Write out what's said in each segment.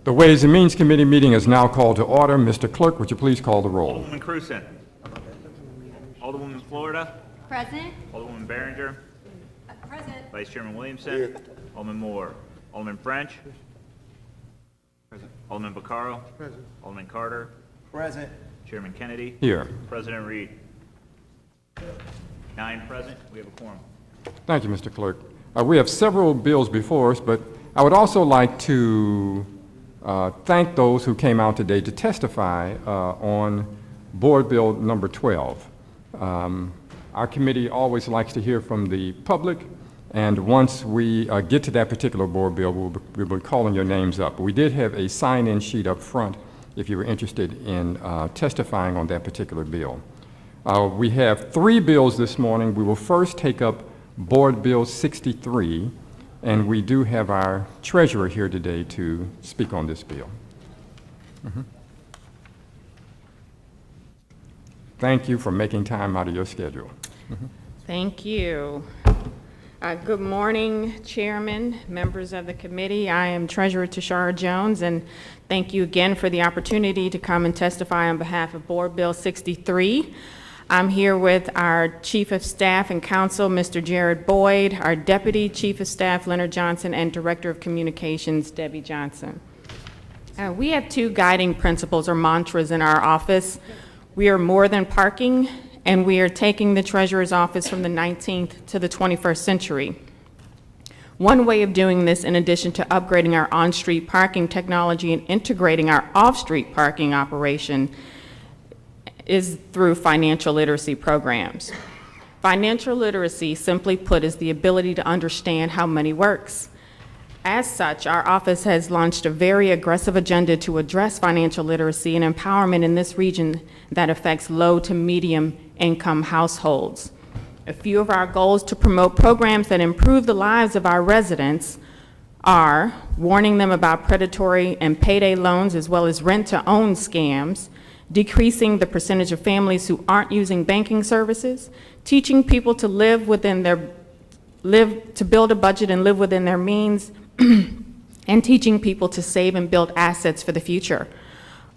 The Ways and Means Committee meeting is now called to order. Mr. Clerk, would you please call the roll? Alderwoman Cruzen. Alderwoman Florida. Present. Alderwoman Behringer. Present. Vice Chairman Williamson. Alderman Moore. Alderman French. Present. Alderman Vaccaro. Present. Alderman Carter. Present. Chairman Kennedy. Here. President Reed. 9 present. We have a quorum. Thank you, Mr. Clerk. We have several bills before us, but I would also like to thank those who came out today to testify on Board Bill number 12. Our committee always likes to hear from the public, and once we get to that particular board bill, we'll be calling your names up. We did have a sign-in sheet up front if you were interested in testifying on that particular bill. We have 3 bills this morning. We will first take up Board Bill 63, and we do have our treasurer here today to speak on this bill. Thank you for making time out of your schedule. Thank you. Good morning, Chairman, members of the committee. I am Treasurer Tashara Jones, and thank you again for the opportunity to come and testify on behalf of Board Bill 63. I'm here with our Chief of Staff and Counsel, Mr. Jared Boyd, our Deputy Chief of Staff, Leonard Johnson, and Director of Communications, Debbie Johnson. We have 2 guiding principles or mantras in our office. We are more than parking, and we are taking the Treasurer's office from the 19th to the 21st century. One way of doing this, in addition to upgrading our on-street parking technology and integrating our off-street parking operation, is through financial literacy programs. Financial literacy, simply put, is the ability to understand how money works. As such, our office has launched a very aggressive agenda to address financial literacy and empowerment in this region that affects low to medium income households. A few of our goals to promote programs that improve the lives of our residents are warning them about predatory and payday loans as well as rent-to-own scams, decreasing the percentage of families who aren't using banking services, teaching people to to build a budget and live within their means, and teaching people to save and build assets for the future.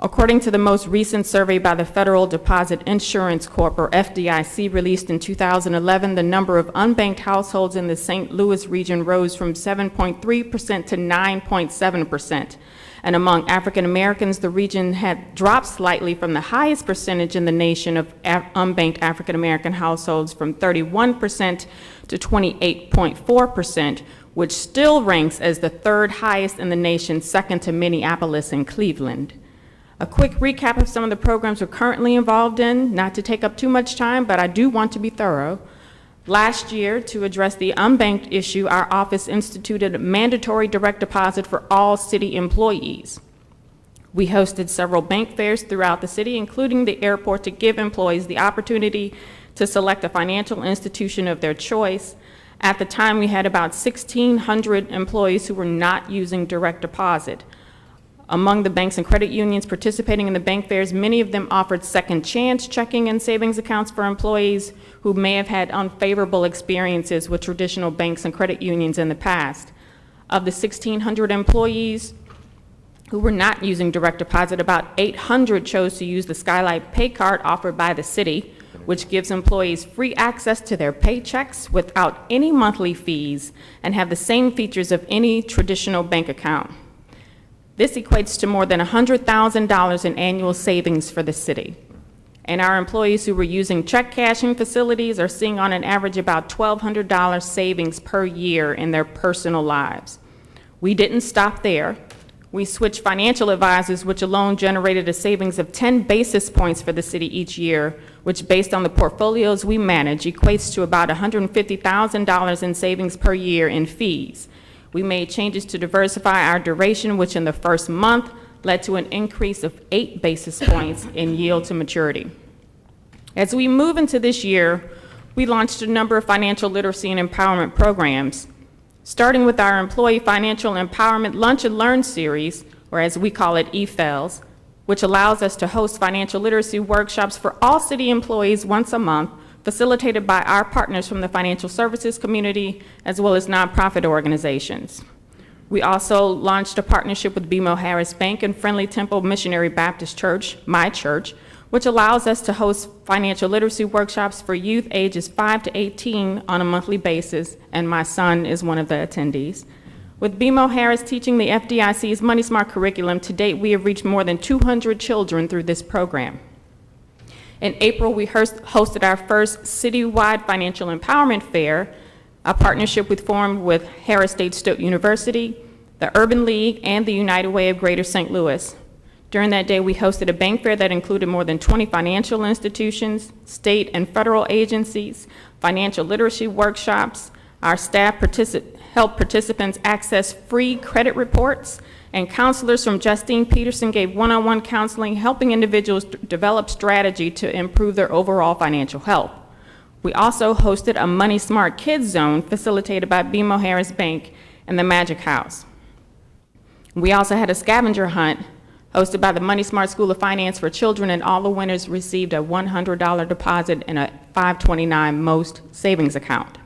According to the most recent survey by the Federal Deposit Insurance Corp, or FDIC, released in 2011, the number of unbanked households in the St. Louis region rose from 7.3% to 9.7%. And among African Americans, the region had dropped slightly from the highest percentage in the nation of unbanked African American households from 31% to 28.4%, which still ranks as the 3rd highest in the nation, second to Minneapolis and Cleveland. A quick recap of some of the programs we're currently involved in, not to take up too much time, but I do want to be thorough. Last year, to address the unbanked issue, our office instituted a mandatory direct deposit for all city employees. We hosted several bank fairs throughout the city, including the airport, to give employees the opportunity to select a financial institution of their choice. At the time, we had about 1,600 employees who were not using direct deposit. Among the banks and credit unions participating in the bank fairs, many of them offered second chance checking and savings accounts for employees who may have had unfavorable experiences with traditional banks and credit unions in the past. Of the 1,600 employees who were not using direct deposit, about 800 chose to use the Skylight Pay Card offered by the city, which gives employees free access to their paychecks without any monthly fees and have the same features of any traditional bank account. This equates to more than $100,000 in annual savings for the city. And our employees who were using check cashing facilities are seeing on an average about $1,200 savings per year in their personal lives. We didn't stop there. We switched financial advisors, which alone generated a savings of 10 basis points for the city each year, which, based on the portfolios we manage, equates to about $150,000 in savings per year in fees. We made changes to diversify our duration, which in the first month led to an increase of 8 basis points in yield to maturity. As we move into this year, we launched a number of financial literacy and empowerment programs, starting with our Employee Financial Empowerment Lunch and Learn series, or as we call it, EFELS, which allows us to host financial literacy workshops for all city employees once a month, facilitated by our partners from the financial services community, as well as nonprofit organizations. We also launched a partnership with BMO Harris Bank and Friendly Temple Missionary Baptist Church, my church, which allows us to host financial literacy workshops for youth ages 5 to 18 on a monthly basis, and my son is one of the attendees. With BMO Harris teaching the FDIC's Money Smart curriculum, to date we have reached more than 200 children through this program. In April, we hosted our first citywide financial empowerment fair, a partnership we formed with Harris State Stokes University, the Urban League, and the United Way of Greater St. Louis. During that day, we hosted a bank fair that included more than 20 financial institutions, state and federal agencies, financial literacy workshops. Our staff helped participants access free credit reports, and counselors from Justine Peterson gave one-on-one counseling, helping individuals develop strategy to improve their overall financial health. We also hosted a Money Smart Kids Zone facilitated by BMO Harris Bank and the Magic House. We also had a scavenger hunt hosted by the Money Smart School of Finance for Children, and all the winners received a $100 deposit in a $529 Most savings account.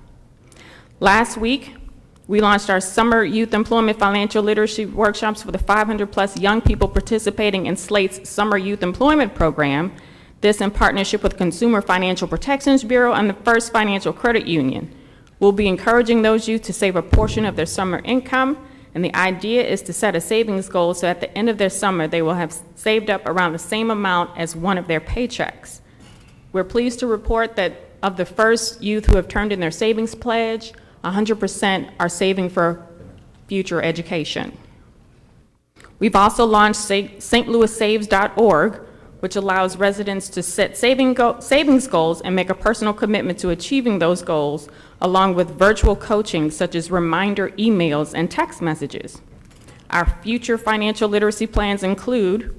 Last week, we launched our Summer Youth Employment Financial Literacy Workshops for the 500+ young people participating in SLATE's Summer Youth Employment Program, this in partnership with Consumer Financial Protections Bureau and the First Financial Credit Union. We'll be encouraging those youth to save a portion of their summer income, and the idea is to set a savings goal so at the end of their summer they will have saved up around the same amount as one of their paychecks. We're pleased to report that of the first youth who have turned in their savings pledge, 100% are saving for future education. We've also launched stlouissaves.org, which allows residents to set savings goals and make a personal commitment to achieving those goals, along with virtual coaching such as reminder emails and text messages. Our future financial literacy plans include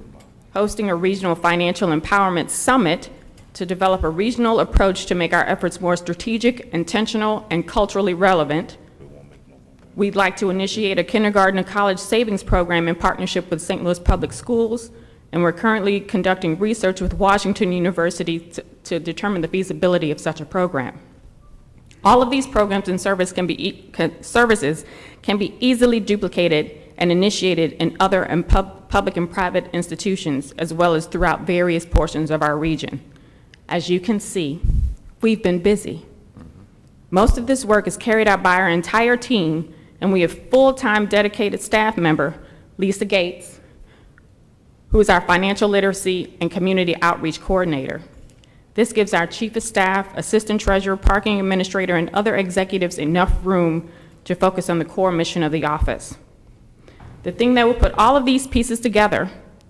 hosting a regional financial empowerment summit to develop a regional approach to make our efforts more strategic, intentional, and culturally relevant. We'd like to initiate a kindergarten and college savings program in partnership with St. Louis Public Schools, and we're currently conducting research with Washington University to determine the feasibility of such a program. All of these programs and services can be easily duplicated and initiated in other public and private institutions, as well as throughout various portions of our region. As you can see, we've been busy. Most of this work is carried out by our entire team, and we have full-time dedicated staff member, Lisa Gates, who is our financial literacy and community outreach coordinator. This gives our chief of staff, assistant treasurer, parking administrator, and other executives enough room to focus on the core mission of the office. The thing that will put all of these pieces together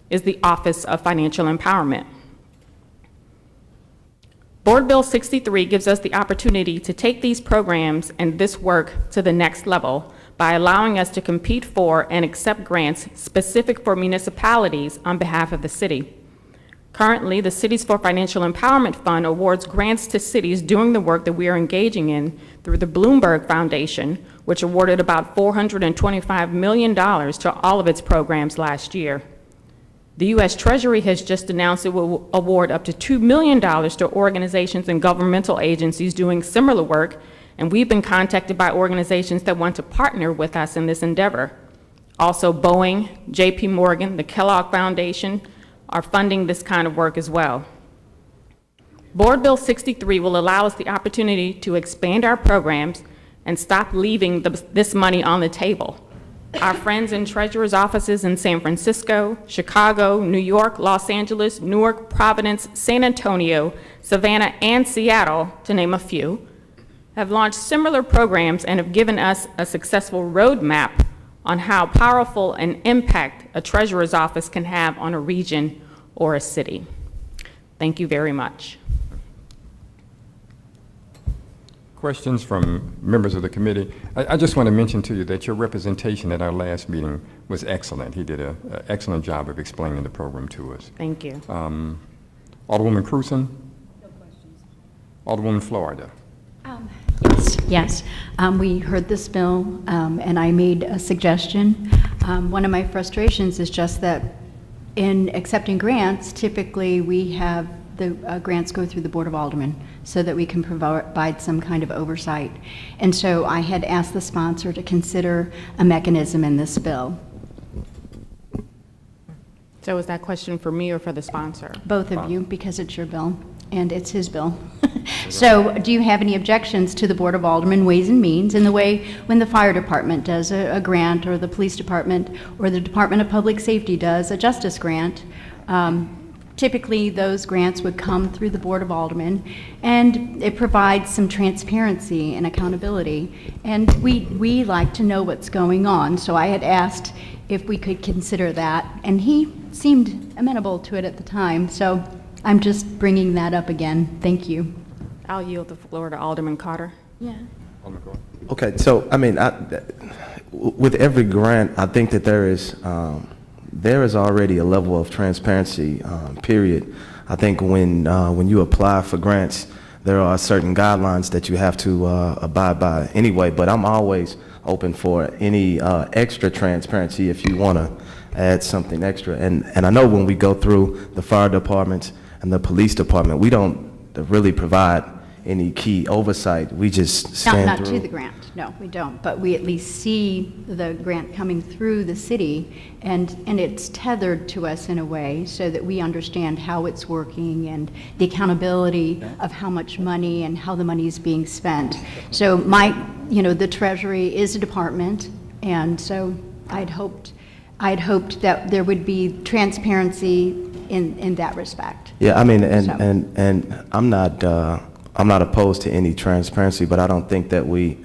is the Office of Financial Empowerment. Board Bill 63 gives us the opportunity to take these programs and this work to the next level by allowing us to compete for and accept grants specific for municipalities on behalf of the city. Currently, the Cities for Financial Empowerment Fund awards grants to cities doing the work that we are engaging in through the Bloomberg Foundation, which awarded about $425 million to all of its programs last year. The U.S. Treasury has just announced it will award up to $2 million to organizations and governmental agencies doing similar work, and we've been contacted by organizations that want to partner with us in this endeavor. Also, Boeing, J.P. Morgan, the Kellogg Foundation are funding this kind of work as well. Board Bill 63 will allow us the opportunity to expand our programs and stop leaving this money on the table. Our friends in treasurer's offices in San Francisco, Chicago, New York, Los Angeles, Newark, Providence, San Antonio, Savannah, and Seattle, to name a few, have launched similar programs and have given us a successful roadmap on how powerful an impact a treasurer's office can have on a region or a city. Thank you very much. Questions from members of the committee? I just want to mention to you that your representation at our last meeting was excellent. He did an excellent job of explaining the program to us. Thank you. Alderwoman Cruzen? No questions. Alderwoman Florida? Yes. We heard this bill, and I made a suggestion. One of my frustrations is just that in accepting grants, typically we have the grants go through the Board of Aldermen so that we can provide some kind of oversight. And so I had asked the sponsor to consider a mechanism in this bill. So is that question for me or for the sponsor? Both of you, because it's your bill, and it's his bill. So do you have any objections to the Board of Aldermen Ways and Means in the way when the fire department does a grant, or the police department, or the Department of Public Safety does a justice grant? Typically, those grants would come through the Board of Aldermen, and it provides some transparency and accountability. And we like to know what's going on. So I had asked if we could consider that, and he seemed amenable to it at the time. So I'm just bringing that up again. Thank you. I'll yield the floor to Alderman Carter. Yeah. Alderman Carter. Okay, so I mean, with every grant, I think that there is already a level of transparency. Period. I think when you apply for grants, there are certain guidelines that you have to abide by anyway. But I'm always open for any extra transparency if you want to add something extra. And I know when we go through the fire departments and the police department, we don't really provide any key oversight. We just scan Not through. to the grant, no, we don't, but we at least see the grant coming through the city, and it's tethered to us in a way so that we understand how it's working and the accountability of how much money and how the money is being spent. So the Treasury is a department, and so I'd hoped that there would be transparency in that respect. Yeah, I mean, So. and I'm not opposed to any transparency, but I don't think that we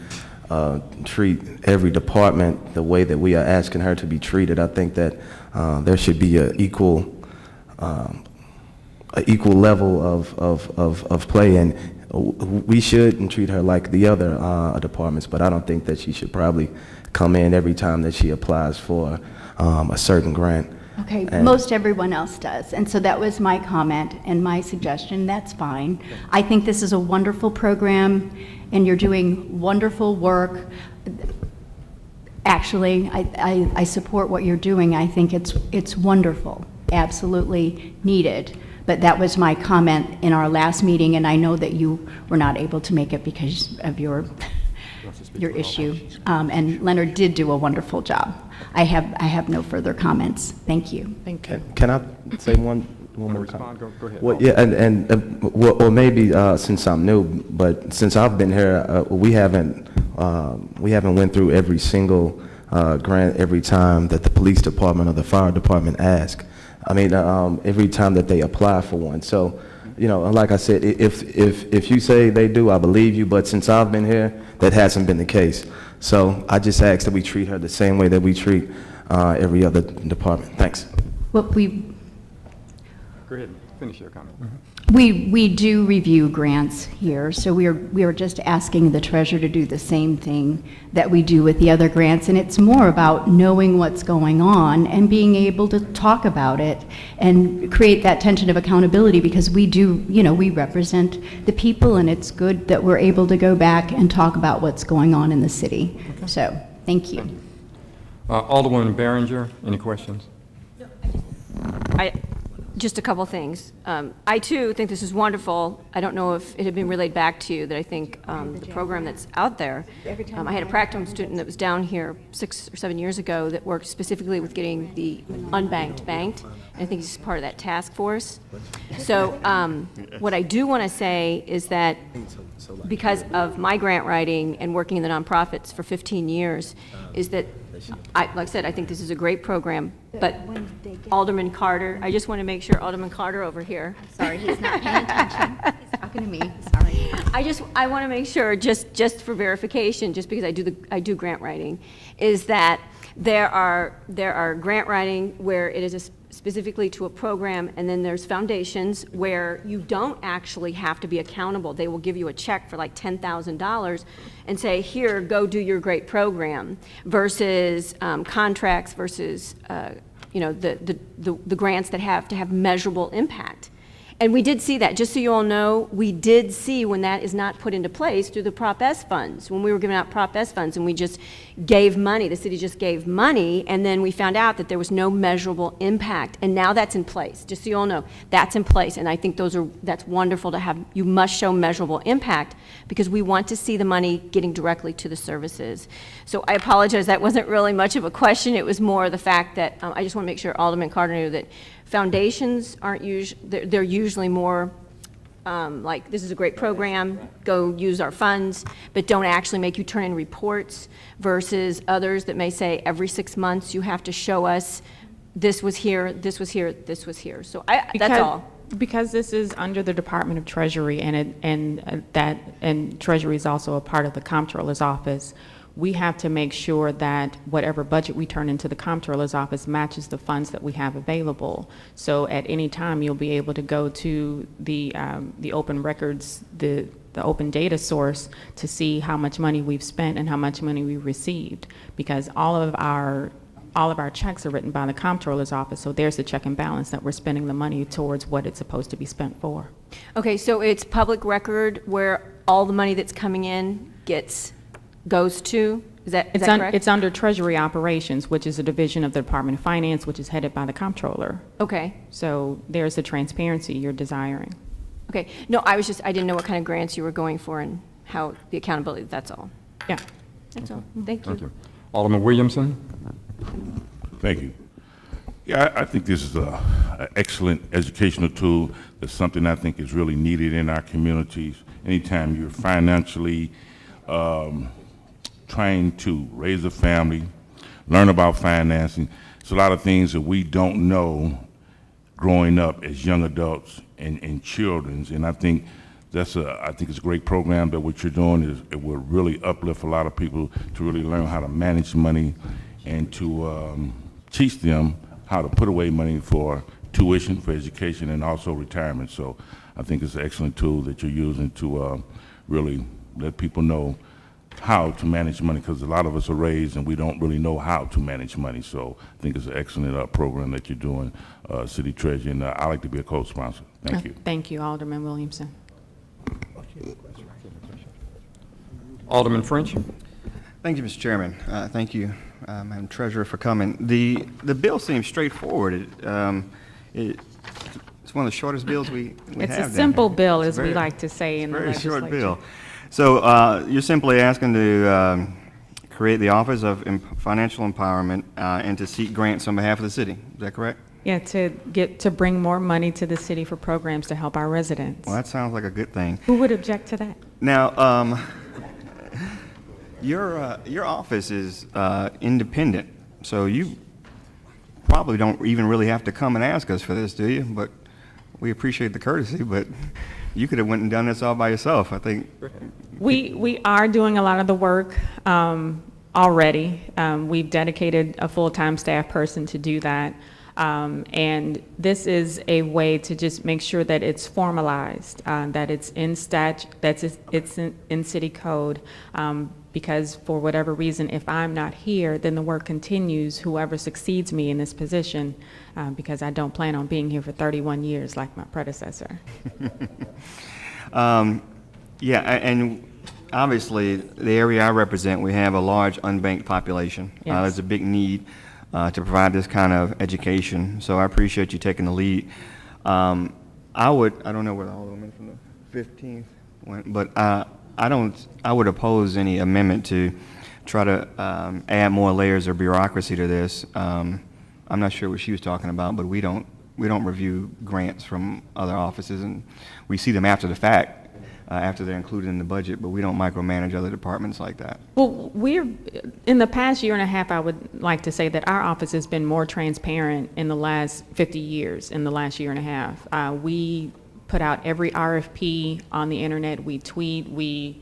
treat every department the way that we are asking her to be treated. I think that there should be an equal level of play, and we shouldn't treat her like the other departments. But I don't think that she should probably come in every time that she applies for a certain grant. Okay, And- most everyone else does, and so that was my comment and my suggestion. That's fine. I think this is a wonderful program, and you're doing wonderful work. Actually, I support what you're doing. I think it's wonderful, absolutely needed. But that was my comment in our last meeting, and I know that you were not able to make it because of your issue. And Leonard did do a wonderful job. I have no further comments. Thank you. Thank you. Can I say one Want to more comment? respond? Go ahead. Well, yeah, or maybe since I'm new, but since I've been here, we haven't went through every single grant every time that the police department or the fire department ask. I mean, every time that they apply for one. So, like I said, if you say they do, I believe you. But since I've been here, that hasn't been the case. So I just ask that we treat her the same way that we treat every other department. Thanks. Well, Go ahead and finish your comment. we do review grants here, so we are just asking the treasurer to do the same thing that we do with the other grants, and it's more about knowing what's going on and being able to talk about it and create that tension of accountability, because we do, we represent the people, and it's good that we're able to go back and talk about what's going on in the city. Okay. So, thank you. Alderwoman Behringer, any questions? Just a couple things. I too think this is wonderful. I don't know if it had been relayed back to you that I think the program that's out there, I had a practicum student that was down here 6 or 7 years ago that worked specifically with getting the unbanked banked. And I think he's part of that task force. So what I do want to say is that because of my grant writing and working in the nonprofits for 15 years, is that, like I said, I think this is a great program, but Alderman Carter, I just want to make sure, Alderman Carter over here. Sorry, he's not paying attention. He's talking to me. Sorry. I want to make sure, just for verification, just because I do grant writing, is that there are grant writing where it is specifically to a program, and then there's foundations where you don't actually have to be accountable. They will give you a check for like $10,000 and say, here, go do your great program, versus contracts versus the grants that have to have measurable impact. And we did see that, just so you all know, we did see when that is not put into place through the Prop S funds, when we were giving out Prop S funds and we just gave money, the city just gave money, and then we found out that there was no measurable impact. And now that's in place, just so you all know, that's in place. And I think that's wonderful to have, you must show measurable impact because we want to see the money getting directly to the services. So I apologize, that wasn't really much of a question. It was more the fact that I just want to make sure Alderman Carter knew that foundations aren't usually, they're usually more like, this is a great program, go use our funds, but don't actually make you turn in reports, versus others that may say every 6 months you have to show us this was here, this was here, this was here. So that's all. Because this is under the Department of Treasury, and Treasury is also a part of the Comptroller's office, we have to make sure that whatever budget we turn into the Comptroller's office matches the funds that we have available. So at any time, you'll be able to go to the open records, the open data source, to see how much money we've spent and how much money we received, because all of our checks are written by the Comptroller's office, so there's the check and balance that we're spending the money towards what it's supposed to be spent for. Okay, so it's public record where all the money that's coming in goes to? Is that correct? It's under Treasury Operations, which is a division of the Department of Finance, which is headed by the Comptroller. Okay. So there's the transparency you're desiring. Okay. No, I didn't know what kind of grants you were going for and how the accountability, that's all. Yeah. That's all. Thank you. Thank you. Alderman Williamson? Thank you. Yeah, I think this is an excellent educational tool. That's something I think is really needed in our communities. Anytime you're financially trying to raise a family, learn about financing, it's a lot of things that we don't know growing up as young adults and children. And I think it's a great program that what you're doing it will really uplift a lot of people to really learn how to manage money and to teach them how to put away money for tuition, for education, and also retirement. So I think it's an excellent tool that you're using to really let people know how to manage money, because a lot of us are raised and we don't really know how to manage money. So I think it's an excellent program that you're doing, City Treasurer, and I'd like to be a co-sponsor. Thank you. Thank you, Alderman Williamson. Alderman French? Thank you, Mr. Chairman. Thank you, Madam Treasurer, for coming. The bill seems straightforward. It's one of the shortest bills we have. It's a simple bill, as we like to say in the legislature. Very short bill. So you're simply asking to create the Office of Financial Empowerment and to seek grants on behalf of the city. Is that correct? Yeah, to bring more money to the city for programs to help our residents. Well, that sounds like a good thing. Who would object to that? Now, your office is independent, so you probably don't even really have to come and ask us for this, do you? But we appreciate the courtesy, but you could have went and done this all by yourself, I think. We are doing a lot of the work already. We've dedicated a full-time staff person to do that. And this is a way to just make sure that it's formalized, that it's in it's in city code, because for whatever reason, if I'm not here, then the work continues, whoever succeeds me in this position, because I don't plan on being here for 31 years like my predecessor. Yeah, and obviously the area I represent, we have a large unbanked population. Yes. There's a big need to provide this kind of education, so I appreciate you taking the lead. I don't know where the Alderwoman from the 15th went, but I would oppose any amendment to try to add more layers of bureaucracy to this. I'm not sure what she was talking about, but we don't review grants from other offices, and we see them after the fact. After they're included in the budget, but we don't micromanage other departments like that. Well, in the past year and a half, I would like to say that our office has been more transparent in the last 50 years, in the last year and a half. We put out every RFP on the internet, we tweet, we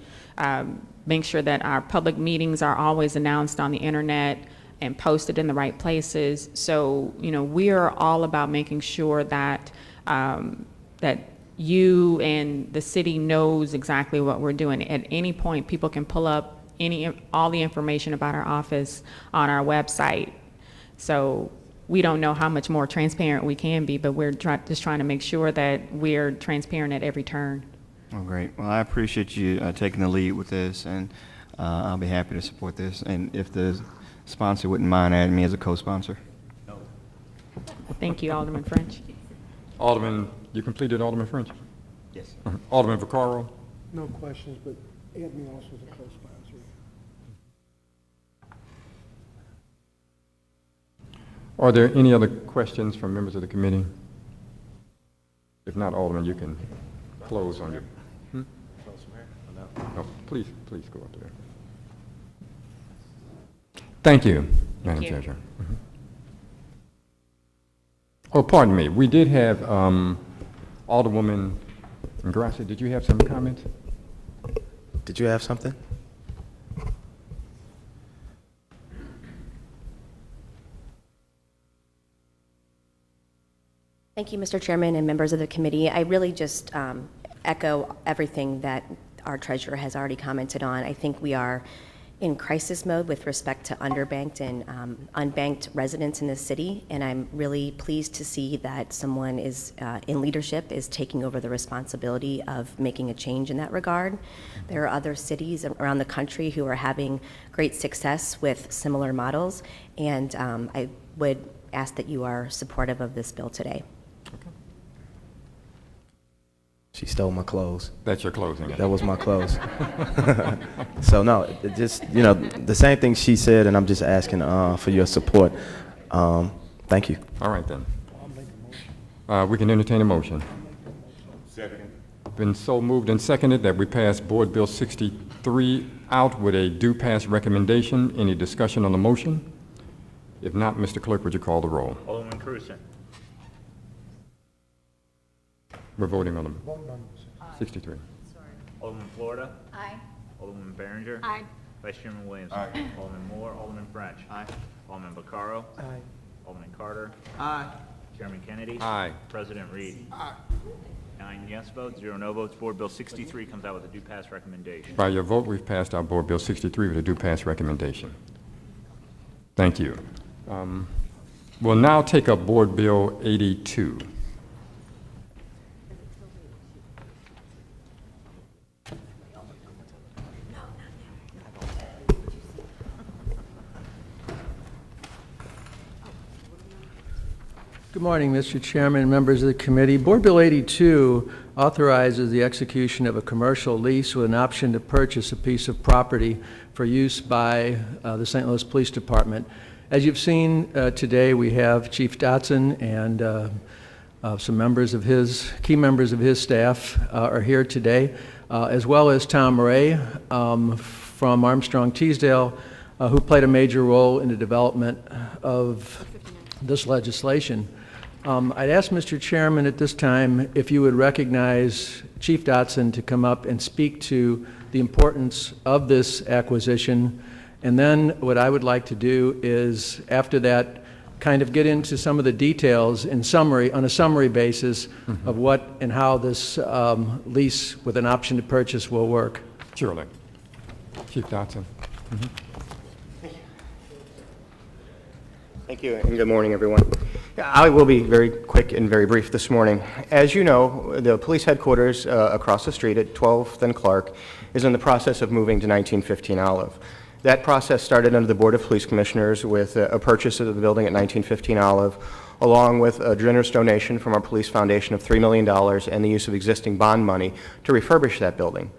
make sure that our public meetings are always announced on the internet and posted in the right places. So, we are all about making sure that that you and the city knows exactly what we're doing. At any point, people can pull up all the information about our office on our website. So we don't know how much more transparent we can be, but we're just trying to make sure that we're transparent at every turn. Oh, great. Well, I appreciate you taking the lead with this, and I'll be happy to support this. And if the sponsor wouldn't mind adding me as a co-sponsor. Thank you, Alderman French. Alderman, you completed Alderman French? Yes. Alderman Vaccaro? No questions, but add me also as a co-sponsor. Are there any other questions from members of the committee? If not, Alderman, you can close on your... No, please go up there. Thank you, Madam Treasurer. Oh, pardon me. We did have Alderwoman Ingrassia. Did you have some comments? Did you have something? Thank you, Mr. Chairman and members of the committee. I really just echo everything that our treasurer has already commented on. I think we are in crisis mode with respect to underbanked and unbanked residents in the city, and I'm really pleased to see that someone is in leadership is taking over the responsibility of making a change in that regard. There are other cities around the country who are having great success with similar models, and I would ask that you are supportive of this bill today. She stole my clothes. That's your closing. That was my clothes. So no, it just, you know, the same thing she said, and I'm just asking for your support. Thank you. All right, then. We can entertain a motion. Second. Been so moved and seconded that we pass Board Bill 63 out with a due pass recommendation. Any discussion on the motion? If not, Mr. Clerk, would you call the roll? Alderman Cruzen. We're voting on the 63. Alderman Florida. Aye. Alderman Behringer. Aye. Vice Chairman Williams. Aye. Alderman Moore. Alderman French. Aye. Alderman Vaccaro. Aye. Alderman Carter. Aye. Chairman Kennedy. Aye. President Reed. Aye. 9 yes votes, 0 no votes. Board Bill 63 comes out with a due pass recommendation. By your vote, we've passed out Board Bill 63 with a due pass recommendation. Thank you. We'll now take up Board Bill 82. Good morning, Mr. Chairman and members of the committee. Board Bill 82 authorizes the execution of a commercial lease with an option to purchase a piece of property for use by the St. Louis Police Department. As you've seen today, we have Chief Dotson and some members of key members of his staff are here today, as well as Tom Ray from Armstrong Teasdale, who played a major role in the development of this legislation. I'd ask Mr. Chairman at this time if you would recognize Chief Dotson to come up and speak to the importance of this acquisition. And then what I would like to do is, after that, kind of get into some of the details in summary, on a summary basis of what and how this lease with an option to purchase will work. Surely. Chief Dotson. Thank you, and good morning, everyone. I will be very quick and very brief this morning. As you know, the police headquarters across the street at 12th and Clark is in the process of moving to 1915 Olive. That process started under the Board of Police Commissioners with a purchase of the building at 1915 Olive, along with a generous donation from our Police Foundation of $3 million and the use of existing bond money to refurbish that building.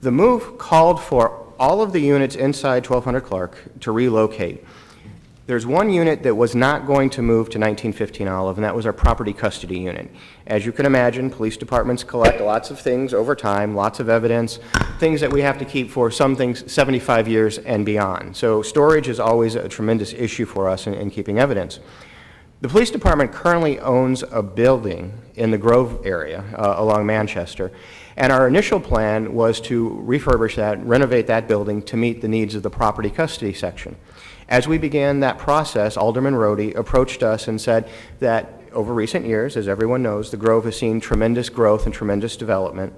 The move called for all of the units inside 1200 Clark to relocate. There's one unit that was not going to move to 1915 Olive, and that was our property custody unit. As you can imagine, police departments collect lots of things over time, lots of evidence, things that we have to keep for some things 75 years and beyond. So storage is always a tremendous issue for us in keeping evidence. The police department currently owns a building in the Grove area along Manchester, and our initial plan was to refurbish that, renovate that building to meet the needs of the property custody section. As we began that process, Alderman Rohde approached us and said that over recent years, as everyone knows, the Grove has seen tremendous growth and tremendous development.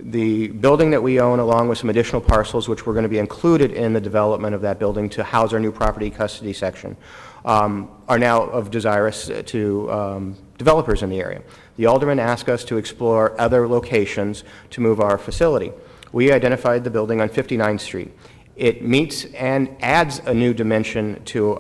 The building that we own, along with some additional parcels which were going to be included in the development of that building to house our new property custody section, are now of desirous to developers in the area. The alderman asked us to explore other locations to move our facility. We identified the building on 59th Street. It meets and adds a new dimension to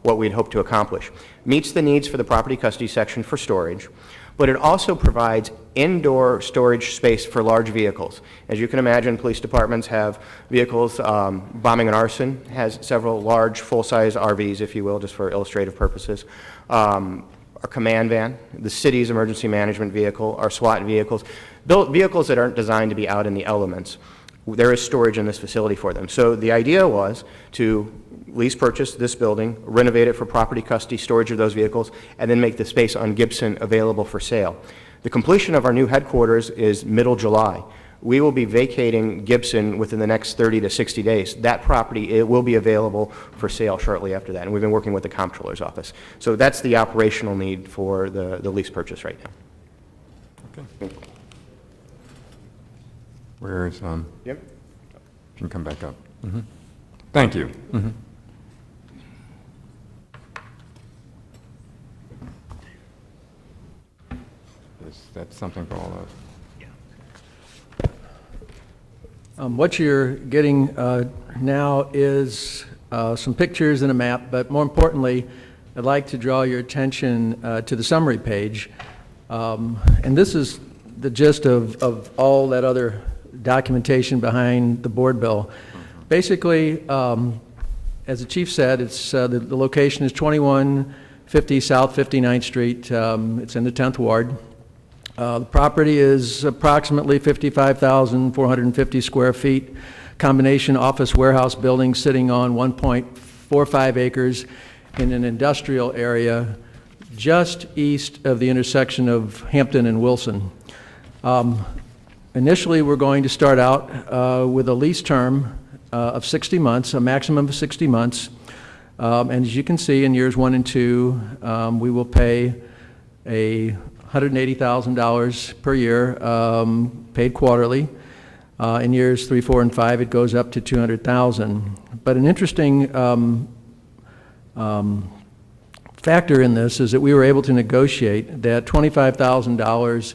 what we'd hoped to accomplish. Meets the needs for the property custody section for storage, but it also provides indoor storage space for large vehicles. As you can imagine, police departments have vehicles. Bombing and arson has several large full-size RVs, if you will, just for illustrative purposes. Our command van, the city's emergency management vehicle, our SWAT vehicles, vehicles that aren't designed to be out in the elements. There is storage in this facility for them. So the idea was to lease purchase this building, renovate it for property custody, storage of those vehicles, and then make the space on Gibson available for sale. The completion of our new headquarters is middle July. We will be vacating Gibson within the next 30 to 60 days. That property, it will be available for sale shortly after that, and we've been working with the comptroller's office. So that's the operational need for the lease purchase right now. Okay. Where's, Yep. you can come back up. Thank you. Is that something for all of us? What you're getting now is some pictures and a map, but more importantly, I'd like to draw your attention to the summary page. And this is the gist of all that other documentation behind the board bill. Basically, as the chief said, it's the location is 2150 South 59th Street. It's in the 10th Ward. The property is approximately 55,450 square feet, combination office warehouse building sitting on 1.45 acres in an industrial area just east of the intersection of Hampton and Wilson. Initially, we're going to start out with a lease term of 60 months, a maximum of 60 months. And as you can see, in years 1 and 2, we will pay a $180,000 per year, paid quarterly. In years 3, 4, and 5, it goes up to $200,000. But an interesting factor in this is that we were able to negotiate that $25,000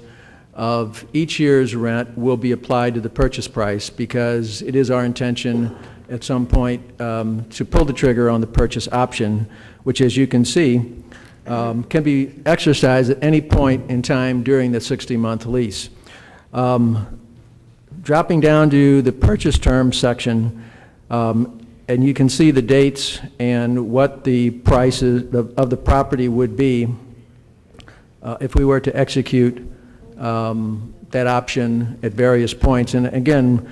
of each year's rent will be applied to the purchase price, because it is our intention at some point to pull the trigger on the purchase option, which, as you can see, can be exercised at any point in time during the 60-month lease. Dropping down to the purchase term section, and you can see the dates and what the prices of the property would be if we were to execute that option at various points. And again,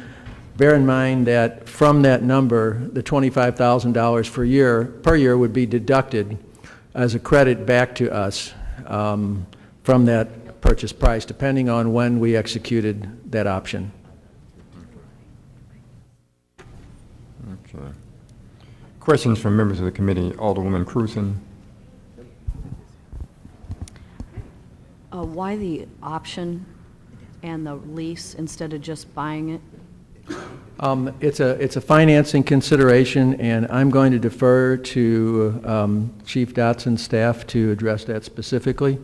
bear in mind that from that number, the $25,000 per year would be deducted as a credit back to us from that purchase price, depending on when we executed that option. Okay. Questions from members of the committee? Alderwoman Cruzen. Why the option and the lease instead of just buying it? It's a financing consideration, and I'm going to defer to Chief Dotson's staff to address that specifically.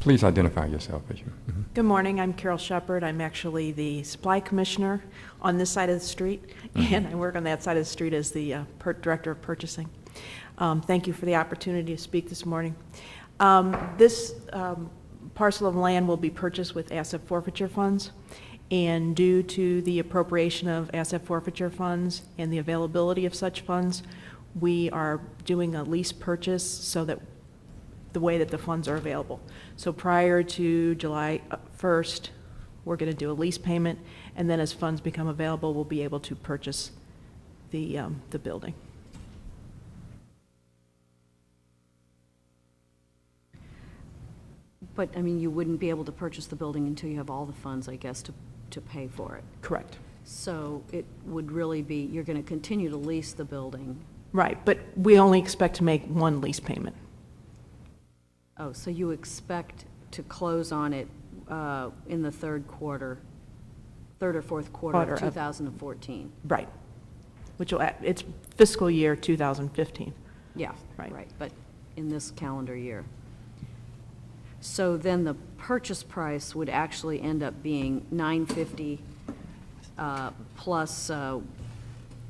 Please identify yourself. As you. Good morning. I'm Carol Shepard. I'm actually the supply commissioner on this side of the street, and I work on that side of the street as the director of purchasing. Thank you for the opportunity to speak this morning. This parcel of land will be purchased with asset forfeiture funds, and due to the appropriation of asset forfeiture funds and the availability of such funds, we are doing a lease purchase so that the way that the funds are available. So prior to July 1st, we're going to do a lease payment, and then as funds become available, we'll be able to purchase the building. But, I mean, you wouldn't be able to purchase the building until you have all the funds, I guess, to pay for it. Correct. So it would really be, you're going to continue to lease the building. Right, but we only expect to make one lease payment. Oh, so you expect to close on it in the third or fourth quarter Quarter of of- 2014. Right. Which will, it's fiscal year 2015. Yeah, Right. right, but in this calendar year. So then the purchase price would actually end up being $950 plus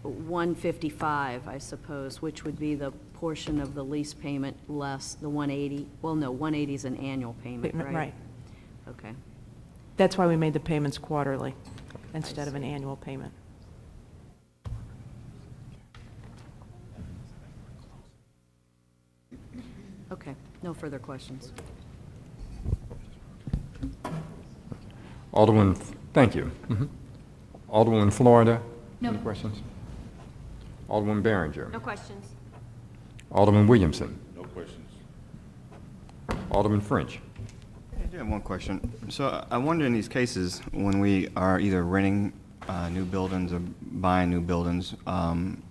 155, I suppose, which would be the portion of the lease payment less the 180. Well, no, 180 is an annual payment, right? Right. Okay. That's why we made the payments quarterly instead of an annual payment. Okay, no further questions. Alderman, thank you. Alderwoman Florida? No. Any questions? Alderman Behringer? No questions. Alderman Williamson? No questions. Alderman French? I do have one question. So I wonder in these cases, when we are either renting new buildings or buying new buildings,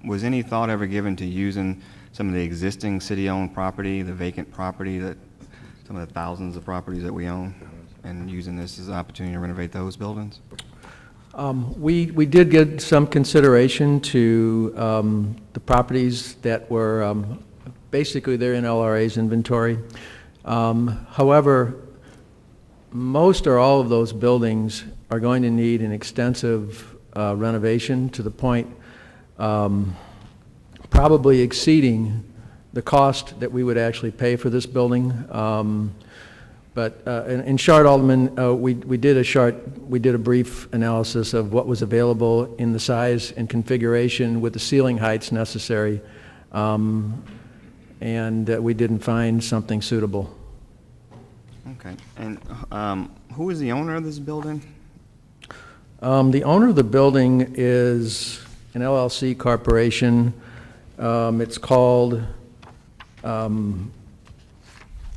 was any thought ever given to using some of the existing city-owned property, the vacant property, that some of the thousands of properties that we own, and using this as an opportunity to renovate those buildings? We did get some consideration to the properties that were, basically they're in LRA's inventory. However, most or all of those buildings are going to need an extensive renovation to the point probably exceeding the cost that we would actually pay for this building. But in short, Alderman, we did a brief analysis of what was available in the size and configuration with the ceiling heights necessary, and we didn't find something suitable. Okay. And who is the owner of this building? The owner of the building is an LLC corporation. It's called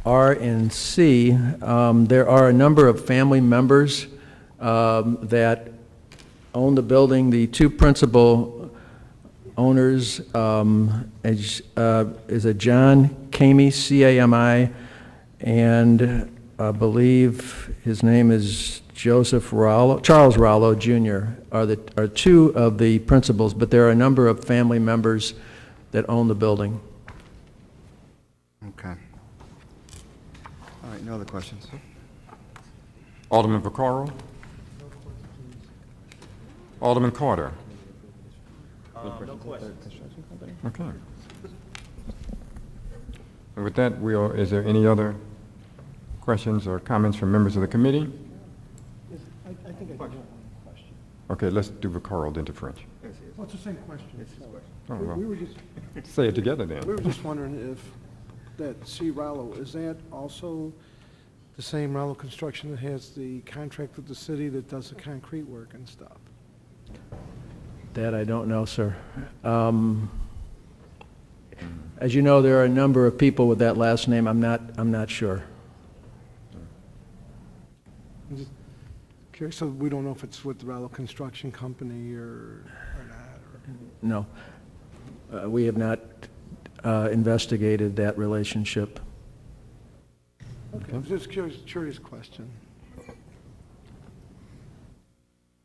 R&C. There are a number of family members that own the building. The two principal owners is a John Camey, C-A-M-I, and I believe his name is Charles Rollo Jr. are two of the principals, but there are a number of family members that own the building. Okay. All right, no other questions. Alderman Vaccaro? Alderman Carter? No questions. Okay. And with that, is there any other questions or comments from members of the committee? I think I do have one question. Okay, let's do Vaccaro, then to French. Well, it's the same question. Oh, well. We were just, Say it together then. we were just wondering if that C. Rollo, is that also the same Rollo Construction that has the contract with the city that does the concrete work and stuff? That I don't know, sir. As you know, there are a number of people with that last name. I'm not sure. I'm just curious, so we don't know if it's with the Rollo Construction Company or not, or? No. We have not investigated that relationship. Okay, just curious question.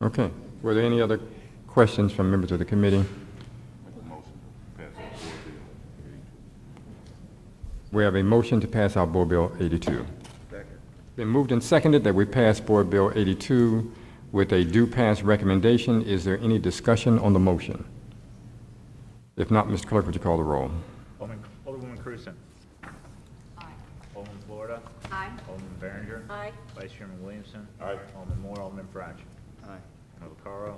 Okay. Were there any other questions from members of the committee? We have a motion to pass out Board Bill 82. Been moved and seconded that we pass Board Bill 82 with a due pass recommendation. Is there any discussion on the motion? If not, Mr. Clerk, would you call the roll? Alderwoman Cruzen. Aye. Alderman Florida. Aye. Alderman Behringer. Aye. Vice Chairman Williamson. Aye. Alderman Moore, Alderman French. Aye. Alderman Vaccaro.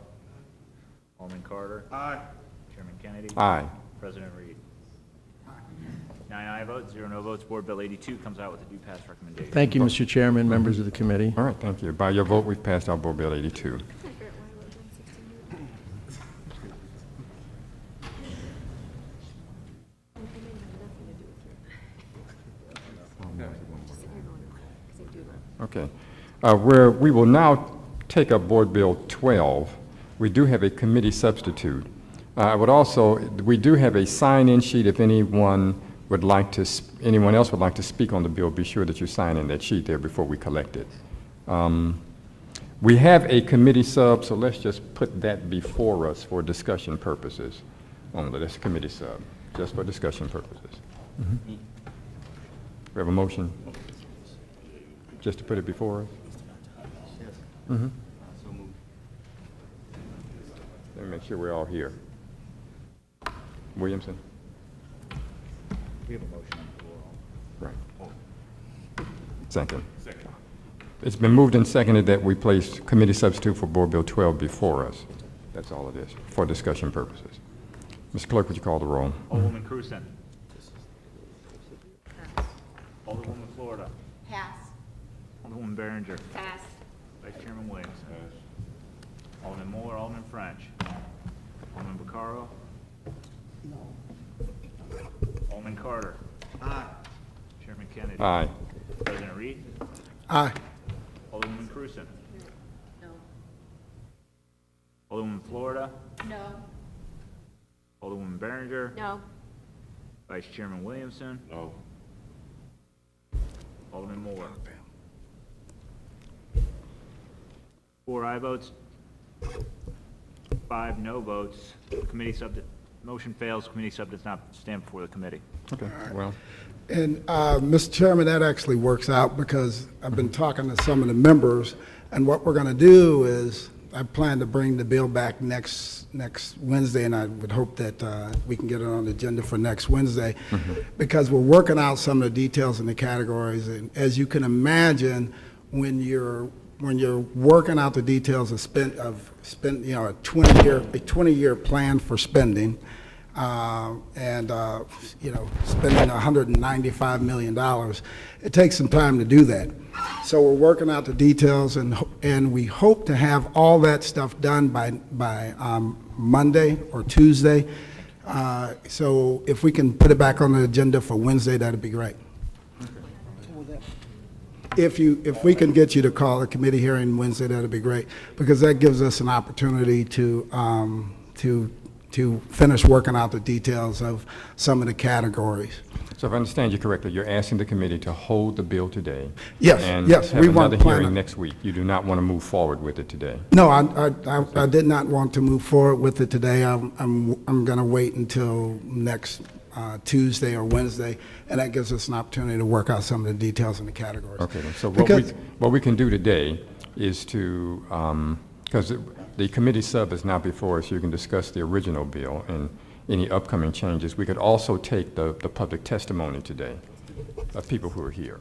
Alderman Carter. Aye. Chairman Kennedy. Aye. President Reed. 9 aye votes, 0 no votes. Board Bill 82 comes out with a due pass recommendation. Thank you, Mr. Chairman, members of the committee. All right, thank you. By your vote, we've passed out Board Bill 82. Okay. Where we will now take up Board Bill 12, we do have a committee substitute. We do have a sign-in sheet. If anyone else would like to speak on the bill, be sure that you sign in that sheet there before we collect it. We have a committee sub, so let's just put that before us for discussion purposes only. That's a committee sub, just for discussion purposes. We have a motion just to put it before us? Let me make sure we're all here. Williamson? We have a motion on the floor. Right. Second. It's been moved and seconded that we place committee substitute for Board Bill 12 before us. That's all it is, for discussion purposes. Mr. Clerk, would you call the roll? Alderwoman Cruzen. Alderwoman Florida. Pass. Alderwoman Behringer. Pass. Vice Chairman Williamson. Alderman Moore, Alderman French. Alderman Vaccaro. No. Alderman Carter. Aye. Chairman Kennedy. Aye. President Reed. Aye. Alderwoman Cruzen. No. Alderwoman Florida. No. Alderwoman Behringer. No. Vice Chairman Williamson. No. Alderman Moore. 4 aye votes, 5 no votes. Motion fails. Committee sub does not stand before the committee. Okay, well, And, Mr. Chairman, that actually works out because I've been talking to some of the members, and what we're going to do is, I plan to bring the bill back next Wednesday, and I would hope that we can get it on the agenda for next Wednesday, because we're working out some of the details in the categories, and as you can imagine, when you're working out the details of a 20-year plan for spending, spending $195 million, it takes some time to do that. So we're working out the details, and we hope to have all that stuff done by Monday or Tuesday. So if we can put it back on the agenda for Wednesday, that'd be great. If we can get you to call a committee hearing Wednesday, that'd be great, because that gives us an opportunity to finish working out the details of some of the categories. so if I understand you correctly, you're asking the committee to hold the bill today? Yes, yes, And we have want another to plan hearing on- next week? You do not want to move forward with it today? No, I did not want to move forward with it today. I'm going to wait until next Tuesday or Wednesday, and that gives us an opportunity to work out some of the details in the categories. Okay, then, so Because- what we can do today is to, because the committee sub is now before us, you can discuss the original bill and any upcoming changes. We could also take the public testimony today of people who are here.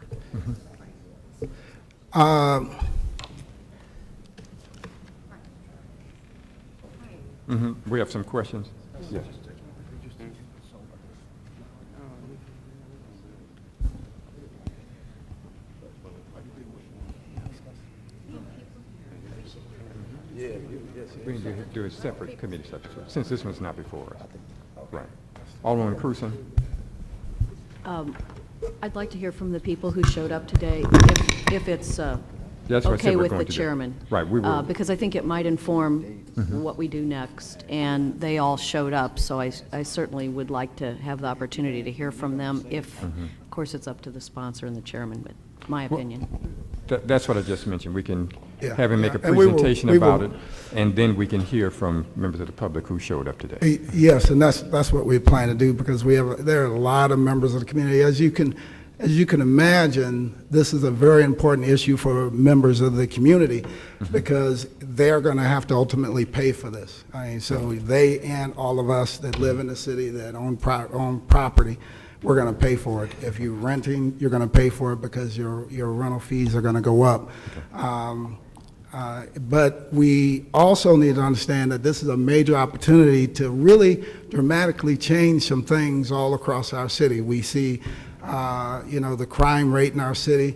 We have some questions? Yes. We can do a separate committee substitute, since this one's not before us. Right. Alderman Cruzen? I'd like to hear from the people who showed up today, if it's That's what I said okay we're with going the to do. chairman. Right, we will. Because I think it might inform what we do next, and they all showed up, so I certainly would like to have the opportunity to hear from them if, of course, it's up to the sponsor and the chairman, but my opinion. That's what I just mentioned. We can Yeah, have him make a yeah. And we will- presentation we will- about it, and then we can hear from members of the public who showed up today. Yes, and that's what we plan to do, because there are a lot of members of the community. As you can imagine, this is a very important issue for members of the community, because they're going to have to ultimately pay for this. I mean, so they and all of us that live in the city that own property, we're going to pay for it. If you're renting, you're going to pay for it because your rental fees are going to go up. But we also need to understand that this is a major opportunity to really dramatically change some things all across our city. We see, the crime rate in our city,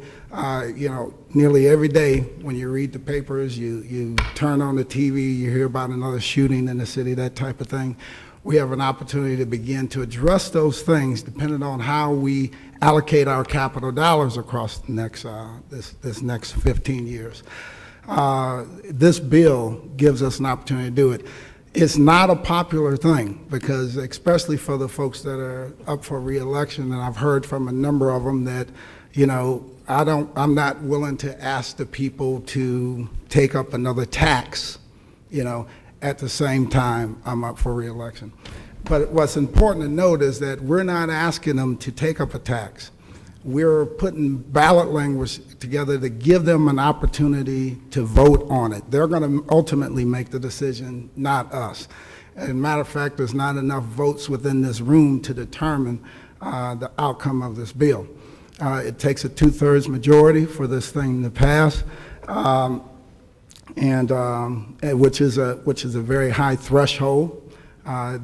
nearly every day when you read the papers, you turn on the TV, you hear about another shooting in the city, that type of thing. We have an opportunity to begin to address those things depending on how we allocate our capital dollars across the next, this next 15 years. This bill gives us an opportunity to do it. It's not a popular thing, because especially for the folks that are up for re-election, and I've heard from a number of them that, I'm not willing to ask the people to take up another tax, at the same time I'm up for reelection. But what's important to note is that we're not asking them to take up a tax. We're putting ballot language together to give them an opportunity to vote on it. They're going to ultimately make the decision, not us. As a matter of fact, there's not enough votes within this room to determine the outcome of this bill. It takes a 2/3 majority for this thing to pass, which is a very high threshold.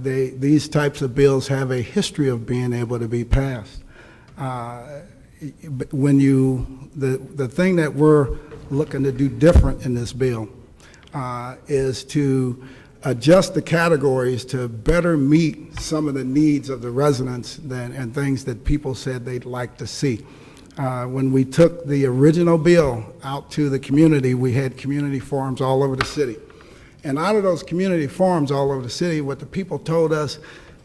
These types of bills have a history of being able to be passed. The thing that we're looking to do different in this bill is to adjust the categories to better meet some of the needs of the residents and things that people said they'd like to see. When we took the original bill out to the community, we had community forums all over the city. And out of those community forums all over the city, what the people told us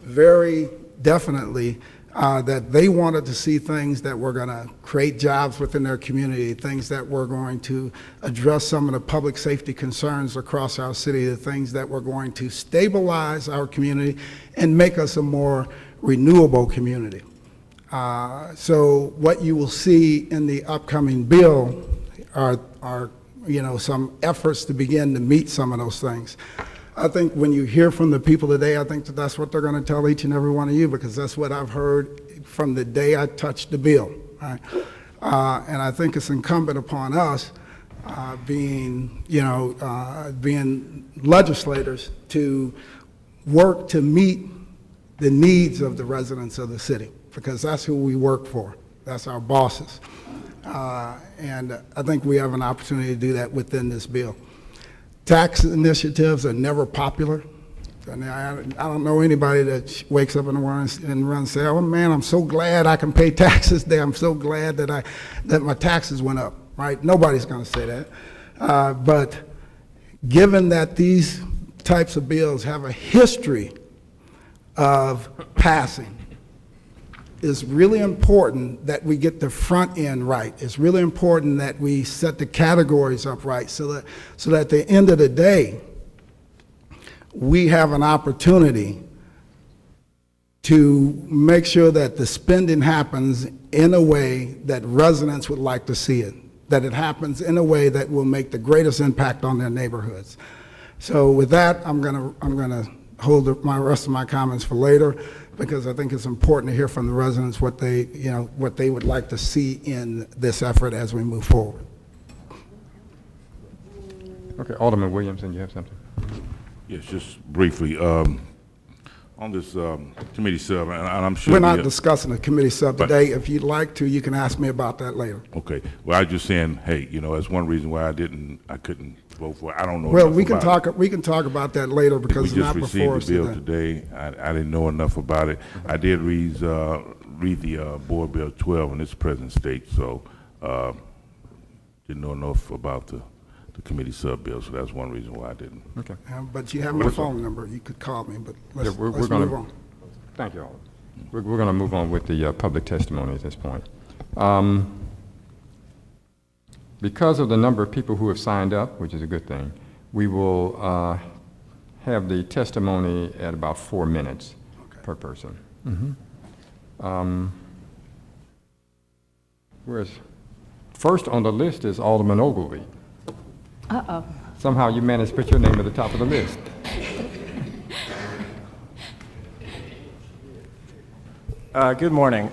very definitely that they wanted to see things that were going to create jobs within their community, things that were going to address some of the public safety concerns across our city, the things that were going to stabilize our community and make us a more renewable community. So what you will see in the upcoming bill are some efforts to begin to meet some of those things. I think when you hear from the people today, I think that's what they're going to tell each and every one of you, because that's what I've heard from the day I touched the bill. Right? And I think it's incumbent upon us, being legislators, to work to meet the needs of the residents of the city, because that's who we work for. That's our bosses. And I think we have an opportunity to do that within this bill. Tax initiatives are never popular. I don't know anybody that wakes up in the morning and runs and says, "Oh man, I'm so glad I can pay taxes today. I'm so glad that my taxes went up." Right? Nobody's going to say that. But given that these types of bills have a history of passing, it's really important that we get the front end right. It's really important that we set the categories up right, so that at the end of the day, we have an opportunity to make sure that the spending happens in a way that residents would like to see it, that it happens in a way that will make the greatest impact on their neighborhoods. So with that, I'm gonna hold my rest of my comments for later, because I think it's important to hear from the residents what they would like to see in this effort as we move forward. Okay, Alderman Williamson, you have something? Yes, just briefly. On this committee sub, and I'm sure... We're not discussing the committee sub today. If you'd like to, you can ask me about that later. Okay. Well, I was just saying, hey, that's one reason why I couldn't vote for it. I don't know. Well, we can talk about that later, because it's not before us today. We just received the bill today. I didn't know enough about it. I did read the Board Bill 12 in its present state, so didn't know enough about the committee sub bill, so that's one reason why I didn't. Okay. But you have my phone number. You could call me, but let's move on. Thank you, Alderman. We're going to move on with the public testimony at this point. Because of the number of people who have signed up, which is a good thing, we will have the testimony at about 4 minutes per person. Whereas first on the list is Alderman Ogilvy. Uh-oh. Somehow you managed to put your name at the top of the list. Good morning.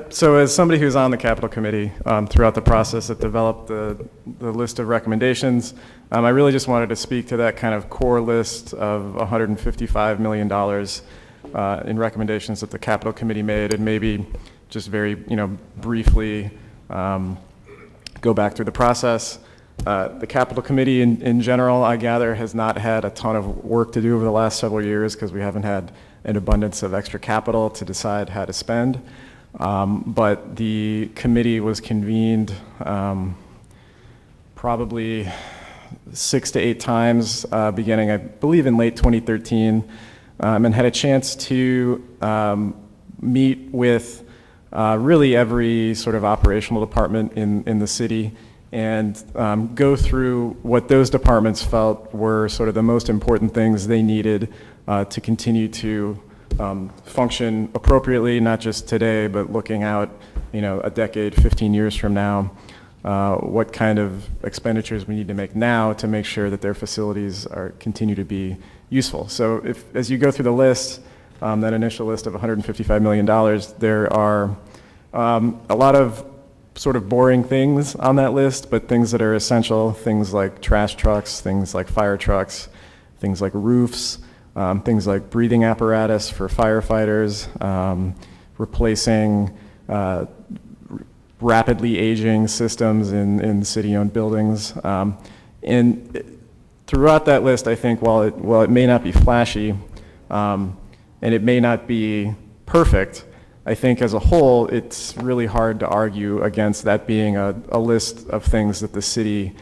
So as somebody who's on the Capital Committee throughout the process that developed the list of recommendations, I really just wanted to speak to that kind of core list of $155 million in recommendations that the Capital Committee made, and maybe just very briefly go back through the process. The Capital Committee in general, I gather, has not had a ton of work to do over the last several years, because we haven't had an abundance of extra capital to decide how to spend. But the committee was convened probably 6 to 8 times, beginning, I believe, in late 2013, and had a chance to meet with really every sort of operational department in the city and go through what those departments felt were sort of the most important things they needed to continue to function appropriately, not just today, but looking out, a decade, 15 years from now, what kind of expenditures we need to make now to make sure that their facilities continue to be useful. So as you go through the list, that initial list of $155 million, there are a lot of sort of boring things on that list, but things that are essential, things like trash trucks, things like fire trucks, things like roofs, things like breathing apparatus for firefighters, replacing rapidly aging systems in city-owned buildings. And throughout that list, I think while it may not be flashy and it may not be perfect, I think as a whole, it's really hard to argue against that being a list of things that the city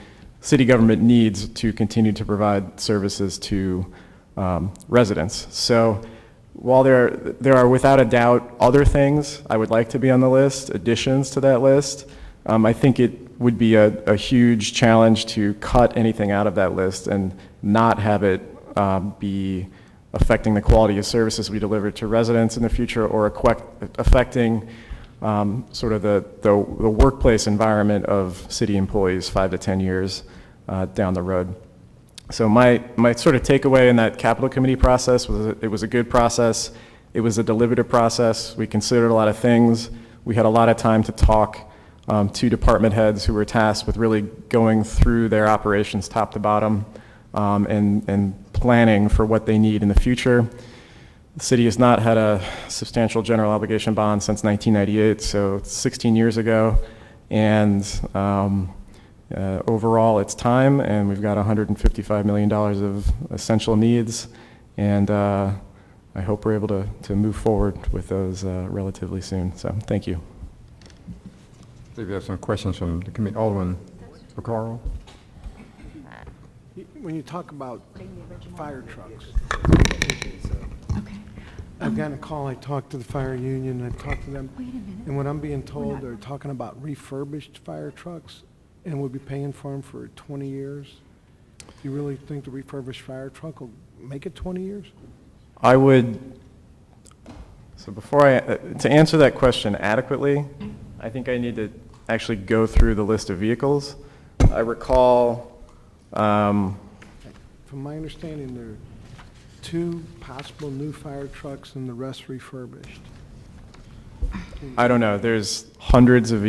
government needs to continue to provide services to residents. So while there are without a doubt other things I would like to be on the list, additions to that list, I think it would be a huge challenge to cut anything out of that list and not have it be affecting the quality of services we deliver to residents in the future or affecting sort of the workplace environment of city employees 5 to 10 years down the road. So my sort of takeaway in that capital committee process was it was a good process. It was a deliberative process. We considered a lot of things. We had a lot of time to talk to department heads who were tasked with really going through their operations top to bottom and planning for what they need in the future. The city has not had a substantial general obligation bond since 1998, so it's 16 years ago. And overall, it's time, and we've got $155 million of essential needs, and I hope we're able to move forward with those relatively soon. So thank you. I think we have some questions from the committee. Alderman Vaccaro. When you talk about fire trucks, Okay. I've gotten a call, I talked to the fire union, I've talked to them, Wait a minute. and what I'm being told, they're talking about refurbished fire trucks, and we'll be paying for them for 20 years. Do you really think the refurbished fire truck will make it 20 years? I would, so before to answer that question adequately, I think I need to actually go through the list of vehicles. I recall, From my understanding, there are 2 possible new fire trucks and the rest refurbished. I don't know, there's hundreds of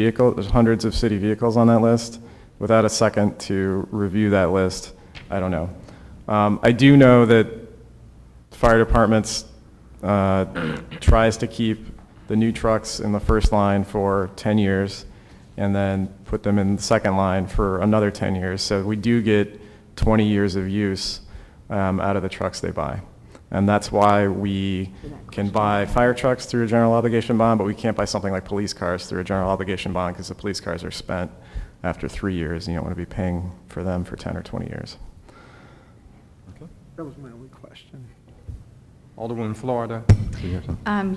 city vehicles on that list. Without a second to review that list, I don't know. I do know that fire departments tries to keep the new trucks in the first line for 10 years and then put them in the second line for another 10 years. So we do get 20 years of use out of the trucks they buy. And that's why we can buy fire trucks through a general obligation bond, but we can't buy something like police cars through a general obligation bond because the police cars are spent after 3 years, and you don't want to be paying for them for 10 or 20 years. Okay. That was my only question. Alderwoman Florida.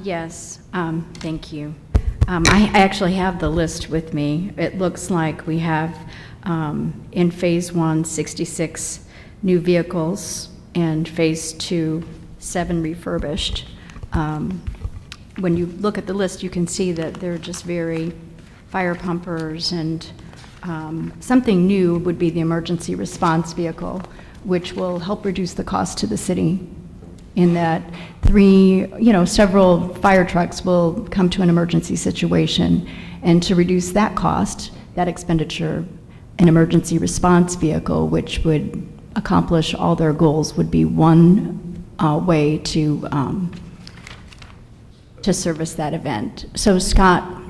Yes, thank you. I actually have the list with me. It looks like we have, in Phase 1, 66 new vehicles, and Phase 2, 7 refurbished. When you look at the list, you can see that they're just very fire pumpers, and something new would be the emergency response vehicle, which will help reduce the cost to the city in that several fire trucks will come to an emergency situation, and to reduce that cost, that expenditure, an emergency response vehicle, which would accomplish all their goals, would be one way to service that event. So Scott,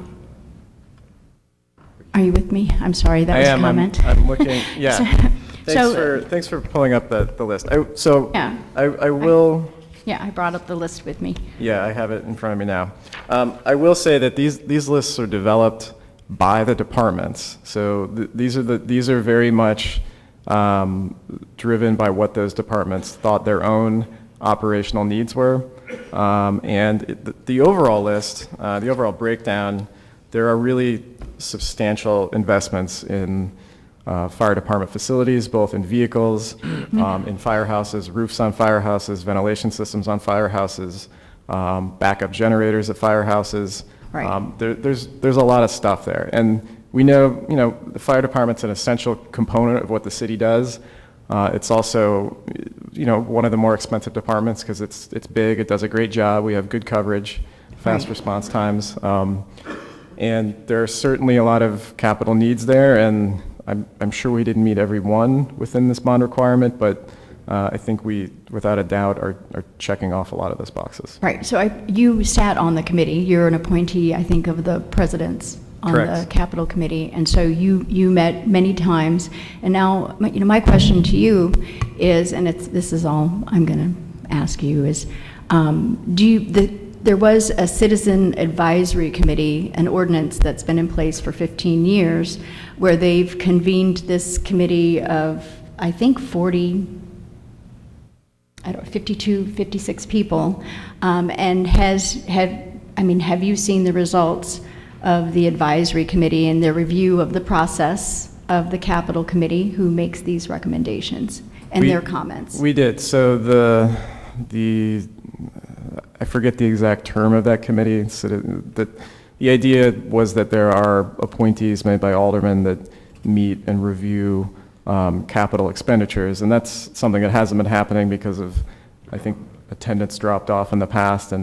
are you with me? I'm sorry, that was a comment. I'm looking, yeah. Thanks for pulling up the list. Yeah. I will. Yeah, I brought up the list with me. Yeah, I have it in front of me now. I will say that these lists are developed by the departments. So these are very much driven by what those departments thought their own operational needs were. The overall list, the overall breakdown, there are really substantial investments in fire department facilities, both in vehicles, in firehouses, roofs on firehouses, ventilation systems on firehouses, backup generators at firehouses. Right. There's a lot of stuff there. And we know, the fire department's an essential component of what the city does. It's also, one of the more expensive departments because it's big, it does a great job, we have good coverage, fast response times. And there are certainly a lot of capital needs there, and I'm sure we didn't meet every one within this bond requirement, but I think we, without a doubt, are checking off a lot of those boxes. Right, so you sat on the committee, you're an appointee, I think, of the president's on Correct. the Capital Committee, and so you met many times, and now, my question to you is, and this is all I'm going to ask you, is there was a citizen advisory committee, an ordinance that's been in place for 15 years, where they've convened this committee of, I think, 52, 56 people, and have you seen the results of the advisory committee and their review of the process of the Capital Committee who makes these recommendations and their comments? We did. So I forget the exact term of that committee. So the idea was that there are appointees made by aldermen that meet and review capital expenditures, and that's something that hasn't been happening because of, I think, attendance dropped off in the past,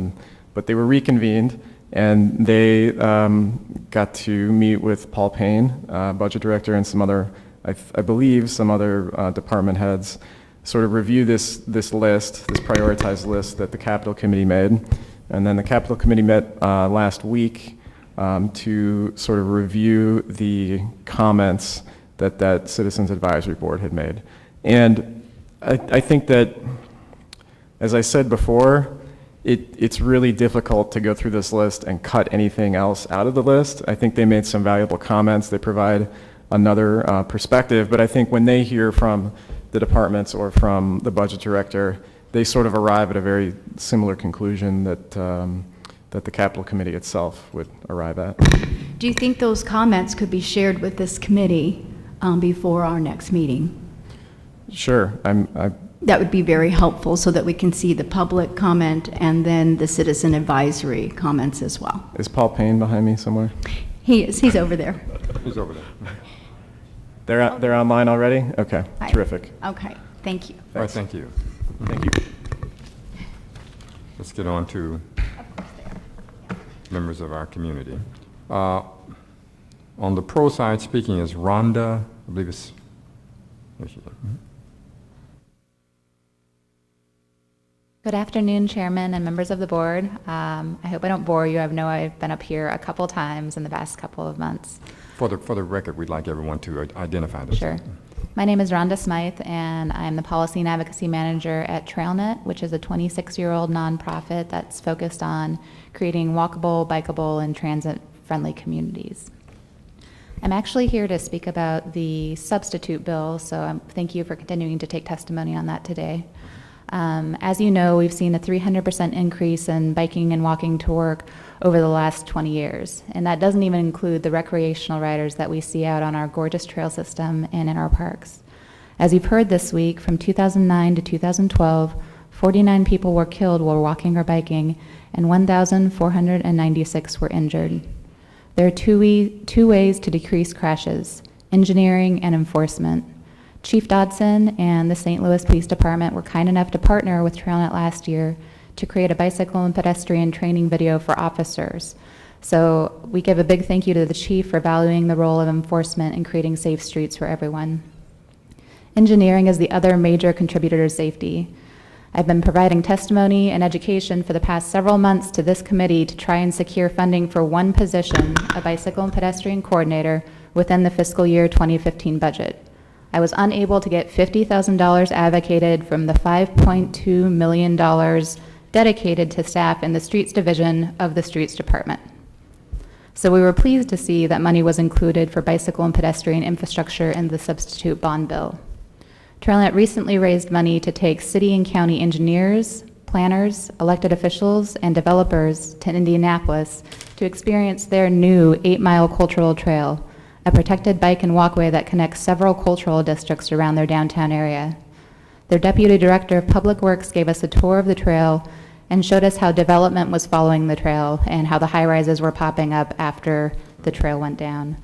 but they were reconvened. And they got to meet with Paul Payne, budget director, and some other, I believe, some other department heads, sort of review this list, this prioritized list that the Capital Committee made. And then the Capital Committee met last week to sort of review the comments that Citizens Advisory Board had made. And I think that, as I said before, it's really difficult to go through this list and cut anything else out of the list. I think they made some valuable comments. They provide another perspective, but I think when they hear from the departments or from the budget director, they sort of arrive at a very similar conclusion that the Capital Committee itself would arrive at. Do you think those comments could be shared with this committee before our next meeting? Sure. That would be very helpful so that we can see the public comment and then the citizen advisory comments as well. Is Paul Payne behind me somewhere? He is. He's over there. Who's over there? They're online already? Okay, Hi. terrific. Okay, thank you. All right, thank you. Thank you. Let's get on to members of our community. On the pro side, speaking is Rhonda, I believe it's, there she is. Good afternoon, Chairman and members of the board. I hope I don't bore you. I know I've been up here a couple times in the past couple of months. For the record, we'd like everyone to identify themselves. Sure. My name is Rhonda Smythe, and I'm the Policy and Advocacy Manager at TrailNet, which is a 26-year-old nonprofit that's focused on creating walkable, bikeable, and transit-friendly communities. I'm actually here to speak about the substitute bill, so thank you for continuing to take testimony on that today. As you know, we've seen a 300% increase in biking and walking to work over the last 20 years, and that doesn't even include the recreational riders that we see out on our gorgeous trail system and in our parks. As you've heard this week, from 2009 to 2012, 49 people were killed while walking or biking, and 1,496 were injured. There are two ways to decrease crashes: engineering and enforcement. Chief Dodson and the St. Louis Police Department were kind enough to partner with TrailNet last year to create a bicycle and pedestrian training video for officers. So we give a big thank you to the chief for valuing the role of enforcement and creating safe streets for everyone. Engineering is the other major contributor to safety. I've been providing testimony and education for the past several months to this committee to try and secure funding for one position, a bicycle and pedestrian coordinator, within the fiscal year 2015 budget. I was unable to get $50,000 advocated from the $5.2 million dedicated to staff in the Streets Division of the Streets Department. So we were pleased to see that money was included for bicycle and pedestrian infrastructure in the substitute bond bill. TrailNet recently raised money to take city and county engineers, planners, elected officials, and developers to Indianapolis to experience their new 8-mile cultural trail, a protected bike and walkway that connects several cultural districts around their downtown area. Their Deputy Director of Public Works gave us a tour of the trail and showed us how development was following the trail and how the high-rises were popping up after the trail went down.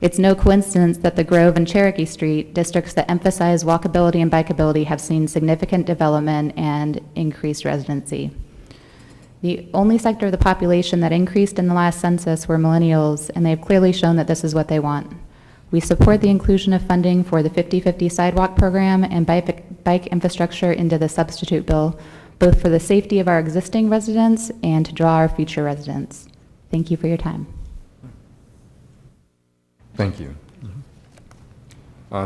It's no coincidence that the Grove and Cherokee Street, districts that emphasize walkability and bikeability, have seen significant development and increased residency. The only sector of the population that increased in the last census were millennials, and they've clearly shown that this is what they want. We support the inclusion of funding for the 50/50 sidewalk program and bike infrastructure into the substitute bill, both for the safety of our existing residents and to draw our future residents. Thank you for your time. Thank you.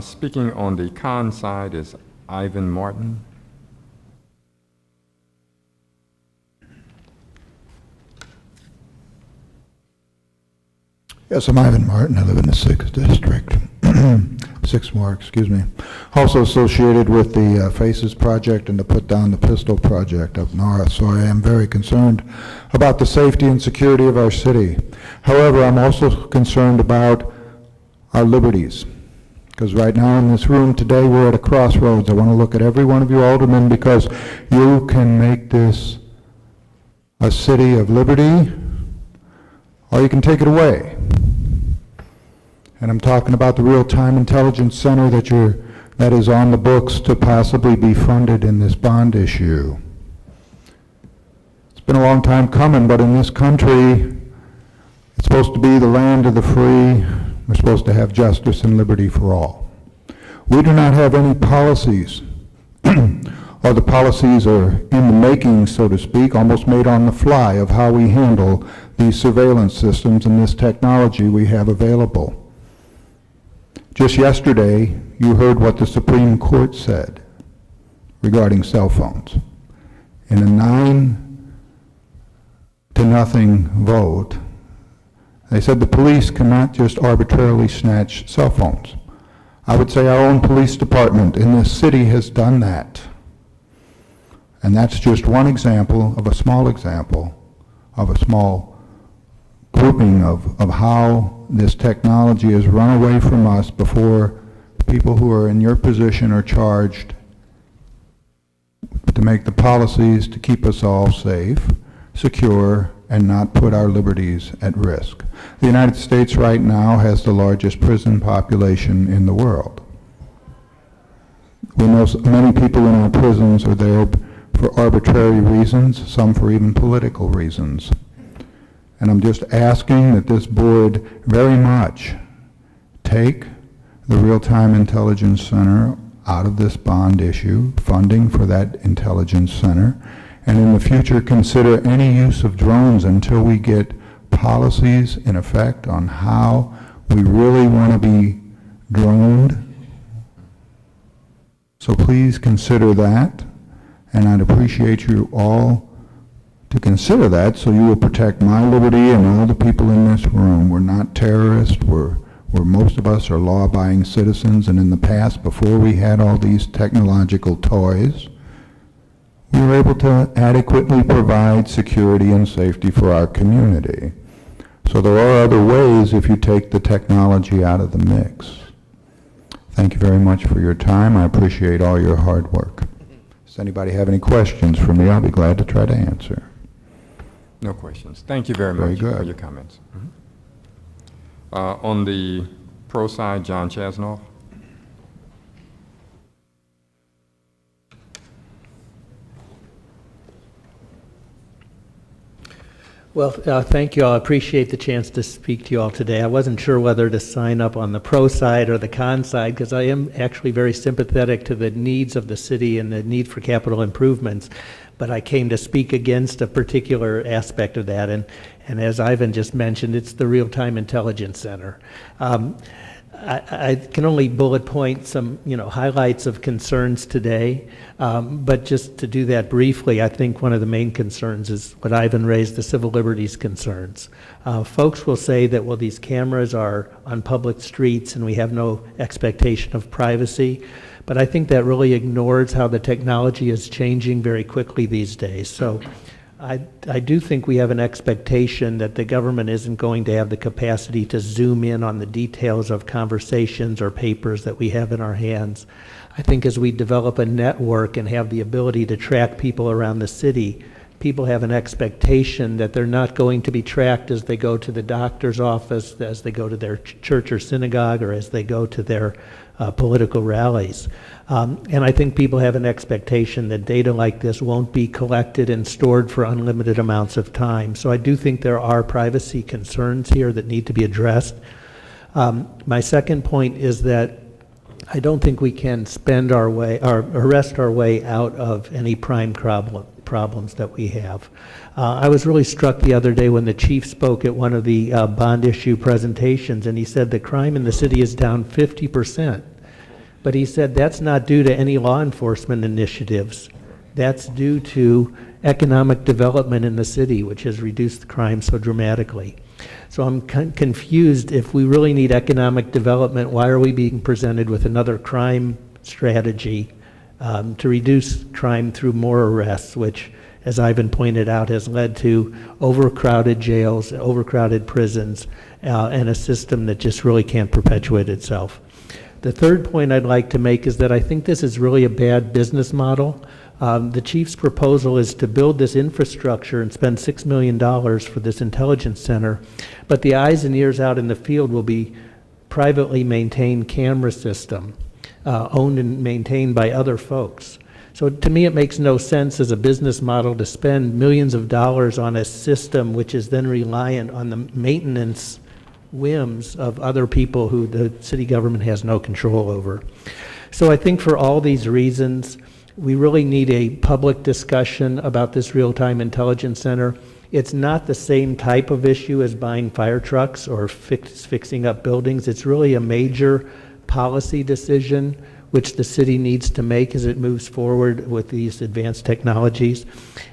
Speaking on the con side is Ivan Martin. Yes, I'm Ivan Martin. I live in the 6th District. 6th Ward, excuse me. Also associated with the FACES project and the Put Down the Pistol project up north, so I am very concerned about the safety and security of our city. However, I'm also concerned about our liberties, because right now in this room today we're at a crossroads. I want to look at every one of you aldermen, because you can make this a city of liberty, or you can take it away. And I'm talking about the Real-Time Intelligence Center that is on the books to possibly be funded in this bond issue. It's been a long time coming, but in this country, it's supposed to be the land of the free. We're supposed to have justice and liberty for all. We do not have any policies, or the policies are in the making, so to speak, almost made on the fly, of how we handle these surveillance systems and this technology we have available. Just yesterday, you heard what the Supreme Court said regarding cell phones. In a 9-0 vote, they said the police cannot just arbitrarily snatch cell phones. I would say our own police department in this city has done that. And that's just one example of a small grouping of how this technology has run away from us before people who are in your position are charged to make the policies to keep us all safe, secure, and not put our liberties at risk. The United States right now has the largest prison population in the world. We know many people in our prisons are there for arbitrary reasons, some for even political reasons. And I'm just asking that this board very much take the Real-Time Intelligence Center out of this bond issue, funding for that intelligence center, and in the future consider any use of drones until we get policies in effect on how we really want to be droned. So please consider that, and I'd appreciate you all to consider that, so you will protect my liberty and all the people in this room. We're not terrorists. We're most of us are law-abiding citizens, and in the past, before we had all these technological toys, we were able to adequately provide security and safety for our community. So there are other ways if you take the technology out of the mix. Thank you very much for your time. I appreciate all your hard work. Does anybody have any questions for me? I'll be glad to try to answer. No questions. Thank you very much for your comments. On the pro side, John Chasnoff. Well, thank you all. I appreciate the chance to speak to you all today. I wasn't sure whether to sign up on the pro side or the con side, because I am actually very sympathetic to the needs of the city and the need for capital improvements. But I came to speak against a particular aspect of that, and as Ivan just mentioned, it's the Real-Time Intelligence Center. I can only bullet point some, highlights of concerns today. But just to do that briefly, I think one of the main concerns is what Ivan raised, the civil liberties concerns. Folks will say that, well, these cameras are on public streets and we have no expectation of privacy. But I think that really ignores how the technology is changing very quickly these days. So I do think we have an expectation that the government isn't going to have the capacity to zoom in on the details of conversations or papers that we have in our hands. I think as we develop a network and have the ability to track people around the city, people have an expectation that they're not going to be tracked as they go to the doctor's office, as they go to their church or synagogue, or as they go to their political rallies. And I think people have an expectation that data like this won't be collected and stored for unlimited amounts of time. So I do think there are privacy concerns here that need to be addressed. My second point is that I don't think we can spend our way or arrest our way out of any crime problems that we have. I was really struck the other day when the chief spoke at one of the bond issue presentations, and he said the crime in the city is down 50%. But he said that's not due to any law enforcement initiatives. That's due to economic development in the city, which has reduced the crime so dramatically. So I'm confused. If we really need economic development, why are we being presented with another crime strategy to reduce crime through more arrests, which, as Ivan pointed out, has led to overcrowded jails, overcrowded prisons, and a system that just really can't perpetuate itself. The third point I'd like to make is that I think this is really a bad business model. The chief's proposal is to build this infrastructure and spend $6 million for this intelligence center, but the eyes and ears out in the field will be privately maintained camera system, owned and maintained by other folks. So to me, it makes no sense as a business model to spend millions of dollars on a system which is then reliant on the maintenance whims of other people who the city government has no control over. So I think for all these reasons, we really need a public discussion about this real-time intelligence center. It's not the same type of issue as buying fire trucks or fixing up buildings. It's really a major policy decision which the city needs to make as it moves forward with these advanced technologies.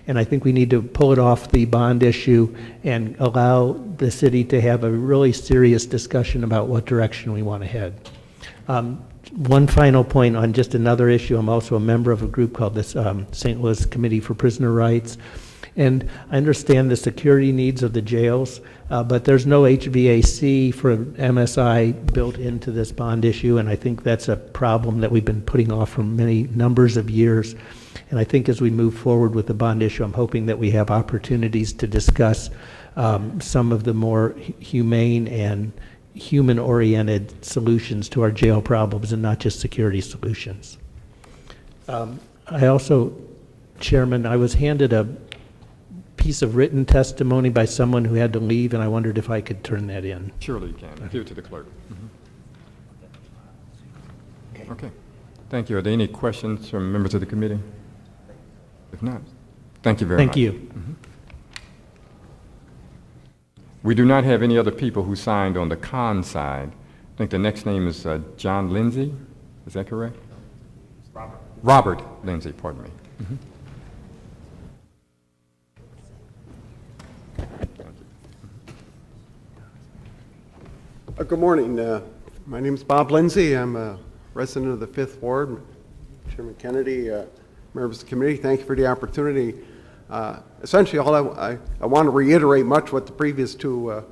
And I think we need to pull it off the bond issue and allow the city to have a really serious discussion about what direction we want to head. One final point on just another issue. I'm also a member of a group called the St. Louis Committee for Prisoner Rights. And I understand the security needs of the jails, but there's no HVAC for MSI built into this bond issue, and I think that's a problem that we've been putting off for many numbers of years. And I think as we move forward with the bond issue, I'm hoping that we have opportunities to discuss some of the more humane and human-oriented solutions to our jail problems and not just security solutions. I also, Chairman, I was handed a piece of written testimony by someone who had to leave, and I wondered if I could turn that in. Surely you can. Give it to the clerk. Okay. Thank you. Are there any questions from members of the committee? If not, thank you very much. Thank you. We do not have any other people who signed on the con side. I think the next name is John Lindsay. Is that correct? Robert Lindsay, pardon me. Good morning. My name is Bob Lindsay. I'm a resident of the 5th Ward. Chairman Kennedy, members of the committee, thank you for the opportunity. Essentially, all I want to reiterate much what the previous two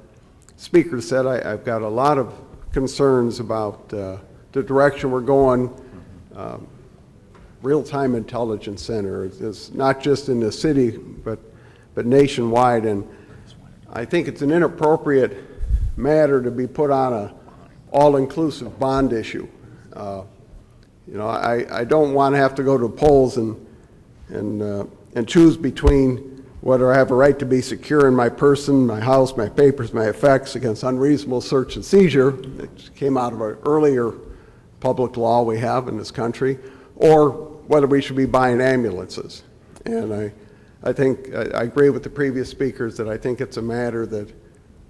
speakers said. I've got a lot of concerns about the direction we're going. Real-time intelligence center is not just in the city, but nationwide, and I think it's an inappropriate matter to be put on a all-inclusive bond issue. You know, I don't want to have to go to polls and choose between whether I have a right to be secure in my person, my house, my papers, my effects against unreasonable search and seizure, which came out of an earlier public law we have in this country, or whether we should be buying ambulances. And I think I agree with the previous speakers that I think it's a matter that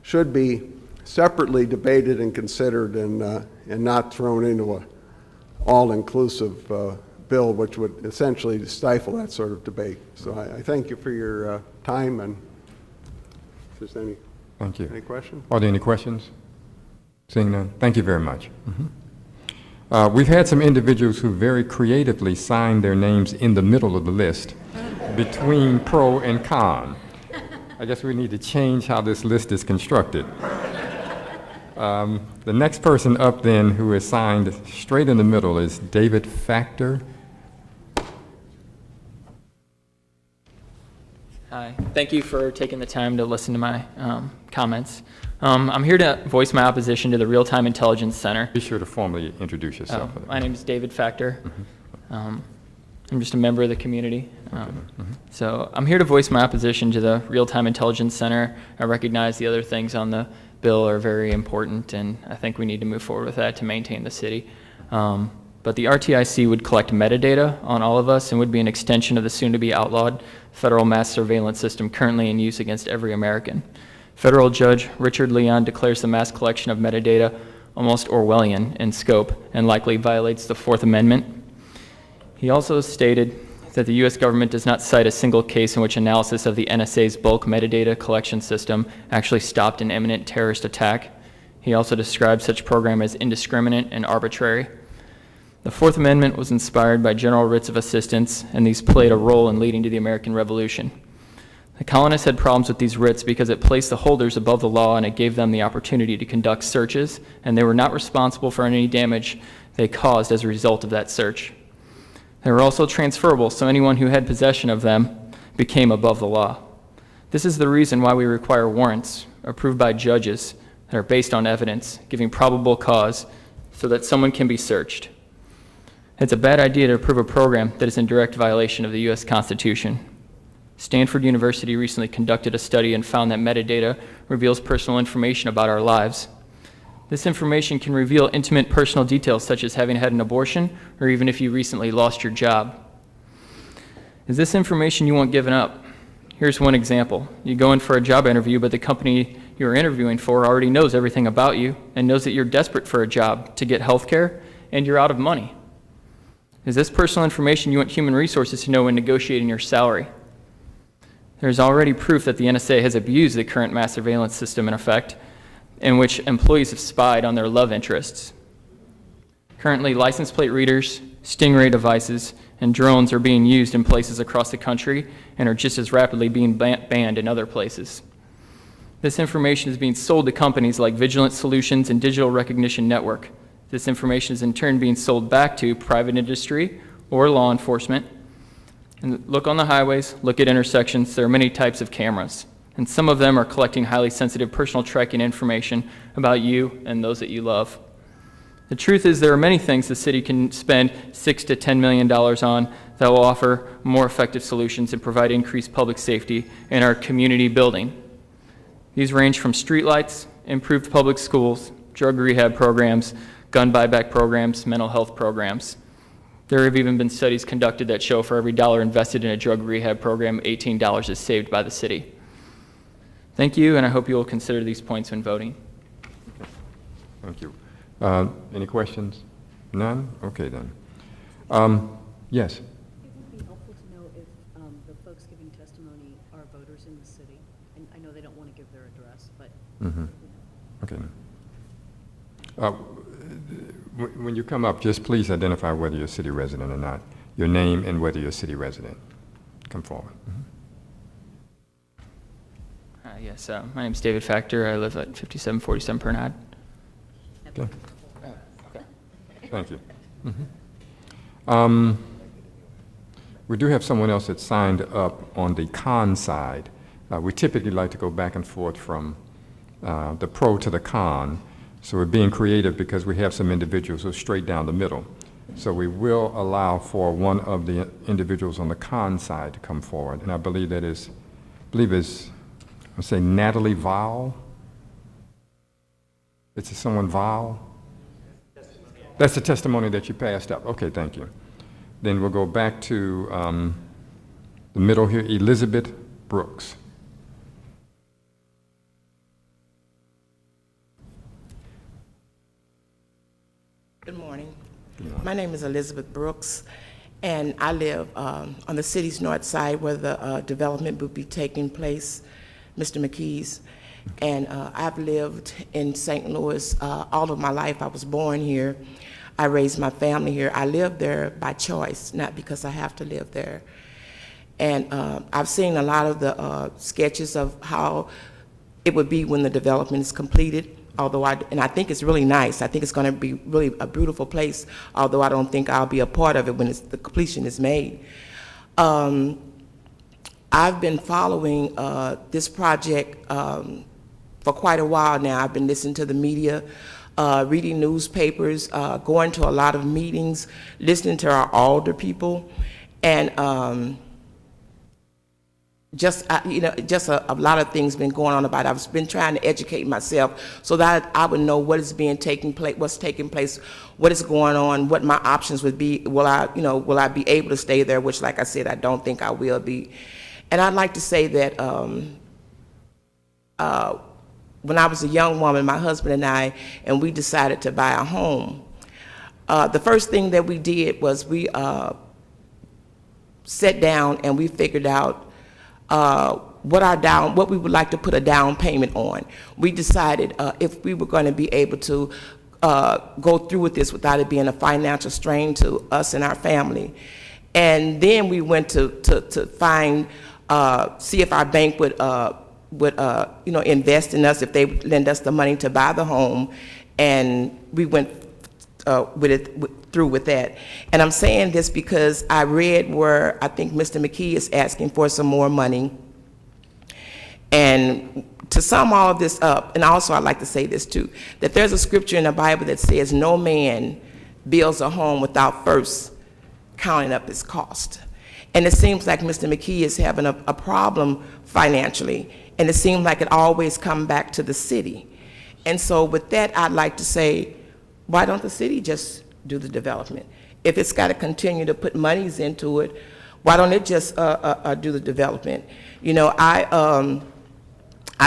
should be separately debated and considered and not thrown into a all-inclusive bill, which would essentially stifle that sort of debate. So I thank you for your time, and if there's any, Thank you. any questions? Are there any questions? Seeing none, thank you very much. We've had some individuals who very creatively signed their names in the middle of the list between pro and con. I guess we need to change how this list is constructed. The next person up then who is signed straight in the middle is David Factor. Hi, thank you for taking the time to listen to my comments. I'm here to voice my opposition to the Real-Time Intelligence Center. Be sure to formally introduce yourself. My name is David Factor. I'm just a member of the community. So I'm here to voice my opposition to the Real-Time Intelligence Center. I recognize the other things on the bill are very important, and I think we need to move forward with that to maintain the city. But the RTIC would collect metadata on all of us and would be an extension of the soon-to-be outlawed federal mass surveillance system currently in use against every American. Federal Judge Richard Leon declares the mass collection of metadata almost Orwellian in scope and likely violates the Fourth Amendment. He also stated that the U.S. government does not cite a single case in which analysis of the NSA's bulk metadata collection system actually stopped an imminent terrorist attack. He also described such program as indiscriminate and arbitrary. The Fourth Amendment was inspired by general writs of assistance, and these played a role in leading to the American Revolution. The colonists had problems with these writs because it placed the holders above the law and it gave them the opportunity to conduct searches, and they were not responsible for any damage they caused as a result of that search. They were also transferable, so anyone who had possession of them became above the law. This is the reason why we require warrants approved by judges that are based on evidence, giving probable cause so that someone can be searched. It's a bad idea to approve a program that is in direct violation of the U.S. Constitution. Stanford University recently conducted a study and found that metadata reveals personal information about our lives. This information can reveal intimate personal details such as having had an abortion or even if you recently lost your job. Is this information you want given up? Here's one example. You go in for a job interview, but the company you're interviewing for already knows everything about you and knows that you're desperate for a job to get health care and you're out of money. Is this personal information you want human resources to know when negotiating your salary? There's already proof that the NSA has abused the current mass surveillance system in effect, in which employees have spied on their love interests. Currently, license plate readers, stingray devices, and drones are being used in places across the country and are just as rapidly being banned in other places. This information is being sold to companies like Vigilant Solutions and Digital Recognition Network. This information is in turn being sold back to private industry or law enforcement. And look on the highways, look at intersections, there are many types of cameras. And some of them are collecting highly sensitive personal tracking information about you and those that you love. The truth is there are many things the city can spend $6 to $10 million on that will offer more effective solutions and provide increased public safety in our community building. These range from streetlights, improved public schools, drug rehab programs, gun buyback programs, mental health programs. There have even been studies conducted that show for every dollar invested in a drug rehab program, $18 is saved by the city. Thank you, and I hope you will consider these points when voting. Thank you. Any questions? None? Okay then. Yes. It would be helpful to know if the folks giving testimony are voters in the city. And I know they don't want to give their address, but... Okay. When you come up, just please identify whether you're a city resident or not. Your name and whether you're a city resident. Come forward. Yes, my name is David Factor. I live at 5747 Pernod. Okay. Thank you. We do have someone else that signed up on the con side. We typically like to go back and forth from the pro to the con. So we're being creative because we have some individuals who are straight down the middle. So we will allow for one of the individuals on the con side to come forward. And I believe that is, I'll say Natalie Vowell. Is it someone Vowell? That's the testimony that you passed up. Okay, thank you. Then we'll go back to the middle here, Elizabeth Brooks. Good morning. My name is Elizabeth Brooks, and I live on the city's north side where the development would be taking place, Mr. McKee's. And I've lived in St. Louis all of my life. I was born here. I raised my family here. I live there by choice, not because I have to live there. And I've seen a lot of the sketches of how it would be when the development is completed. Although I think it's really nice. I think it's going to be really a beautiful place, although I don't think I'll be a part of it when the completion is made. I've been following this project for quite a while now. I've been listening to the media, reading newspapers, going to a lot of meetings, listening to our alder people, and just a lot of things been going on about it. I've been trying to educate myself so that I would know what is taking place, what is going on, what my options would be. Will I be able to stay there? Which, like I said, I don't think I will be. And I'd like to say that when I was a young woman, my husband and we decided to buy a home. The first thing that we did was we sat down and we figured out what we would like to put a down payment on. We decided if we were going to be able to go through with this without it being a financial strain to us and our family. And then we went to find, see if our bank would invest in us, if they would lend us the money to buy the home, and we went through with that. And I'm saying this because I read where I think Mr. McKee is asking for some more money. And to sum all of this up, and also I'd like to say this too, that there's a scripture in the Bible that says no man builds a home without first counting up its cost. And it seems like Mr. McKee is having a problem financially, and it seems like it always comes back to the city. And so with that, I'd like to say, why don't the city just do the development? If it's got to continue to put monies into it, why don't it just do the development? You know, I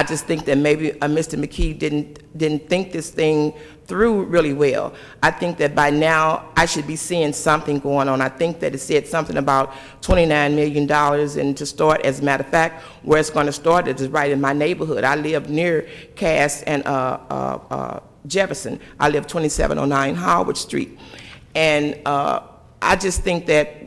just think that maybe Mr. McKee didn't think this thing through really well. I think that by now I should be seeing something going on. I think that it said something about $29 million, and to start, as a matter of fact, where it's going to start is right in my neighborhood. I live near Cass and Jefferson. I live 2709 Howard Street. And I just think that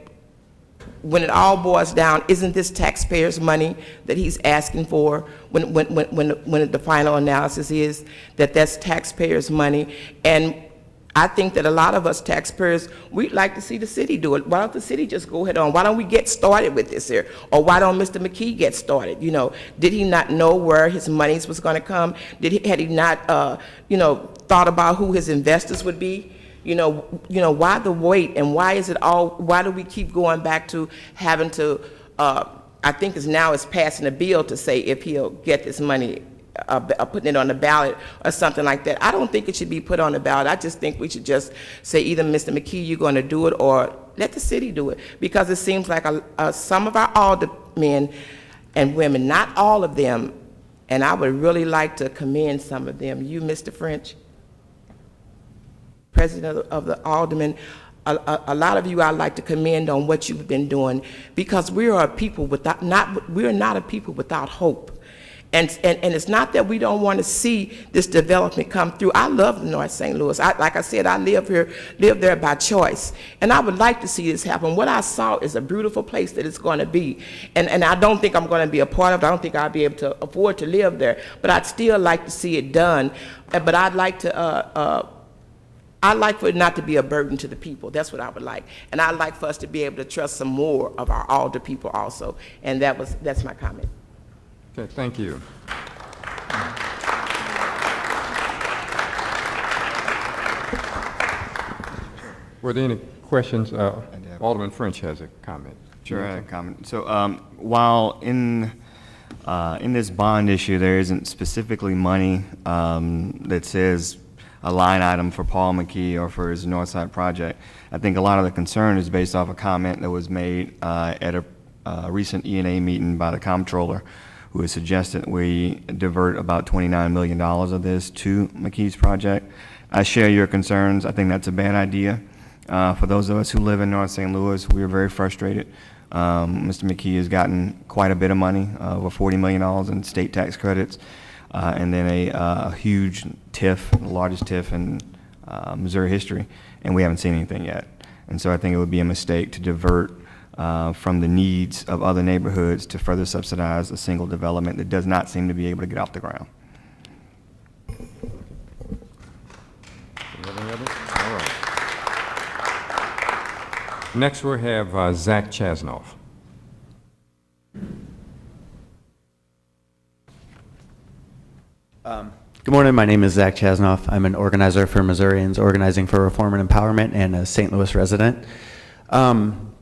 when it all boils down, isn't this taxpayers' money that he's asking for when the final analysis is that that's taxpayers' money? And I think that a lot of us taxpayers, we'd like to see the city do it. Why don't the city just go ahead on? Why don't we get started with this here? Or why don't Mr. McKee get started? You know, did he not know where his monies was going to come? Had he not, thought about who his investors would be? You know, why the wait, and why do we keep going back to having to, I think it's passing a bill to say if he'll get this money, putting it on the ballot or something like that. I don't think it should be put on the ballot. I just think we should just say either Mr. McKee, you're going to do it, or let the city do it. Because it seems like some of our aldermen and women, not all of them, and I would really like to commend some of them. You, Mr. French, President of the Alderman, a lot of you I'd like to commend on what you've been doing, because we are a people we're not a people without hope. And it's not that we don't want to see this development come through. I love North St. Louis. Like I said, I live there by choice. And I would like to see this happen. What I saw is a beautiful place that it's going to be. And I don't think I'm going to be a part of it. I don't think I'll be able to afford to live there. But I'd still like to see it done. But I'd like for it not to be a burden to the people. That's what I would like. And I'd like for us to be able to trust some more of our alder people also. And that's my comment. Okay, thank you. Were there any questions? Alderman French has a comment. Sure, I have a comment. So while in this bond issue there isn't specifically money that says a line item for Paul McKee or for his Northside project, I think a lot of the concern is based off a comment that was made at a recent E&A meeting by the comptroller, who has suggested we divert about $29 million of this to McKee's project. I share your concerns. I think that's a bad idea. For those of us who live in North St. Louis, we are very frustrated. Mr. McKee has gotten quite a bit of money, over $40 million in state tax credits, and then a huge TIF, the largest TIF in Missouri history, and we haven't seen anything yet. And so I think it would be a mistake to divert from the needs of other neighborhoods to further subsidize a single development that does not seem to be able to get off the ground. Any others? All right. Next, we have Zach Chasnoff. Good morning. My name is Zach Chasnoff. I'm an organizer for Missourians Organizing for Reform and Empowerment and a St. Louis resident. And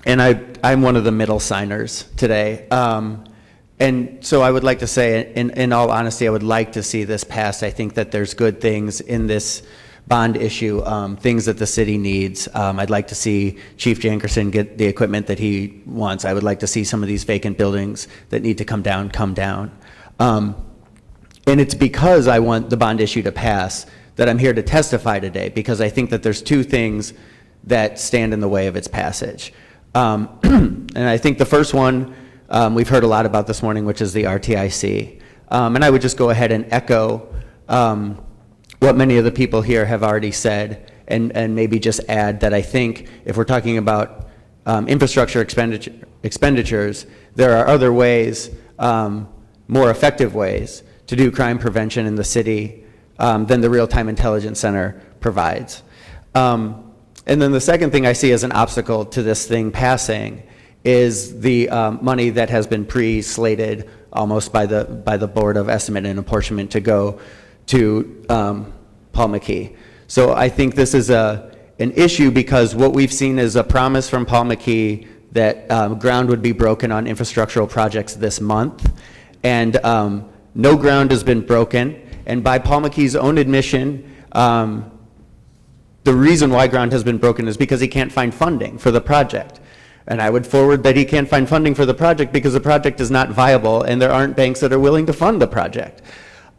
I'm one of the middle signers today. And so I would like to say, in all honesty, I would like to see this passed. I think that there's good things in this bond issue, things that the city needs. I'd like to see Chief Jankerson get the equipment that he wants. I would like to see some of these vacant buildings that need to come down. And it's because I want the bond issue to pass that I'm here to testify today, because I think that there's two things that stand in the way of its passage. And I think the first one we've heard a lot about this morning, which is the RTIC. And I would just go ahead and echo what many of the people here have already said, and maybe just add that I think if we're talking about infrastructure expenditures, there are other ways, more effective ways, to do crime prevention in the city than the Real-Time Intelligence Center provides. And then the second thing I see as an obstacle to this thing passing is the money that has been pre-slated almost by the Board of Estimate and Apportionment to go to Paul McKee. So I think this is an issue because what we've seen is a promise from Paul McKee that ground would be broken on infrastructural projects this month, and no ground has been broken. And by Paul McKee's own admission, the reason why ground has been broken is because he can't find funding for the project. And I would forward that he can't find funding for the project because the project is not viable and there aren't banks that are willing to fund the project.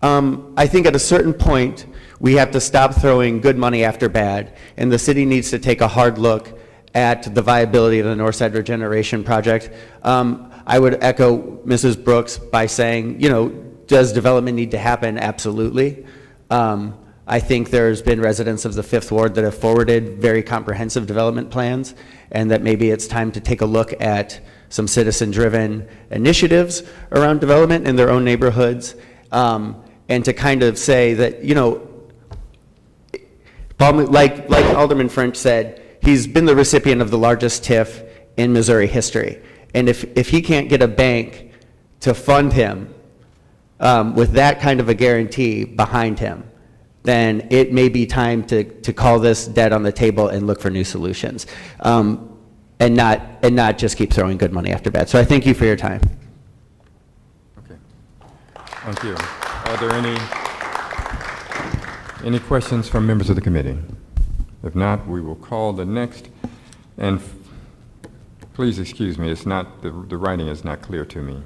I think at a certain point, we have to stop throwing good money after bad, and the city needs to take a hard look at the viability of the Northside Regeneration Project. I would echo Mrs. Brooks by saying, you know, does development need to happen? Absolutely. I think there's been residents of the Fifth Ward that have forwarded very comprehensive development plans, and that maybe it's time to take a look at some citizen-driven initiatives around development in their own neighborhoods, and to kind of say that, you know, like Alderman French said, he's been the recipient of the largest TIF in Missouri history. And if he can't get a bank to fund him with that kind of a guarantee behind him, then it may be time to call this dead on the table and look for new solutions, and not just keep throwing good money after bad. So I thank you for your time. Okay, thank you. Are there any questions from members of the committee? If not, we will call the next. And please excuse me, it's not the writing is not clear to me.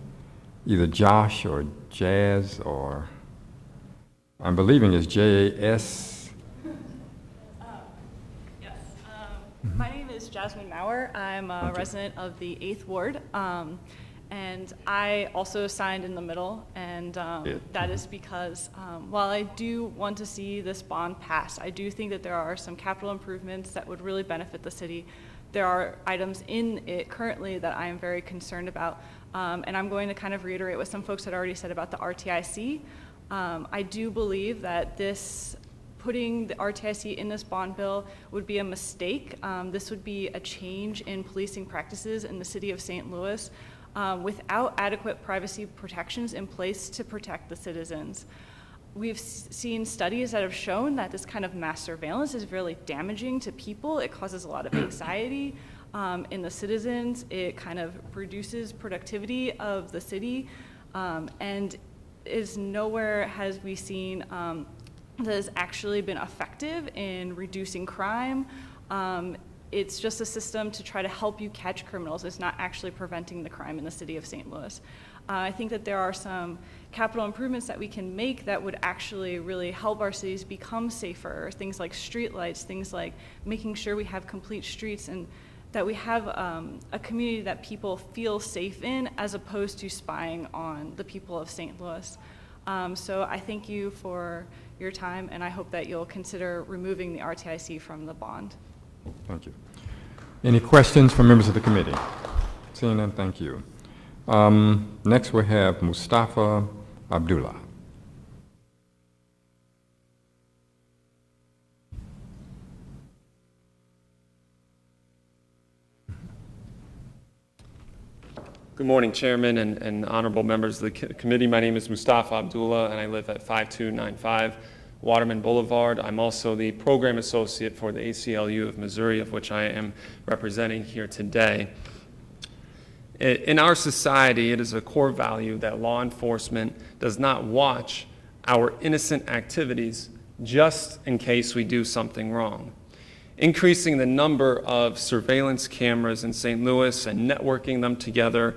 Either Josh or Jazz, or I'm believing it's J-A-S. Yes. My name is Jasmine Maurer. I'm a resident of the 8th Ward. And I also signed in the middle, and that is because while I do want to see this bond pass, I do think that there are some capital improvements that would really benefit the city. There are items in it currently that I am very concerned about, and I'm going to kind of reiterate what some folks had already said about the RTIC. I do believe that putting the RTIC in this bond bill would be a mistake. This would be a change in policing practices in the city of St. Louis. Without adequate privacy protections in place to protect the citizens. We've seen studies that have shown that this kind of mass surveillance is really damaging to people. It causes a lot of anxiety in the citizens. It kind of reduces productivity of the city, and is nowhere has we seen that has actually been effective in reducing crime. It's just a system to try to help you catch criminals. It's not actually preventing the crime in the city of St. Louis. I think that there are some capital improvements that we can make that would actually really help our cities become safer. Things like streetlights, things like making sure we have complete streets, and that we have a community that people feel safe in, as opposed to spying on the people of St. Louis. So I thank you for your time, and I hope that you'll consider removing the RTIC from the bond. Thank you. Any questions from members of the committee? Seeing none, thank you. Next we have Mustafa Abdullah. Good morning, Chairman and honorable members of the committee. My name is Mustafa Abdullah, and I live at 5295 Waterman Boulevard. I'm also the program associate for the ACLU of Missouri, of which I am representing here today. In our society, it is a core value that law enforcement does not watch our innocent activities just in case we do something wrong. Increasing the number of surveillance cameras in St. Louis and networking them together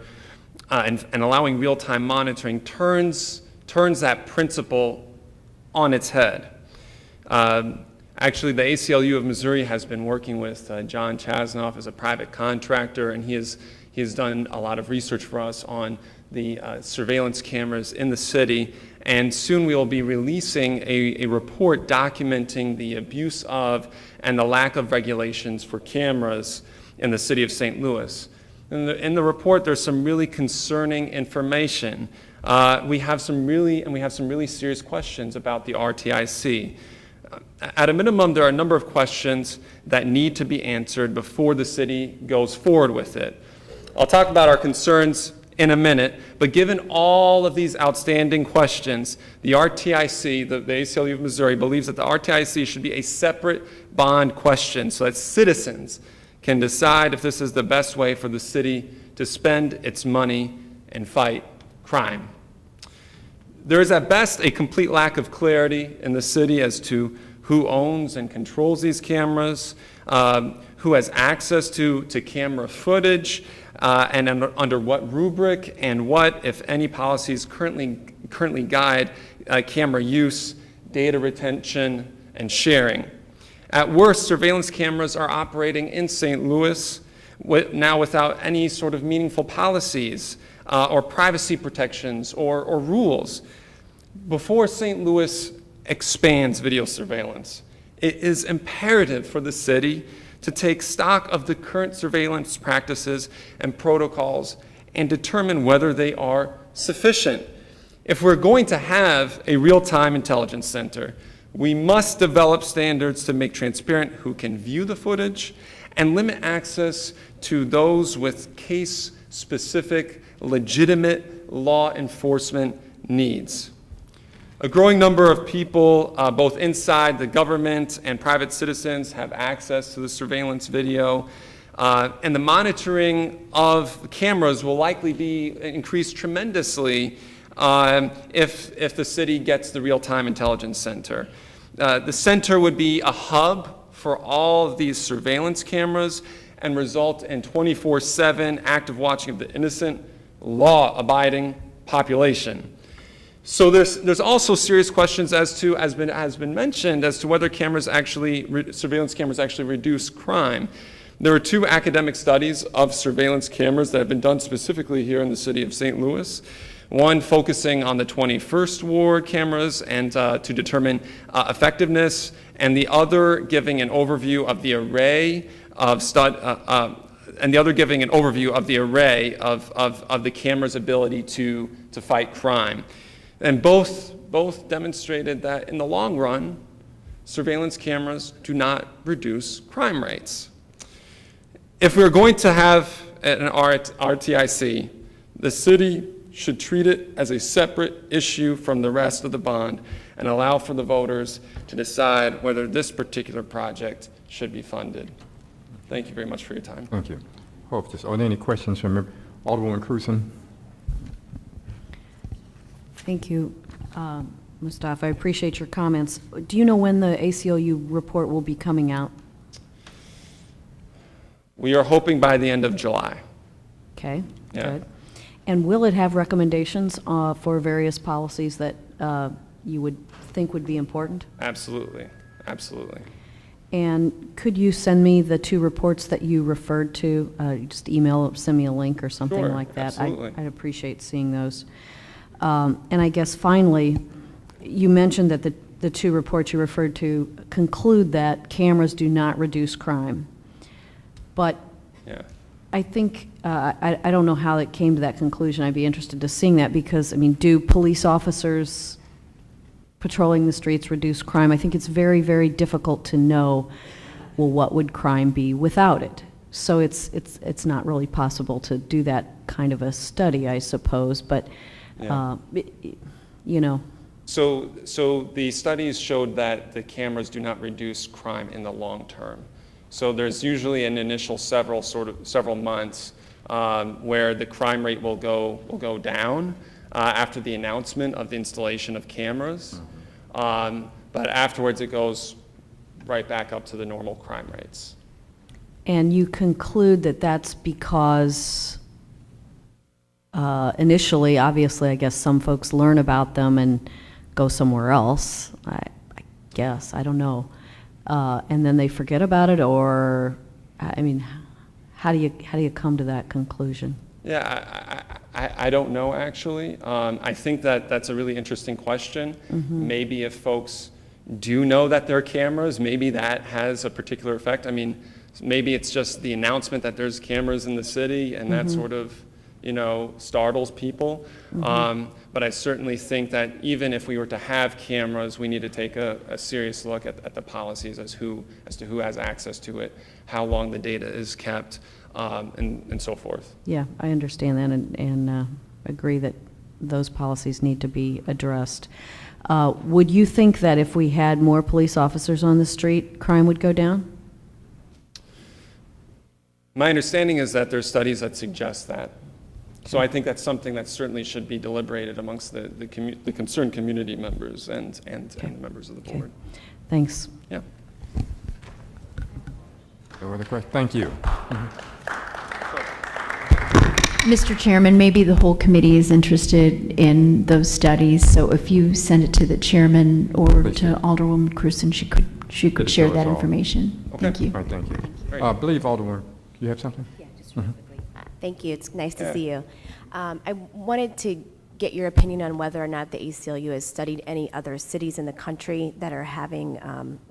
and allowing real-time monitoring turns that principle on its head. Actually, the ACLU of Missouri has been working with John Chasnoff as a private contractor, and he has done a lot of research for us on the surveillance cameras in the city. And soon we will be releasing a report documenting the abuse of and the lack of regulations for cameras in the city of St. Louis. In the report, there's some really concerning information. We have some really serious questions about the RTIC. At a minimum, there are a number of questions that need to be answered before the city goes forward with it. I'll talk about our concerns in a minute, but given all of these outstanding questions, the RTIC, the ACLU of Missouri, believes that the RTIC should be a separate bond question so that citizens can decide if this is the best way for the city to spend its money and fight crime. There is at best a complete lack of clarity in the city as to who owns and controls these cameras, who has access to camera footage, and under what rubric, and what, if any, policies currently guide camera use, data retention, and sharing. At worst, surveillance cameras are operating in St. Louis now without any sort of meaningful policies or privacy protections or rules. Before St. Louis expands video surveillance, it is imperative for the city to take stock of the current surveillance practices and protocols and determine whether they are sufficient. If we're going to have a real-time intelligence center, we must develop standards to make transparent who can view the footage and limit access to those with case-specific, legitimate law enforcement needs. A growing number of people, both inside the government and private citizens, have access to the surveillance video, and the monitoring of cameras will likely be increased tremendously if the city gets the real-time intelligence center. The center would be a hub for all of these surveillance cameras and result in 24/7 active watching of the innocent, law-abiding population. So there's also serious questions as has been mentioned, as to whether surveillance cameras actually reduce crime. There are two academic studies of surveillance cameras that have been done specifically here in the city of St. Louis. One focusing on the 21st Ward cameras and to determine effectiveness, and the other giving an overview of the array of the camera's ability to fight crime. And both demonstrated that in the long run, surveillance cameras do not reduce crime rates. If we're going to have an RTIC, the city should treat it as a separate issue from the rest of the bond and allow for the voters to decide whether this particular project should be funded. Thank you very much for your time. Thank you. Are there any questions from Alderwoman Cruzen? Thank you, Mustafa. I appreciate your comments. Do you know when the ACLU report will be coming out? We are hoping by the end of July. Okay, Yeah. good. And will it have recommendations for various policies that you would think would be important? Absolutely, absolutely. And could you send me the 2 reports that you referred to? Just email, send me a link or something Sure, like that. absolutely. I'd appreciate seeing those. And I guess finally, you mentioned that the 2 reports you referred to conclude that cameras do not reduce crime. But Yeah. I think, I don't know how it came to that conclusion. I'd be interested to seeing that because, I mean, do police officers patrolling the streets reduce crime? I think it's very, very difficult to know, well, what would crime be without it? So it's not really possible to do that kind of a study, I suppose, but, you know. So the studies showed that the cameras do not reduce crime in the long term. So there's usually an initial several months where the crime rate will go down after the announcement of the installation of cameras, but afterwards it goes right back up to the normal crime rates. And you conclude that that's because initially, obviously, I guess some folks learn about them and go somewhere else. I guess, I don't know. And then they forget about it, or, I mean, how do you come to that conclusion? Yeah, I don't know, actually. I think that's a really interesting question. Mm-hmm. Maybe if folks do know that there are cameras, maybe that has a particular effect. I mean, maybe it's just the announcement that there's cameras in the city, and that sort of, you know, startles people. But I certainly think that even if we were to have cameras, we need to take a serious look at the policies as to who has access to it, how long the data is kept, and so forth. Yeah, I understand that and agree that those policies need to be addressed. Would you think that if we had more police officers on the street, crime would go down? My understanding is that there's studies that suggest that. So I think that's something that certainly should be deliberated amongst the concerned community members and the members of the board. Thanks. Yeah. No other questions? Thank you. Mr. Chairman, maybe the whole committee is interested in those studies, so if you send it to the chairman or to Alderwoman Cruzen, she could share that information. Okay. Thank you. All right, thank you. I believe, Alderwoman, you have something? Yeah, just really quickly. Thank you. It's nice to see you. I wanted to get your opinion on whether or not the ACLU has studied any other cities in the country that are having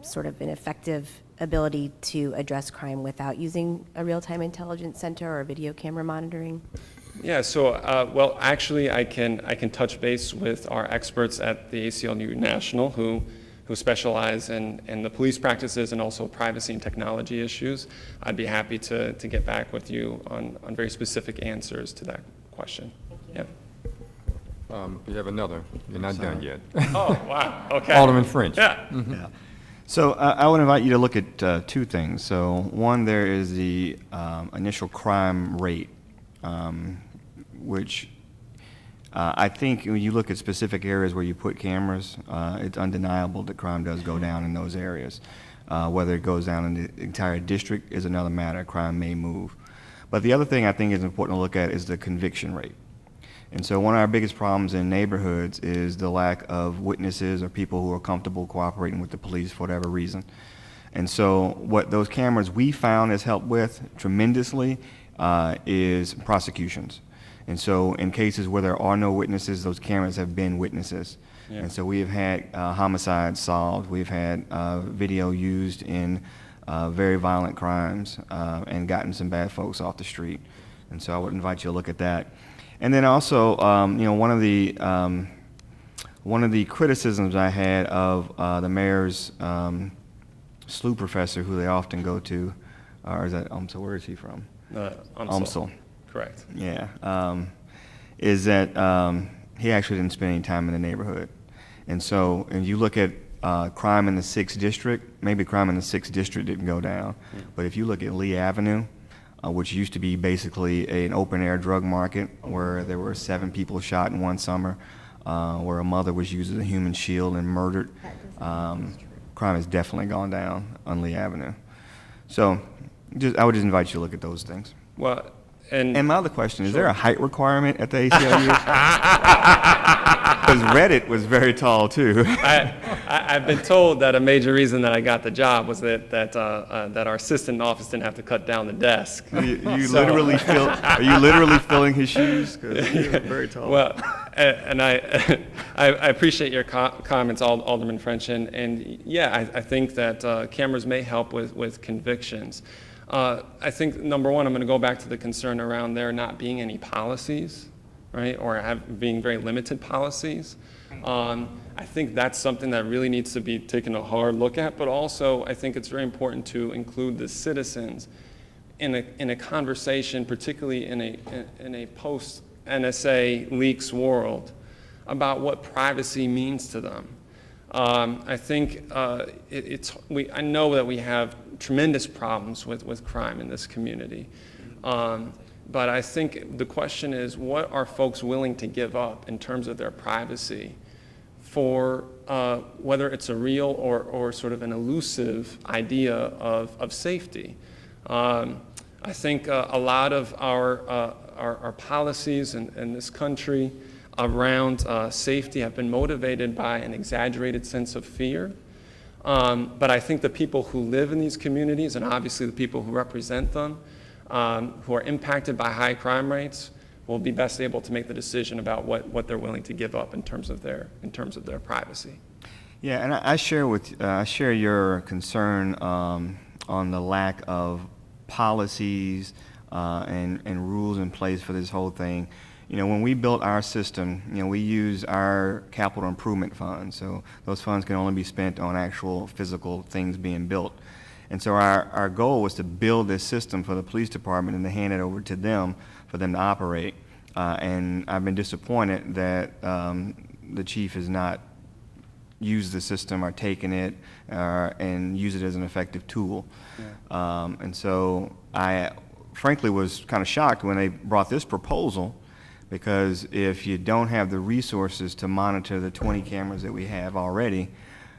sort of an effective ability to address crime without using a real-time intelligence center or video camera monitoring. Yeah, so, well, actually, I can touch base with our experts at the ACLU National who specialize in the police practices and also privacy and technology issues. I'd be happy to get back with you on very specific answers to that question. Yeah. We have another. You're not done yet. Oh, wow, okay. Alderman French. Yeah. Yeah. So I would invite you to look at 2 things. So one, there is the initial crime rate, which I think when you look at specific areas where you put cameras, it's undeniable that crime does go down in those areas. Whether it goes down in the entire district is another matter. Crime may move. But the other thing I think is important to look at is the conviction rate. And so one of our biggest problems in neighborhoods is the lack of witnesses or people who are comfortable cooperating with the police for whatever reason. And so what those cameras we found has helped with tremendously is prosecutions. And so in cases where there are no witnesses, those cameras have been witnesses. Yeah. And so we have had homicides solved. We've had video used in very violent crimes and gotten some bad folks off the street. And so I would invite you to look at that. And then also, you know, one of the criticisms I had of the mayor's SLU professor, who they often go to, or is that UMSL? Where is he from? UMSL. Correct. Yeah, is that he actually didn't spend any time in the neighborhood. And so, if you look at crime in the 6th district, maybe crime in the 6th district didn't go down, but if you look at Lee Avenue, which used to be basically an open-air drug market where there were 7 people shot in one summer, where a mother was used as a human shield and murdered. Crime has definitely gone down on Lee Avenue. So I would just invite you to look at those things. Well, And my other question, is there a height requirement at the ACLU? Because Reddit was very tall, too. I've been told that a major reason that I got the job was that our assistant office didn't have to cut down the desk. Are you literally filling his shoes? Because he was very tall. Well, and I appreciate your comments, Alderman French, and yeah, I think that cameras may help with convictions. I think, number one, I'm going to go back to the concern around there not being any policies, right, or being very limited policies. I think that's something that really needs to be taken a hard look at, but also I think it's very important to include the citizens in a conversation, particularly in a post-NSA leaks world, about what privacy means to them. I think I know that we have tremendous problems with crime in this community. But I think the question is, what are folks willing to give up in terms of their privacy for whether it's a real or sort of an elusive idea of safety? I think a lot of our policies in this country around safety have been motivated by an exaggerated sense of fear. But I think the people who live in these communities, and obviously the people who represent them, who are impacted by high crime rates, will be best able to make the decision about what they're willing to give up in terms of their privacy. Yeah, and I share your concern on the lack of policies and rules in place for this whole thing. You know, when we built our system, you know, we use our capital improvement funds. So those funds can only be spent on actual physical things being built. And so our goal was to build this system for the police department and to hand it over to them for them to operate. And I've been disappointed that the chief has not used the system or taken it and used it as an effective tool. Yeah. And so I frankly was kind of shocked when they brought this proposal, because if you don't have the resources to monitor the 20 cameras that we have already,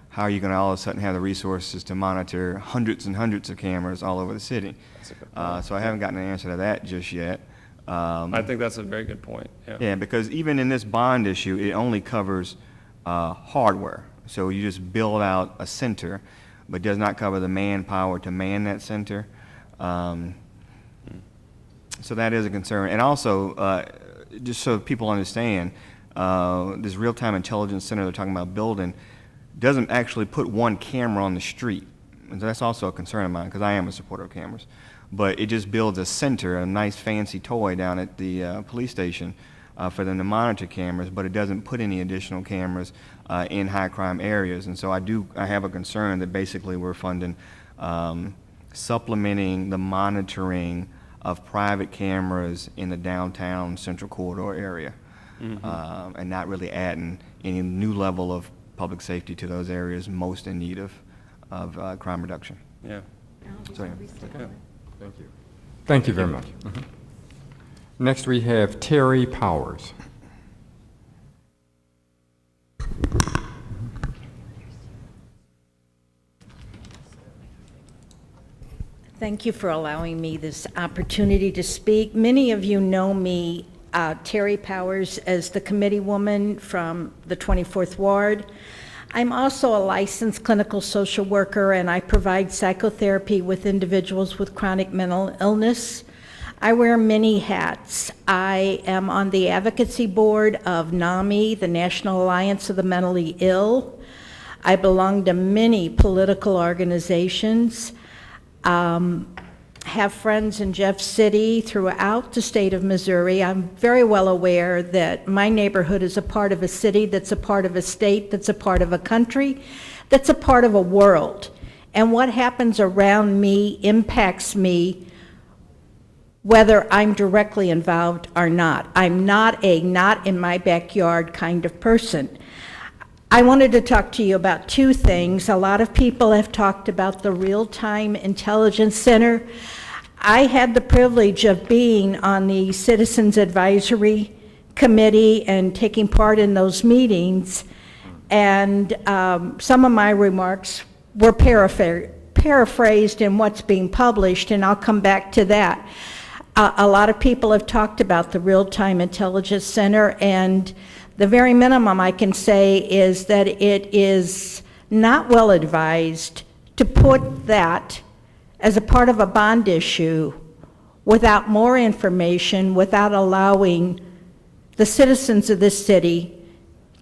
how are you going to all of a sudden have the resources to monitor hundreds and hundreds of cameras all over the city? So I haven't gotten an answer to that just yet. I think that's a very good point. Yeah, because even in this bond issue, it only covers hardware. So you just build out a center, but does not cover the manpower to man that center. So that is a concern. And also, just so people understand, this real-time intelligence center they're talking about building doesn't actually put one camera on the street. And that's also a concern of mine, because I am a supporter of cameras. But it just builds a center, a nice fancy toy down at the police station for them to monitor cameras, but it doesn't put any additional cameras in high crime areas. And so I have a concern that basically we're funding supplementing the monitoring of private cameras in the downtown central corridor area, and not really adding any new level of public safety to those areas most in need of crime reduction. Yeah. So, yeah. Okay. Thank you. Thank you very much. Next we have Terry Powers. Thank you for allowing me this opportunity to speak. Many of you know me, Terry Powers, as the committee woman from the 24th Ward. I'm also a licensed clinical social worker, and I provide psychotherapy with individuals with chronic mental illness. I wear many hats. I am on the advocacy board of NAMI, the National Alliance of the Mentally Ill. I belong to many political organizations. Have friends in Jeff City throughout the state of Missouri. I'm very well aware that my neighborhood is a part of a city that's a part of a state, that's a part of a country, that's a part of a world. And what happens around me impacts me whether I'm directly involved or not. I'm not a not in my backyard kind of person. I wanted to talk to you about two things. A lot of people have talked about the Real-Time Intelligence Center. I had the privilege of being on the Citizens Advisory Committee and taking part in those meetings, and some of my remarks were paraphrased in what's being published, and I'll come back to that. A lot of people have talked about the Real-Time Intelligence Center, and the very minimum I can say is that it is not well advised to put that as a part of a bond issue without more information, without allowing the citizens of this city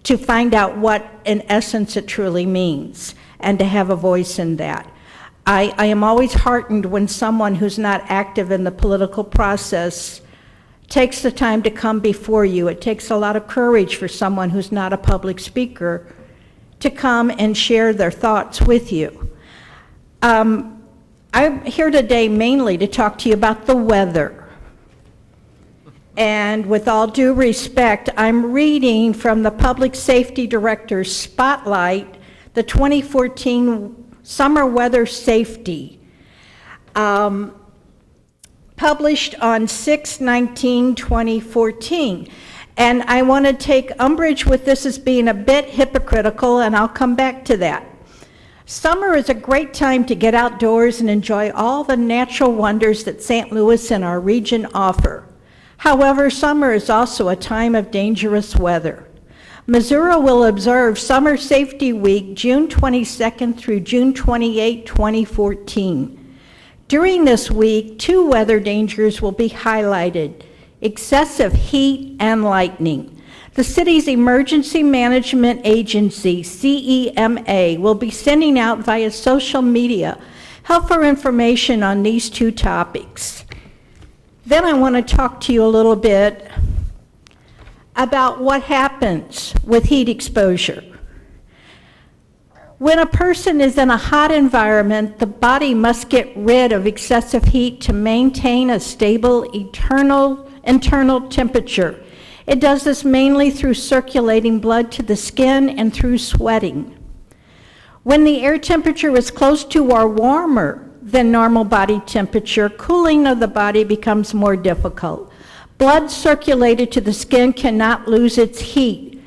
to find out what, in essence, it truly means, and to have a voice in that. I am always heartened when someone who's not active in the political process takes the time to come before you. It takes a lot of courage for someone who's not a public speaker to come and share their thoughts with you. I'm here today mainly to talk to you about the weather. And with all due respect, I'm reading from the Public Safety Director's Spotlight, the 2014 Summer Weather Safety, published on 6/19/2014. And I want to take umbrage with this as being a bit hypocritical, and I'll come back to that. Summer is a great time to get outdoors and enjoy all the natural wonders that St. Louis and our region offer. However, summer is also a time of dangerous weather. Missouri will observe Summer Safety Week, June 22nd through June 28, 2014. During this week, 2 weather dangers will be highlighted: excessive heat and lightning. The city's Emergency Management Agency, CEMA, will be sending out via social media helpful information on these 2 topics. Then I want to talk to you a little bit about what happens with heat exposure. When a person is in a hot environment, the body must get rid of excessive heat to maintain a stable internal temperature. It does this mainly through circulating blood to the skin and through sweating. When the air temperature is close to or warmer than normal body temperature, cooling of the body becomes more difficult. Blood circulated to the skin cannot lose its heat.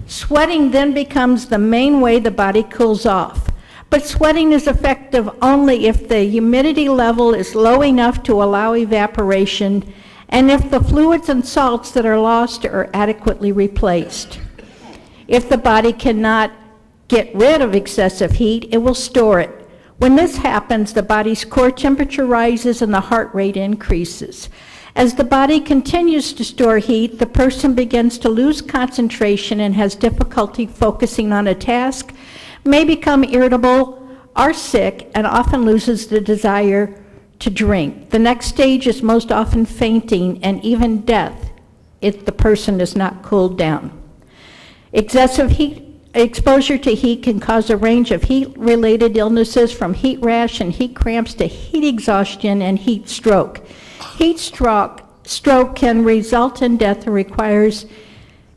Sweating then becomes the main way the body cools off. But sweating is effective only if the humidity level is low enough to allow evaporation, and if the fluids and salts that are lost are adequately replaced. If the body cannot get rid of excessive heat, it will store it. When this happens, the body's core temperature rises and the heart rate increases. As the body continues to store heat, the person begins to lose concentration and has difficulty focusing on a task, may become irritable or sick, and often loses the desire to drink. The next stage is most often fainting and even death if the person is not cooled down. Excessive heat exposure to heat can cause a range of heat-related illnesses, from heat rash and heat cramps to heat exhaustion and heat stroke. Heat stroke can result in death and requires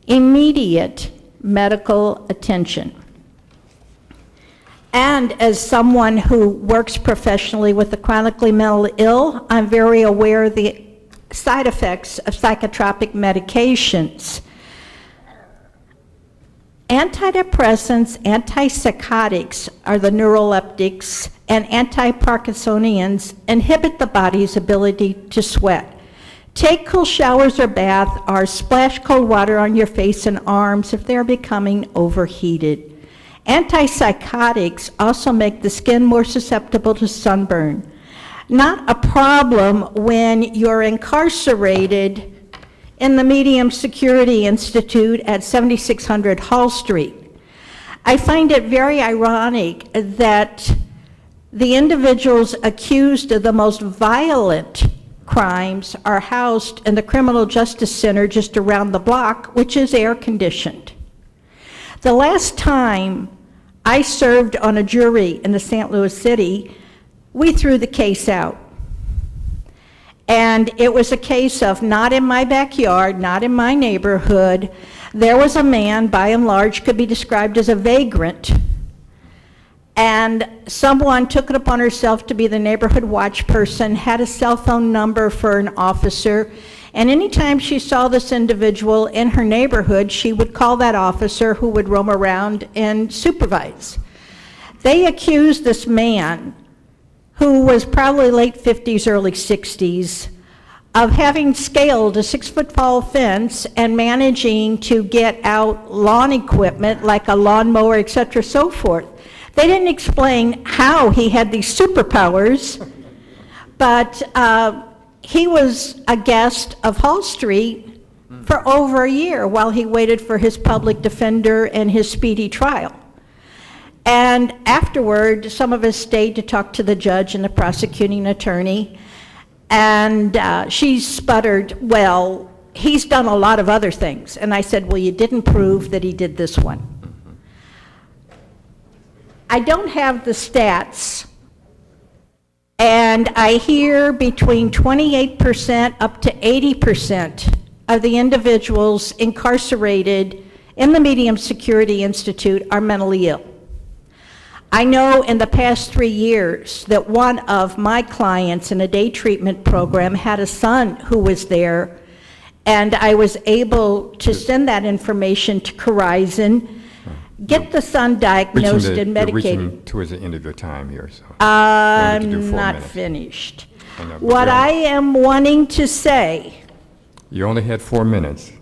immediate medical attention. And as someone who works professionally with the chronically mentally ill, I'm very aware of the side effects of psychotropic medications. Antidepressants, antipsychotics are the neuroleptics, and anti-Parkinsonians inhibit the body's ability to sweat. Take cool showers or bath, or splash cold water on your face and arms if they're becoming overheated. Antipsychotics also make the skin more susceptible to sunburn. Not a problem when you're incarcerated in the Medium Security Institute at 7600 Hall Street. I find it very ironic that the individuals accused of the most violent crimes are housed in the Criminal Justice Center just around the block, which is air-conditioned. The last time I served on a jury in the St. Louis City, we threw the case out. And it was a case of not in my backyard, not in my neighborhood. There was a man, by and large, could be described as a vagrant, and someone took it upon herself to be the neighborhood watch person, had a cell phone number for an officer, and anytime she saw this individual in her neighborhood, she would call that officer, who would roam around and supervise. They accused this man, who was probably late 50s, early 60s, of having scaled a 6-foot-tall fence and managing to get out lawn equipment like a lawnmower, et cetera, so forth. They didn't explain how he had these superpowers, but he was a guest of Hall Street for over a year while he waited for his public defender and his speedy trial. And afterward, some of us stayed to talk to the judge and the prosecuting attorney, and she sputtered, well, he's done a lot of other things. And I said, well, you didn't prove that he did this one. I don't have the stats, and I hear between 28% up to 80% of the individuals incarcerated in the Medium Security Institute are mentally ill. I know in the past 3 years that one of my clients in a day treatment program had a son who was there, and I was able to send that information to Corizon, get the son diagnosed and medicated. You're reaching towards the end of your time here, so. I'm not finished. What I am wanting to say. You only had 4 minutes.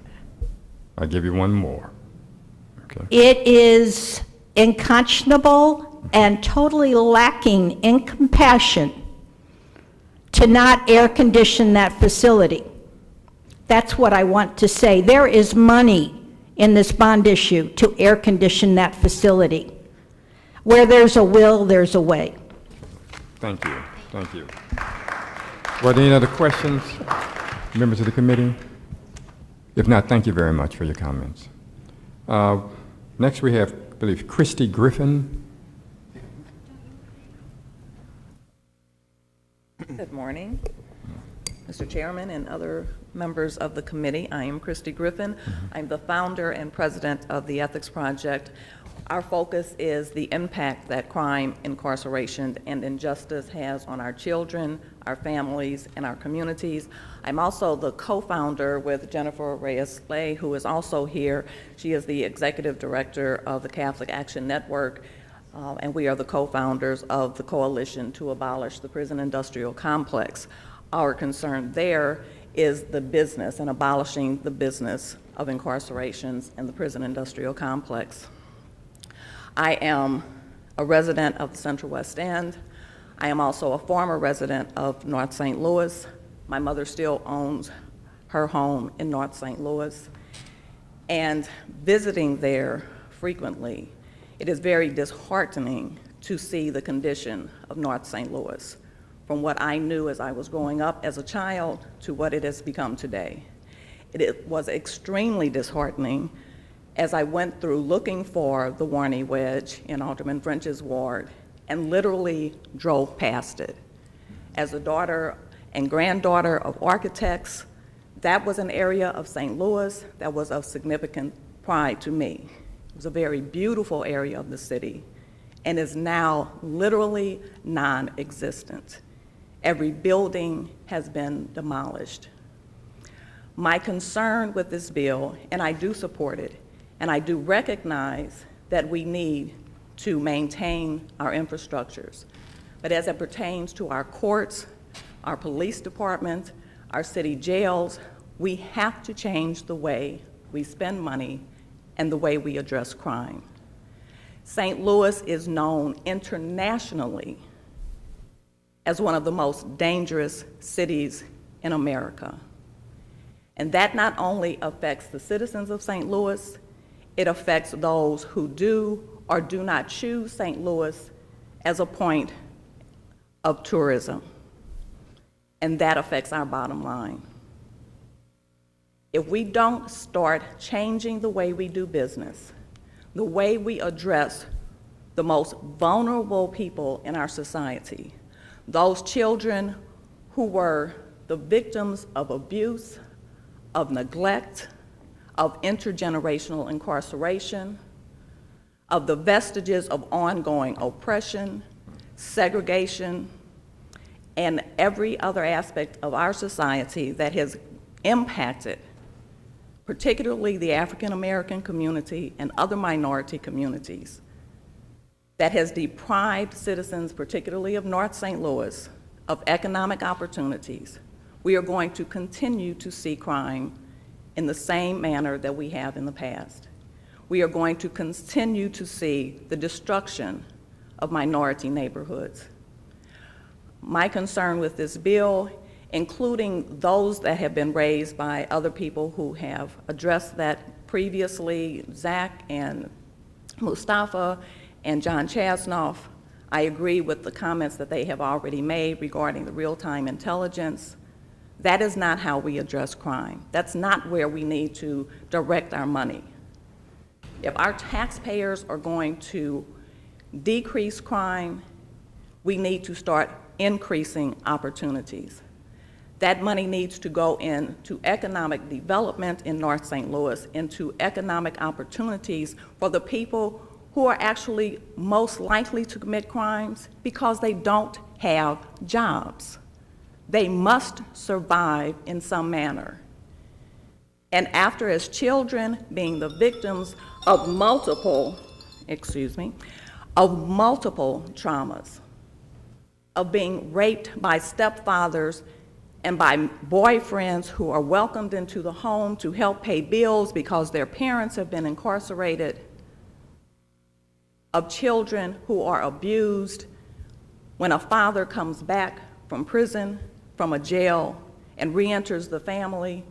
I'll give you one more. Okay. It is unconscionable and totally lacking in compassion to not air condition that facility. That's what I want to say. There is money in this bond issue to air condition that facility. Where there's a will, there's a way. Thank you. Thank you. Were there any other questions, members of the committee? If not, thank you very much for your comments. Next we have, I believe, Christy Griffin. Good morning, Mr. Chairman and other members of the committee. I am Christy Griffin. I'm the founder and president of the Ethics Project. Our focus is the impact that crime, incarceration, and injustice has on our children, our families, and our communities. I'm also the co-founder with Jennifer Reyes-Slay, who is also here. She is the executive director of the Catholic Action Network, and we are the co-founders of the Coalition to Abolish the Prison Industrial Complex. Our concern there is the business and abolishing the business of incarcerations in the prison industrial complex. I am a resident of the Central West End. I am also a former resident of North St. Louis. My mother still owns her home in North St. Louis. And visiting there frequently, it is very disheartening to see the condition of North St. Louis, from what I knew as I was growing up as a child to what it has become today. It was extremely disheartening as I went through looking for the Warney Wedge in Alderman French's ward and literally drove past it. As a daughter and granddaughter of architects, that was an area of St. Louis that was of significant pride to me. It was a very beautiful area of the city and is now literally non-existent. Every building has been demolished. My concern with this bill, and I do support it, and I do recognize that we need to maintain our infrastructures, but as it pertains to our courts, our police department, our city jails, we have to change the way we spend money and the way we address crime. St. Louis is known internationally as one of the most dangerous cities in America. And that not only affects the citizens of St. Louis, it affects those who do or do not choose St. Louis as a point of tourism. And that affects our bottom line. If we don't start changing the way we do business, the way we address the most vulnerable people in our society, those children who were the victims of abuse, of neglect, of intergenerational incarceration, of the vestiges of ongoing oppression, segregation, and every other aspect of our society that has impacted particularly the African American community and other minority communities, that has deprived citizens, particularly of North St. Louis, of economic opportunities. we are going to continue to see crime in the same manner that we have in the past. We are going to continue to see the destruction of minority neighborhoods. My concern with this bill, including those that have been raised by other people who have addressed that previously, Zach and Mustafa and John Chasnoff, I agree with the comments that they have already made regarding the real-time intelligence. That is not how we address crime. That's not where we need to direct our money. If our taxpayers are going to decrease crime, we need to start increasing opportunities. That money needs to go into economic development in North St. Louis, into economic opportunities for the people who are actually most likely to commit crimes because they don't have jobs. They must survive in some manner. And after, as children, being the victims of multiple traumas, of being raped by stepfathers and by boyfriends who are welcomed into the home to help pay bills because their parents have been incarcerated, of children who are abused when a father comes back from prison, from a jail, and re-enters the family,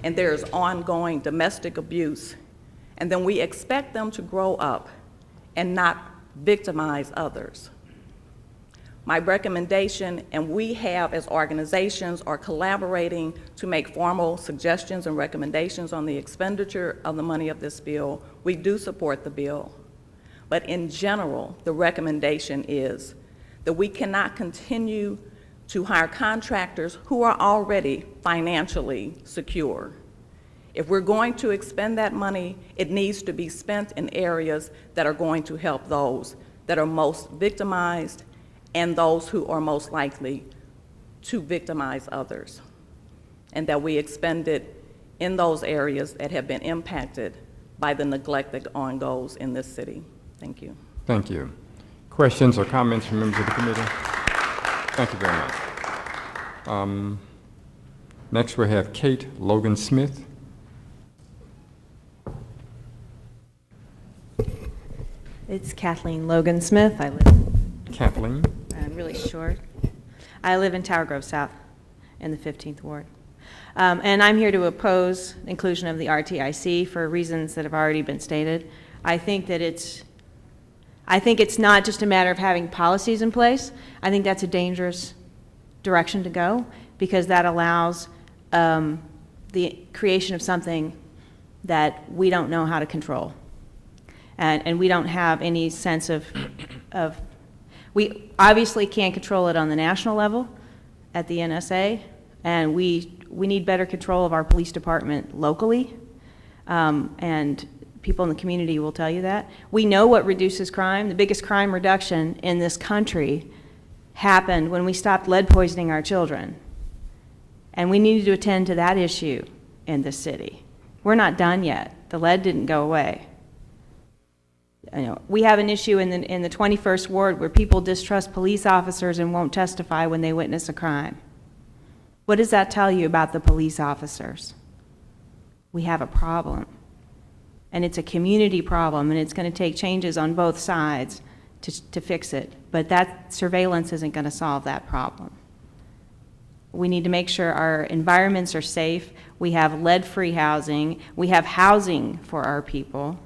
and there's ongoing domestic abuse, and then we expect them to grow up and not victimize others. My recommendation, and we have as organizations are collaborating to make formal suggestions and recommendations on the expenditure of the money of this bill. We do support the bill, but in general, the recommendation is that we cannot continue to hire contractors who are already financially secure. If we're going to expend that money, it needs to be spent in areas that are going to help those that are most victimized and those who are most likely to victimize others, and that we expend it in those areas that have been impacted by the neglect that ongoes in this city. Thank you. Thank you. Questions or comments from members of the committee? Thank you very much. Next we have Kate Logan-Smith. It's Kathleen Logan-Smith. I live. Kathleen. I'm really short. I live in Tower Grove South in the 15th Ward. And I'm here to oppose inclusion of the RTIC for reasons that have already been stated. I think it's not just a matter of having policies in place. I think that's a dangerous direction to go because that allows the creation of something that we don't know how to control. And we don't have any sense of we obviously can't control it on the national level at the NSA, and we need better control of our police department locally, and people in the community will tell you that. We know what reduces crime. The biggest crime reduction in this country happened when we stopped lead poisoning our children, and we needed to attend to that issue in this city. We're not done yet. The lead didn't go away. You know, we have an issue in the 21st Ward where people distrust police officers and won't testify when they witness a crime. What does that tell you about the police officers? We have a problem. And it's a community problem, and it's going to take changes on both sides to fix it. But that surveillance isn't going to solve that problem. We need to make sure our environments are safe. We have lead-free housing. We have housing for our people.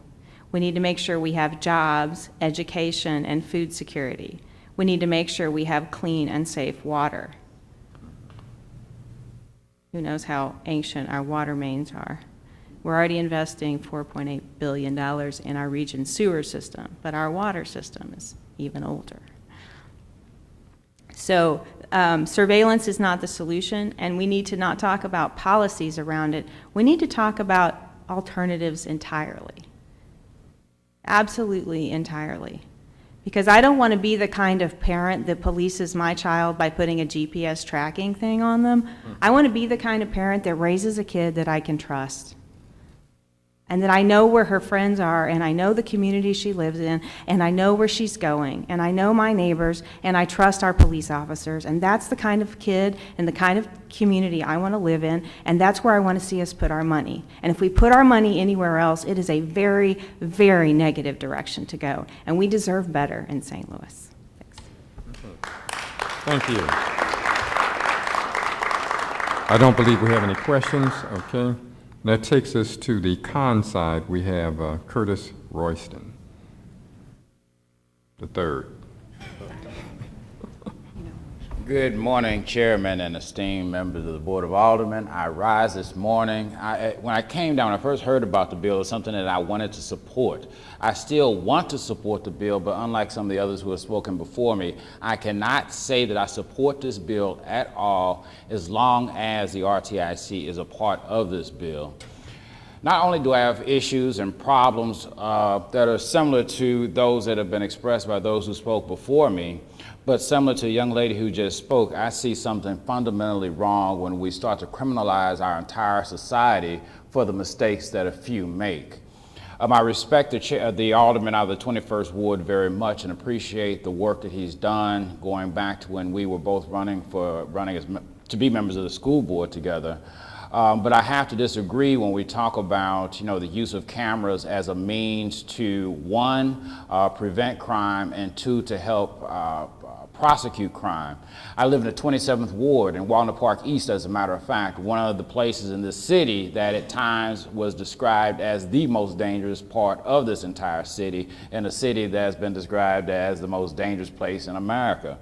We need to make sure we have jobs, education, and food security. We need to make sure we have clean and safe water. Who knows how ancient our water mains are? We're already investing $4.8 billion in our region's sewer system, but our water system is even older. So surveillance is not the solution, and we need to not talk about policies around it. We need to talk about alternatives entirely. Absolutely entirely. Because I don't want to be the kind of parent that polices my child by putting a GPS tracking thing on them. I want to be the kind of parent that raises a kid that I can trust. and that I know where her friends are, and I know the community she lives in, and I know where she's going, and I know my neighbors, and I trust our police officers, and that's the kind of kid and the kind of community I want to live in, and that's where I want to see us put our money. And if we put our money anywhere else, it is a very, very negative direction to go, and we deserve better in St. Louis. Thank you. I don't believe we have any questions. Okay. That takes us to the con side. We have Curtis Royston, the third. Good morning, Chairman and esteemed members of the Board of Aldermen. I rise this morning. When I came down, when I first heard about the bill, it was something that I wanted to support. I still want to support the bill, but unlike some of the others who have spoken before me, I cannot say that I support this bill at all as long as the RTIC is a part of this bill. Not only do I have issues and problems that are similar to those that have been expressed by those who spoke before me, but similar to the young lady who just spoke, I see something fundamentally wrong when we start to criminalize our entire society for the mistakes that a few make. I respect the alderman out of the 21st Ward very much and appreciate the work that he's done going back to when we were both running to be members of the school board together. But I have to disagree when we talk about, the use of cameras as a means to, one, prevent crime, and two, to help prosecute crime. I live in the 27th Ward in Walnut Park East, as a matter of fact, one of the places in this city that at times was described as the most dangerous part of this entire city, and a city that has been described as the most dangerous place in America.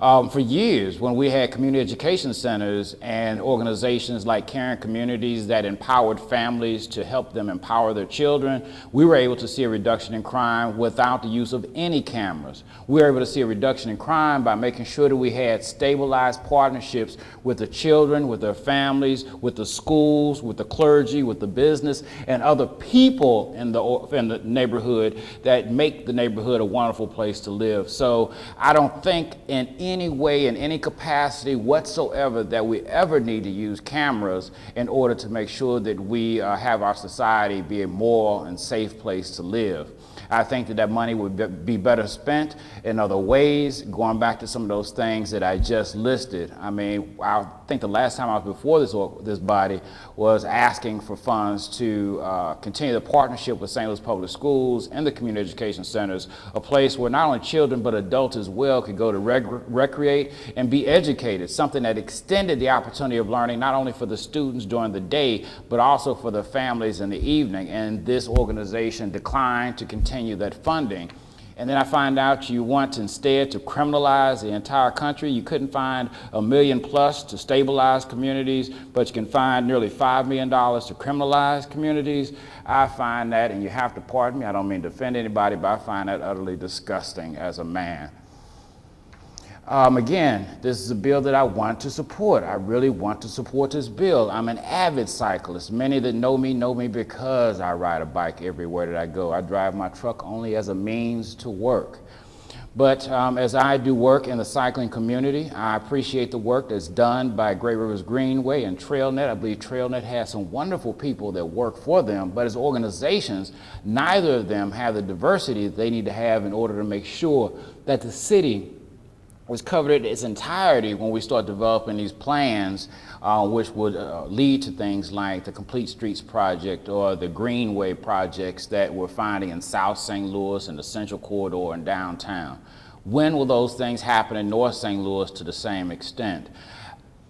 For years, when we had community education centers and organizations like Caring Communities that empowered families to help them empower their children, we were able to see a reduction in crime without the use of any cameras. We were able to see a reduction in crime by making sure that we had stabilized partnerships with the children, with their families, with the schools, with the clergy, with the business, and other people in the neighborhood that make the neighborhood a wonderful place to live. So I don't think in any way, in any capacity whatsoever, that we ever need to use cameras in order to make sure that we have our society be a moral and safe place to live. I think that money would be better spent in other ways, going back to some of those things that I just listed. I mean, I think the last time I was before this body was asking for funds to continue the partnership with St. Louis Public Schools and the community education centers, a place where not only children but adults as well could go to recreate and be educated, something that extended the opportunity of learning not only for the students during the day but also for the families in the evening. And this organization declined to continue that funding. And then I find out you want instead to criminalize the entire country. You couldn't find $1 million plus to stabilize communities, but you can find nearly $5 million to criminalize communities. I find that, and you have to pardon me, I don't mean to offend anybody, but I find that utterly disgusting as a man. Again, this is a bill that I want to support. I really want to support this bill. I'm an avid cyclist. Many that know me because I ride a bike everywhere that I go. I drive my truck only as a means to work. But as I do work in the cycling community, I appreciate the work that's done by Great Rivers Greenway and TrailNet. I believe TrailNet has some wonderful people that work for them, but as organizations, neither of them have the diversity that they need to have in order to make sure that the city was covered in its entirety when we start developing these plans, which would lead to things like the Complete Streets Project or the Greenway projects that we're finding in South St. Louis and the Central Corridor and downtown. When will those things happen in North St. Louis to the same extent?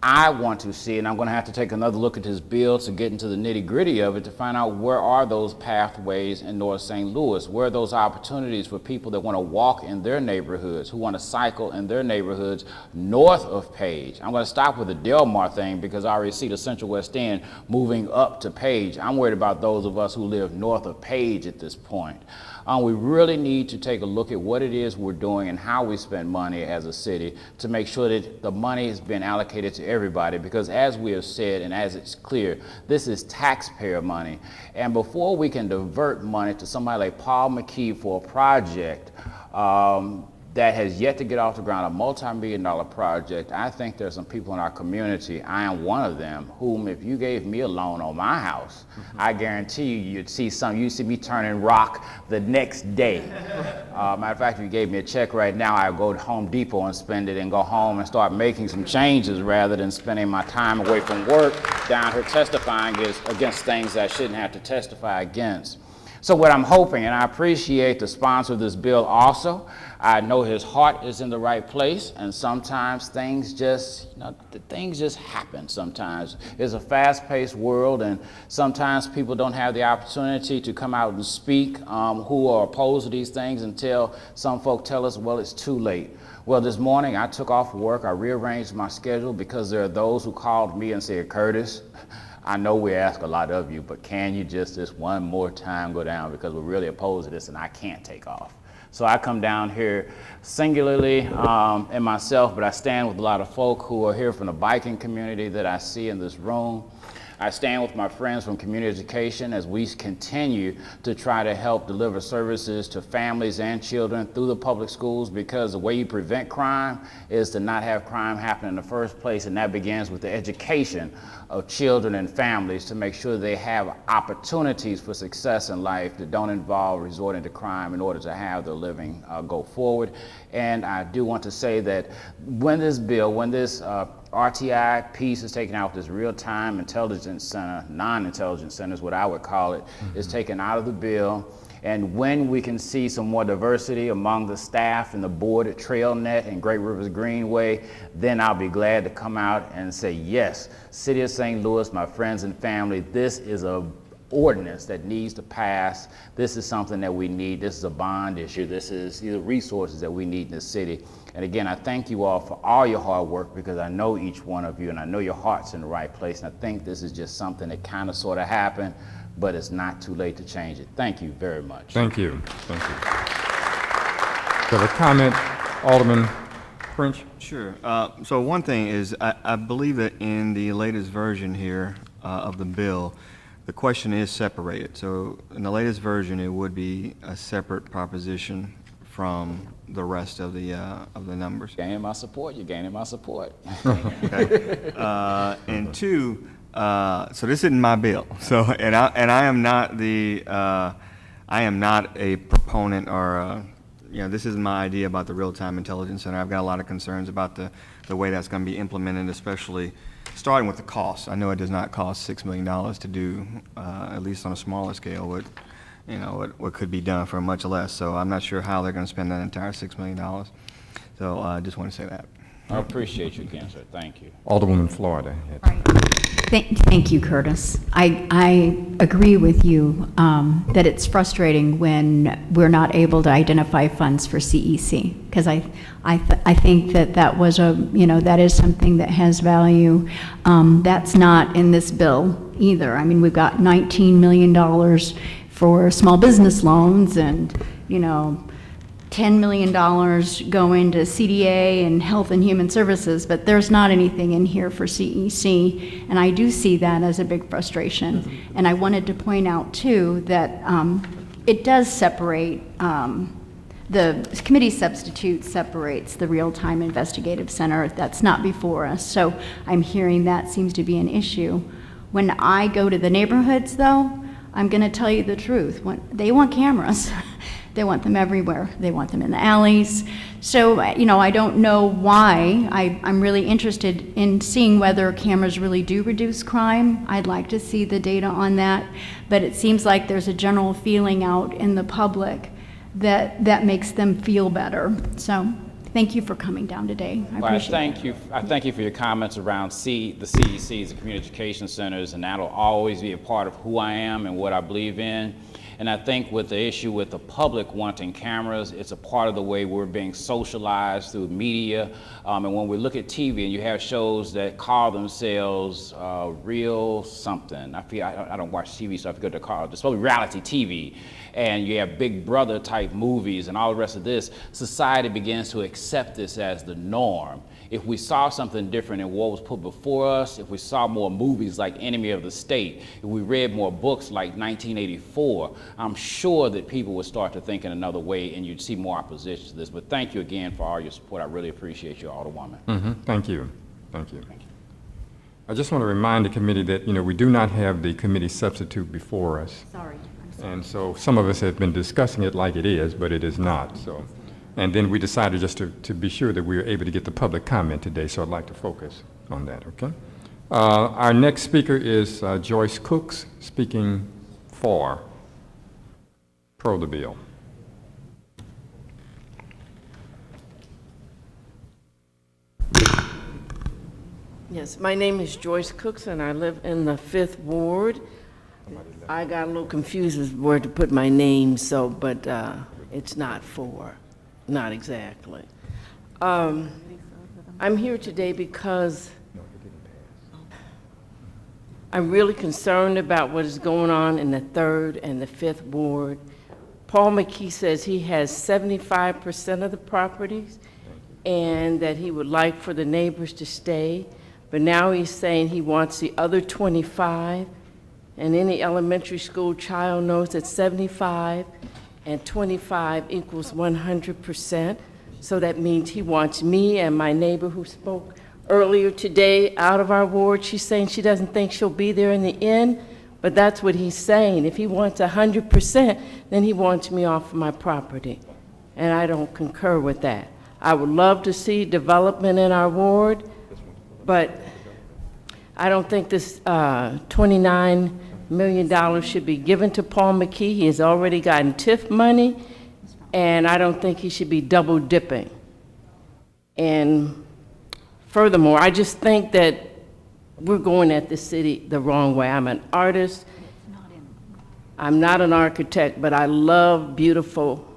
I want to see, and I'm going to have to take another look at this bill to get into the nitty-gritty of it to find out where are those pathways in North St. Louis, where are those opportunities for people that want to walk in their neighborhoods, who want to cycle in their neighborhoods north of Page. I'm going to stop with the Delmar thing because I already see the Central West End moving up to Page. I'm worried about those of us who live north of Page at this point. We really need to take a look at what it is we're doing and how we spend money as a city to make sure that the money is being allocated to everybody, because as we have said and as it's clear, this is taxpayer money. And before we can divert money to somebody like Paul McKee for a project, that has yet to get off the ground, a multi-million-dollar project. I think there's some people in our community, I am one of them, whom if you gave me a loan on my house, I guarantee you'd see me turning rock the next day. Matter of fact, if you gave me a check right now, I'd go to Home Depot and spend it and go home and start making some changes rather than spending my time away from work down here testifying against things I shouldn't have to testify against. So what I'm hoping, and I appreciate the sponsor of this bill also, I know his heart is in the right place, and sometimes things just, things just happen sometimes. It's a fast-paced world, and sometimes people don't have the opportunity to come out and speak who are opposed to these things until some folk tell us, well, it's too late. Well, this morning I took off work, I rearranged my schedule because there are those who called me and said, Curtis, I know we ask a lot of you, but can you just this one more time go down because we're really opposed to this and I can't take off. So I come down here singularly in myself, but I stand with a lot of folk who are here from the biking community that I see in this room. I stand with my friends from community education as we continue to try to help deliver services to families and children through the public schools, because the way you prevent crime is to not have crime happen in the first place, and that begins with the education of children and families to make sure they have opportunities for success in life that don't involve resorting to crime in order to have their living go forward. And I do want to say that when this RTI piece is taken out, this real-time intelligence center, non-intelligence center is what I would call it, is taken out of the bill. And when we can see some more diversity among the staff and the board at TrailNet and Great Rivers Greenway, then I'll be glad to come out and say, yes, City of St. Louis, my friends and family, this is a ordinance that needs to pass. This is something that we need. This is a bond issue. This is the resources that we need in the city. And again, I thank you all for all your hard work, because I know each one of you and I know your heart's in the right place. And I think this is just something that kind of sort of happened, but it's not too late to change it. Thank you very much. Thank you. Thank you. So the comment, Alderman French? Sure. So one thing is, I believe that in the latest version here of the bill, the question is separated. So in the latest version, it would be a separate proposition from the rest of the numbers. Gaining my support. You're gaining my support. Okay. And two, so this isn't my bill. So and I am not a proponent or this isn't my idea about the real-time intelligence center. I've got a lot of concerns about the way that's going to be implemented, especially starting with the cost. I know it does not cost $6 million to do, at least on a smaller scale, what could be done for much less. So I'm not sure how they're going to spend that entire $6 million. So I just want to say that. I appreciate you again, sir. Thank you. Alderwoman Florida. Right. Thank you, Curtis. I agree with you that it's frustrating when we're not able to identify funds for CEC, because I think that was that is something that has value. That's not in this bill either. I mean, we've got $19 million for small business loans, and $10 million going to CDA and Health and Human Services, but there's not anything in here for CEC, and I do see that as a big frustration. And I wanted to point out, too, that it does separate, the committee substitute separates the real-time investigative center. That's not before us, so I'm hearing that seems to be an issue. When I go to the neighborhoods, though, I'm going to tell you the truth. They want cameras. They want them everywhere. They want them in the alleys. So, I don't know why. I'm really interested in seeing whether cameras really do reduce crime. I'd like to see the data on that. But it seems like there's a general feeling out in the public that makes them feel better. So, thank you for coming down today. I appreciate it. I thank you for your comments around the CECs, the community education centers, and that'll always be a part of who I am and what I believe in. And I think with the issue with the public wanting cameras, it's a part of the way we're being socialized through media. And when we look at TV and you have shows that call themselves real something, I don't watch TV, so I forget to call it. It's probably reality TV. And you have Big Brother type movies and all the rest of this. Society begins to accept this as the norm. If we saw something different in what was put before us, if we saw more movies like Enemy of the State, if we read more books like 1984, I'm sure that people would start to think in another way and you'd see more opposition to this. But thank you again for all your support. I really appreciate you, Alderwoman. Thank you. Thank you. I just want to remind the committee that, we do not have the committee substitute before us. Sorry. And so some of us have been discussing it like it is, but it is not. So, and then we decided just to be sure that we were able to get the public comment today, so I'd like to focus on that, okay? Our next speaker is Joyce Cooks, speaking pro the bill. Yes, my name is Joyce Cooks, and I live in the 5th Ward. I got a little confused as where to put my name, but it's not not exactly. I'm here today because I'm really concerned about what is going on in the 3rd and the 5th Ward. Paul McKee says he has 75% of the properties and that he would like for the neighbors to stay. But now he's saying he wants the other 25, and any elementary school child knows that 75 and 25 equals 100%. So that means he wants me and my neighbor who spoke earlier today out of our ward. She's saying she doesn't think she'll be there in the end, but that's what he's saying. If he wants 100%, then he wants me off of my property, and I don't concur with that. I would love to see development in our ward, but I don't think this $29 million should be given to Paul McKee. He has already gotten TIF money, and I don't think he should be double dipping. And furthermore, I just think that we're going at this city the wrong way. I'm an artist. I'm not an architect, but I love beautiful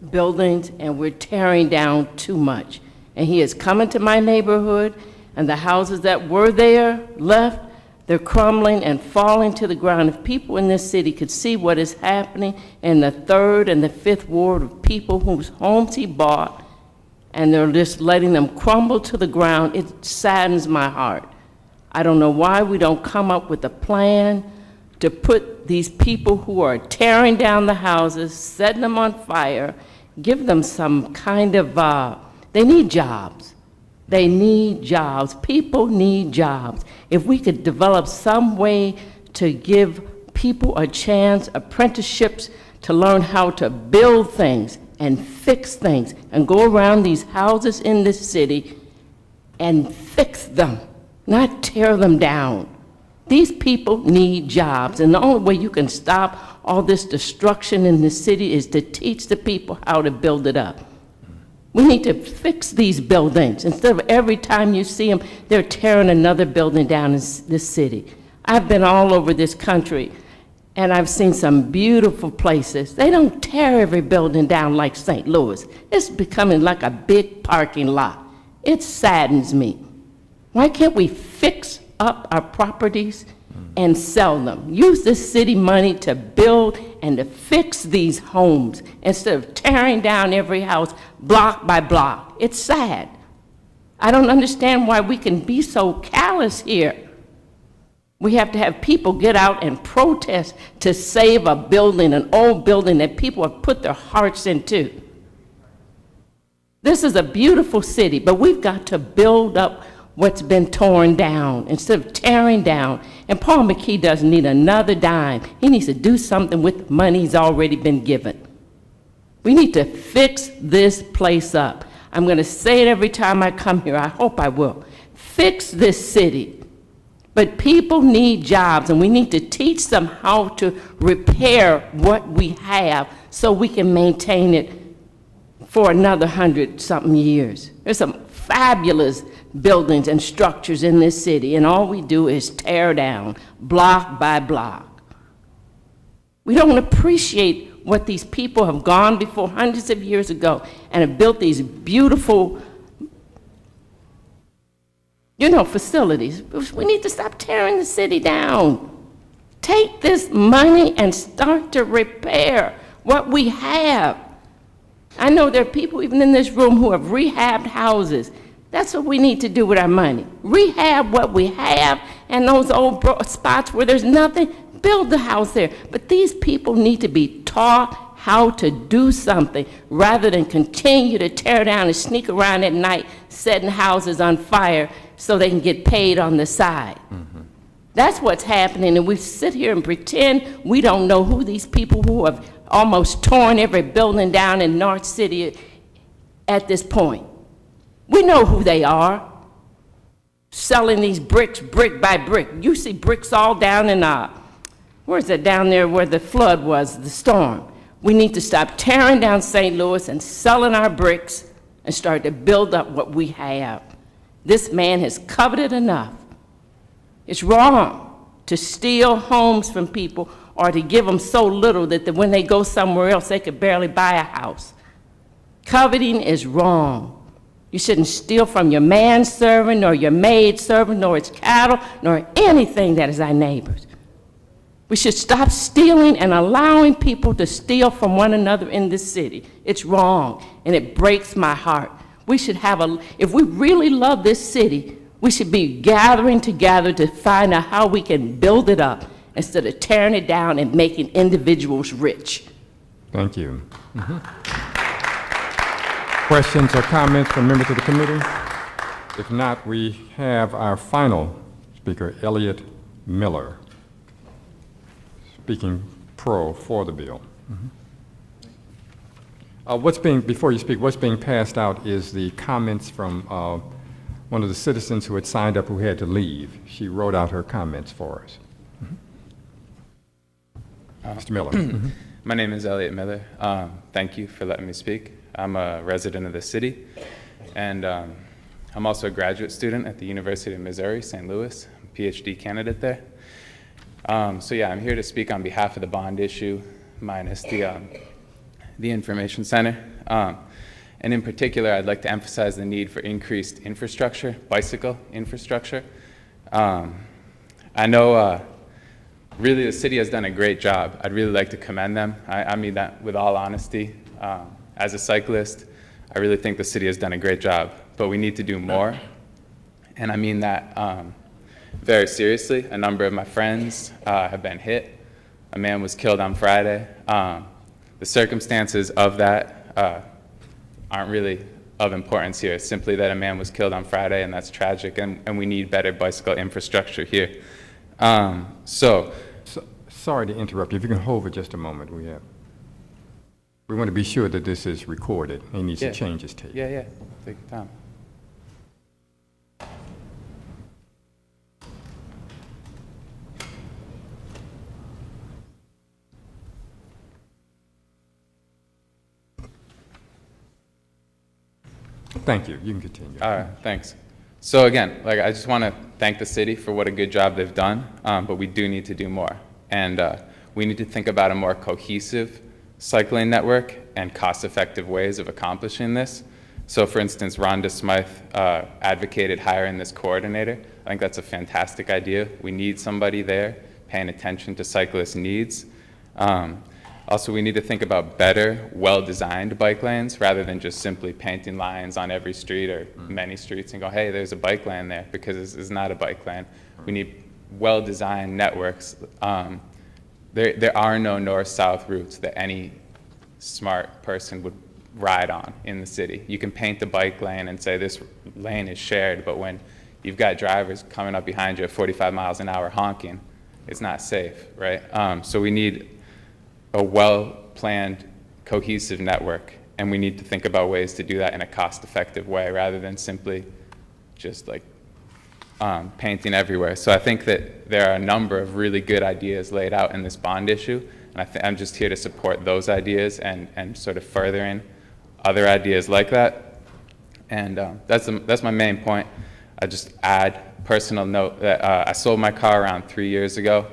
buildings, and we're tearing down too much. And he is coming to my neighborhood, and the houses that were there left, they're crumbling and falling to the ground. If people in this city could see what is happening in the 3rd and the 5th Ward of people whose homes he bought, and they're just letting them crumble to the ground, it saddens my heart. I don't know why we don't come up with a plan to put these people who are tearing down the houses, setting them on fire, give them some kind of, they need jobs. They need jobs. People need jobs. If we could develop some way to give people a chance, apprenticeships to learn how to build things and fix things and go around these houses in this city and fix them, not tear them down. These people need jobs, and the only way you can stop all this destruction in the city is to teach the people how to build it up. We need to fix these buildings. Instead of every time you see them, they're tearing another building down in this city. I've been all over this country, and I've seen some beautiful places. They don't tear every building down like St. Louis. It's becoming like a big parking lot. It saddens me. Why can't we fix up our properties and sell them? Use this city money to build and to fix these homes instead of tearing down every house block by block. It's sad. I don't understand why we can be so callous here. We have to have people get out and protest to save a building, an old building that people have put their hearts into. This is a beautiful city, but we've got to build up what's been torn down instead of tearing down. And Paul McKee doesn't need another dime. He needs to do something with the money he's already been given. We need to fix this place up. I'm going to say it every time I come here. I hope I will. Fix this city. But people need jobs, and we need to teach them how to repair what we have so we can maintain it for another 100-something years. There's some fabulous buildings and structures in this city, and all we do is tear down block by block. We don't appreciate what these people have gone before hundreds of years ago and have built these beautiful, facilities. We need to stop tearing the city down. Take this money and start to repair what we have. I know there are people even in this room who have rehabbed houses. That's what we need to do with our money. Rehab what we have and those old spots where there's nothing, build the house there. But these people need to be taught how to do something rather than continue to tear down and sneak around at night setting houses on fire so they can get paid on the side. That's what's happening, and we sit here and pretend we don't know who these people who have almost torn every building down in North City at this point. We know who they are, selling these bricks brick by brick. You see bricks all down in, where's it down there where the flood was, the storm? We need to stop tearing down St. Louis and selling our bricks and start to build up what we have. This man has coveted enough. It's wrong to steal homes from people or to give them so little that when they go somewhere else, they could barely buy a house. Coveting is wrong. You shouldn't steal from your manservant, nor your maidservant, nor its cattle, nor anything that is our neighbor's. We should stop stealing and allowing people to steal from one another in this city. It's wrong, and it breaks my heart. We should have if we really love this city, we should be gathering together to find out how we can build it up instead of tearing it down and making individuals rich. Thank you. Questions or comments from members of the committee? If not, we have our final speaker, Elliot Miller, speaking for the bill. Before you speak, what's being passed out is the comments from one of the citizens who had signed up who had to leave. She wrote out her comments for us. Mr. Miller. My name is Elliot Miller. Thank you for letting me speak. I'm a resident of the city, and I'm also a graduate student at the University of Missouri, St. Louis. I'm a PhD candidate there. So yeah, I'm here to speak on behalf of the bond issue, minus the information center. And in particular, I'd like to emphasize the need for increased infrastructure, bicycle infrastructure. I know really the city has done a great job. I'd really like to commend them. I mean that with all honesty. As a cyclist, I really think the city has done a great job, but we need to do more. And I mean that very seriously. A number of my friends have been hit. A man was killed on Friday. The circumstances of that aren't really of importance here. It's simply that a man was killed on Friday, and that's tragic, and we need better bicycle infrastructure here. Sorry to interrupt you. If you can hold for just a moment. We want to be sure that this is recorded. He needs to change his tape. Yeah. Take your time. Thank you. You can continue. All right, thanks. So again, I just want to thank the city for what a good job they've done, but we do need to do more. And we need to think about a more cohesive cycling network and cost-effective ways of accomplishing this. So for instance, Rhonda Smythe advocated hiring this coordinator. I think that's a fantastic idea. We need somebody there paying attention to cyclist needs. Also, we need to think about better, well-designed bike lanes rather than just simply painting lines on every street or many streets and go, hey, there's a bike lane there, because this is not a bike lane. We need well-designed networks. There are no north-south routes that any smart person would ride on in the city. You can paint the bike lane and say this lane is shared, but when you've got drivers coming up behind you at 45 miles an hour honking, it's not safe, right? So we need a well-planned, cohesive network, and we need to think about ways to do that in a cost-effective way rather than simply just painting everywhere. So I think that there are a number of really good ideas laid out in this bond issue, and I'm just here to support those ideas and sort of furthering other ideas like that. And that's my main point. I just add personal note that I sold my car around 3 years ago.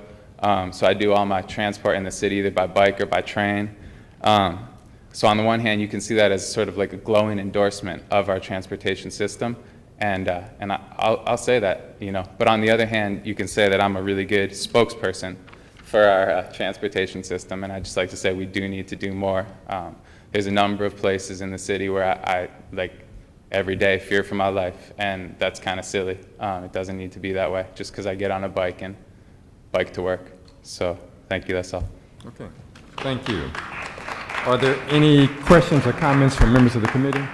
So I do all my transport in the city either by bike or by train. So on the one hand, you can see that as sort of like a glowing endorsement of our transportation system. And I'll say that, But on the other hand, you can say that I'm a really good spokesperson for our transportation system. And I'd just like to say we do need to do more. There's a number of places in the city where every day, fear for my life, and that's kind of silly. It doesn't need to be that way, just because I get on a bike and bike to work. So thank you, that's all. Okay, thank you. Are there any questions or comments from members of the committee?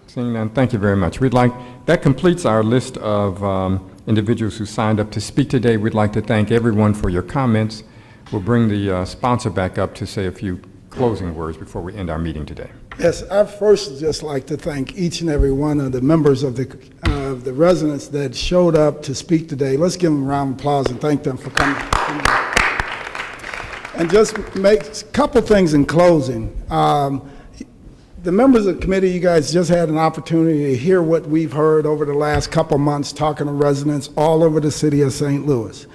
Seeing none, thank you very much. That completes our list of individuals who signed up to speak today. We'd like to thank everyone for your comments. We'll bring the sponsor back up to say a few closing words before we end our meeting today. Yes, I'd first just like to thank each and every one of the members of the residents that showed up to speak today. Let's give them a round of applause and thank them for coming. And just make a couple things in closing. The members of the committee, you guys just had an opportunity to hear what we've heard over the last couple months talking to residents all over the city of St. Louis.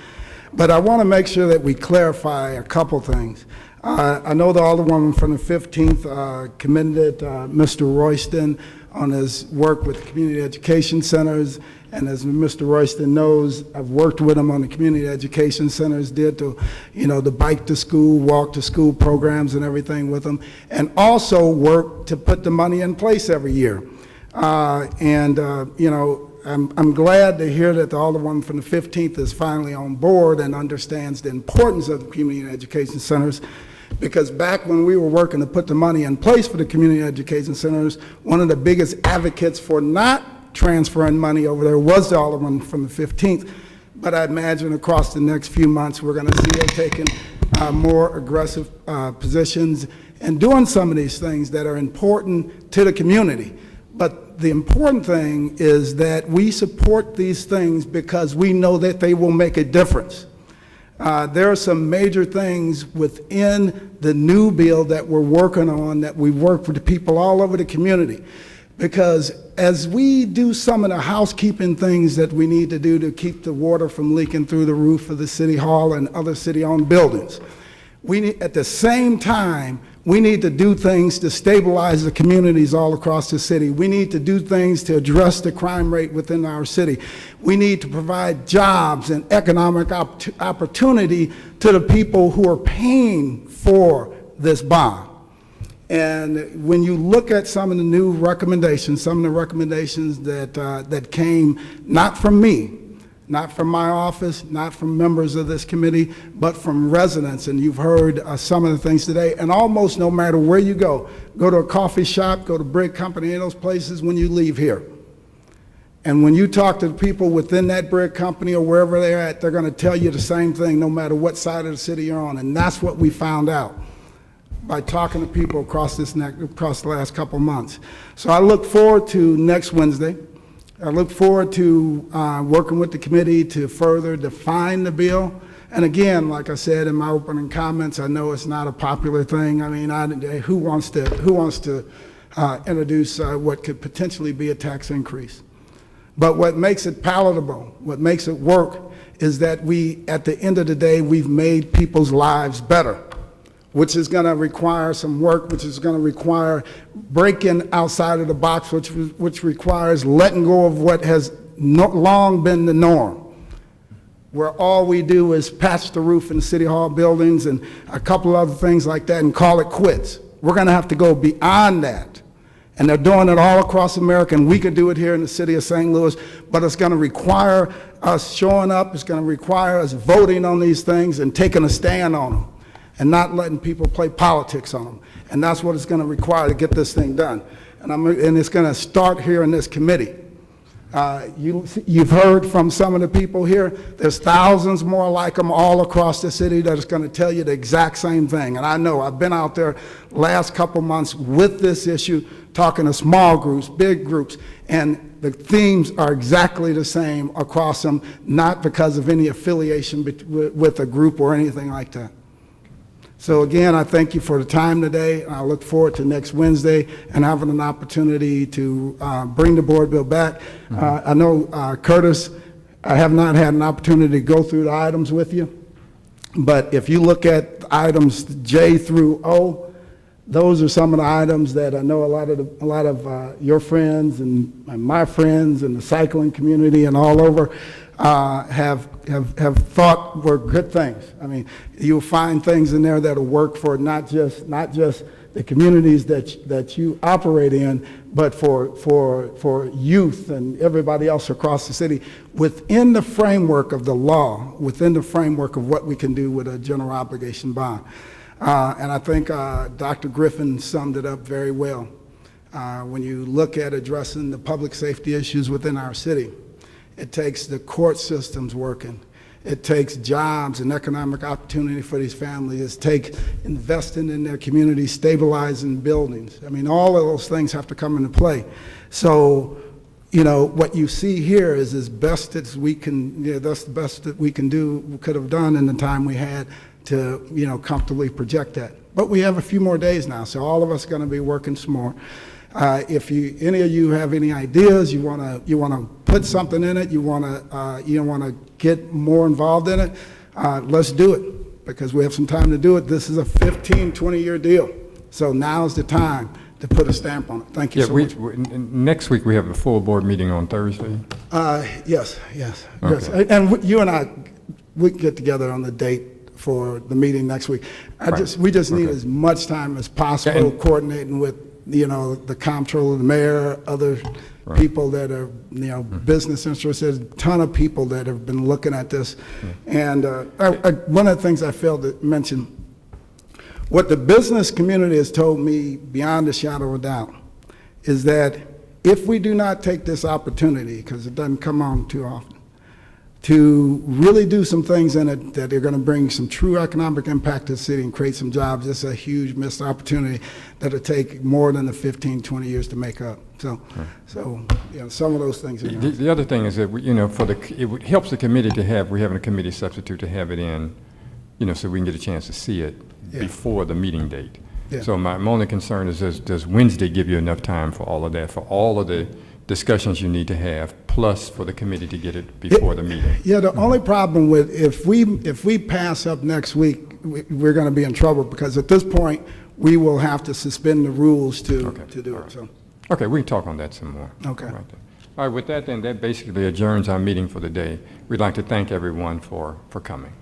But I want to make sure that we clarify a couple things. I know the Alderwoman from the 15th commended Mr. Royston on his work with the community education centers, and as Mr. Royston knows, I've worked with him on the community education centers, did the bike to school, walk to school programs and everything with him, and also worked to put the money in place every year. I'm glad to hear that the Alderwoman from the 15th is finally on board and understands the importance of the community education centers, because back when we were working to put the money in place for the community education centers, one of the biggest advocates for not transferring money over there was the Alderman from the 15th. But I imagine across the next few months, we're going to see her taking more aggressive positions and doing some of these things that are important to the community. But the important thing is that we support these things because we know that they will make a difference. There are some major things within the new bill that we're working on, that we work with the people all over the community. Because as we do some of the housekeeping things that we need to do to keep the water from leaking through the roof of the city hall and other city-owned buildings, at the same time, we need to do things to stabilize the communities all across the city. We need to do things to address the crime rate within our city. We need to provide jobs and economic opportunity to the people who are paying for this bond. And when you look at some of the new recommendations, some of the recommendations that came not from me, not from my office, not from members of this committee, but from residents, and you've heard some of the things today, and almost no matter where you go to a coffee shop, go to Brick Company, any of those places, when you leave here. And when you talk to the people within that brick company or wherever they're at, they're going to tell you the same thing no matter what side of the city you're on. And that's what we found out by talking to people across the last couple months. So I look forward to next Wednesday. I look forward to working with the committee to further define the bill. And again, like I said in my opening comments, I know it's not a popular thing. I mean, who wants to introduce what could potentially be a tax increase? But what makes it palatable, what makes it work, is that at the end of the day, we've made people's lives better, which is going to require some work, which is going to require breaking outside of the box, which requires letting go of what has long been the norm, where all we do is patch the roof in City Hall buildings and a couple of other things like that and call it quits. We're going to have to go beyond that. And they're doing it all across America, and we could do it here in the city of St. Louis, but it's going to require us showing up, it's going to require us voting on these things and taking a stand on them, and not letting people play politics on them. And that's what it's going to require to get this thing done. And it's going to start here in this committee. You've heard from some of the people here. There's thousands more like them all across the city that is going to tell you the exact same thing. And I know I've been out there last couple months with this issue, talking to small groups, big groups, and the themes are exactly the same across them, not because of any affiliation with a group or anything like that. So again, I thank you for the time today. I look forward to next Wednesday and having an opportunity to bring the board bill back. I know, Curtis, I have not had an opportunity to go through the items with you, but if you look at items J through O, those are some of the items that I know a lot of your friends and my friends and the cycling community and all over have thought were good things. I mean, you'll find things in there that'll work for not just the communities that you operate in, but for youth and everybody else across the city within the framework of the law, within the framework of what we can do with a general obligation bond. And I think Dr. Griffin summed it up very well. When you look at addressing the public safety issues within our city, it takes the court systems working. It takes jobs and economic opportunity for these families. It takes investing in their community, stabilizing buildings. I mean, all of those things have to come into play. So, you know, what you see here is as best as we can, you know, that's the best that we can do, we could have done in the time we had to, you know, comfortably project that. But we have a few more days now, so all of us are going to be working some more. If any of you have any ideas, you want to put something in it, you want to get more involved in it, let's do it, because we have some time to do it. This is a 15, 20-year deal, so now's the time to put a stamp on it. Thank you so much. Next week we have a full board meeting on Thursday. Yes. Okay. And you and I, we can get together on the date for the meeting next week. We just need as much time as possible, coordinating with, you know, the comptroller, the mayor, other people that are, you know, business interests. There's a ton of people that have been looking at this. And one of the things I failed to mention, what the business community has told me beyond a shadow of a doubt is that if we do not take this opportunity, because it doesn't come on too often, to really do some things in it that are going to bring some true economic impact to the city and create some jobs, it's a huge missed opportunity that'll take more than the 15, 20 years to make up. So you know, some of those things are the other thing is that, you know, it helps the committee to have, we're having a committee substitute to have it in, you know, so we can get a chance to see it before the meeting date. Yeah. So my only concern is, does Wednesday give you enough time for all of that, for all of the discussions you need to have, plus for the committee to get it before the meeting? Yeah, the only problem with, if we pass up next week, we're going to be in trouble, because at this point, we will have to suspend the rules to do it. So. Okay, we can talk on that some more. Okay. All right, with that then, that basically adjourns our meeting for the day. We'd like to thank everyone for coming.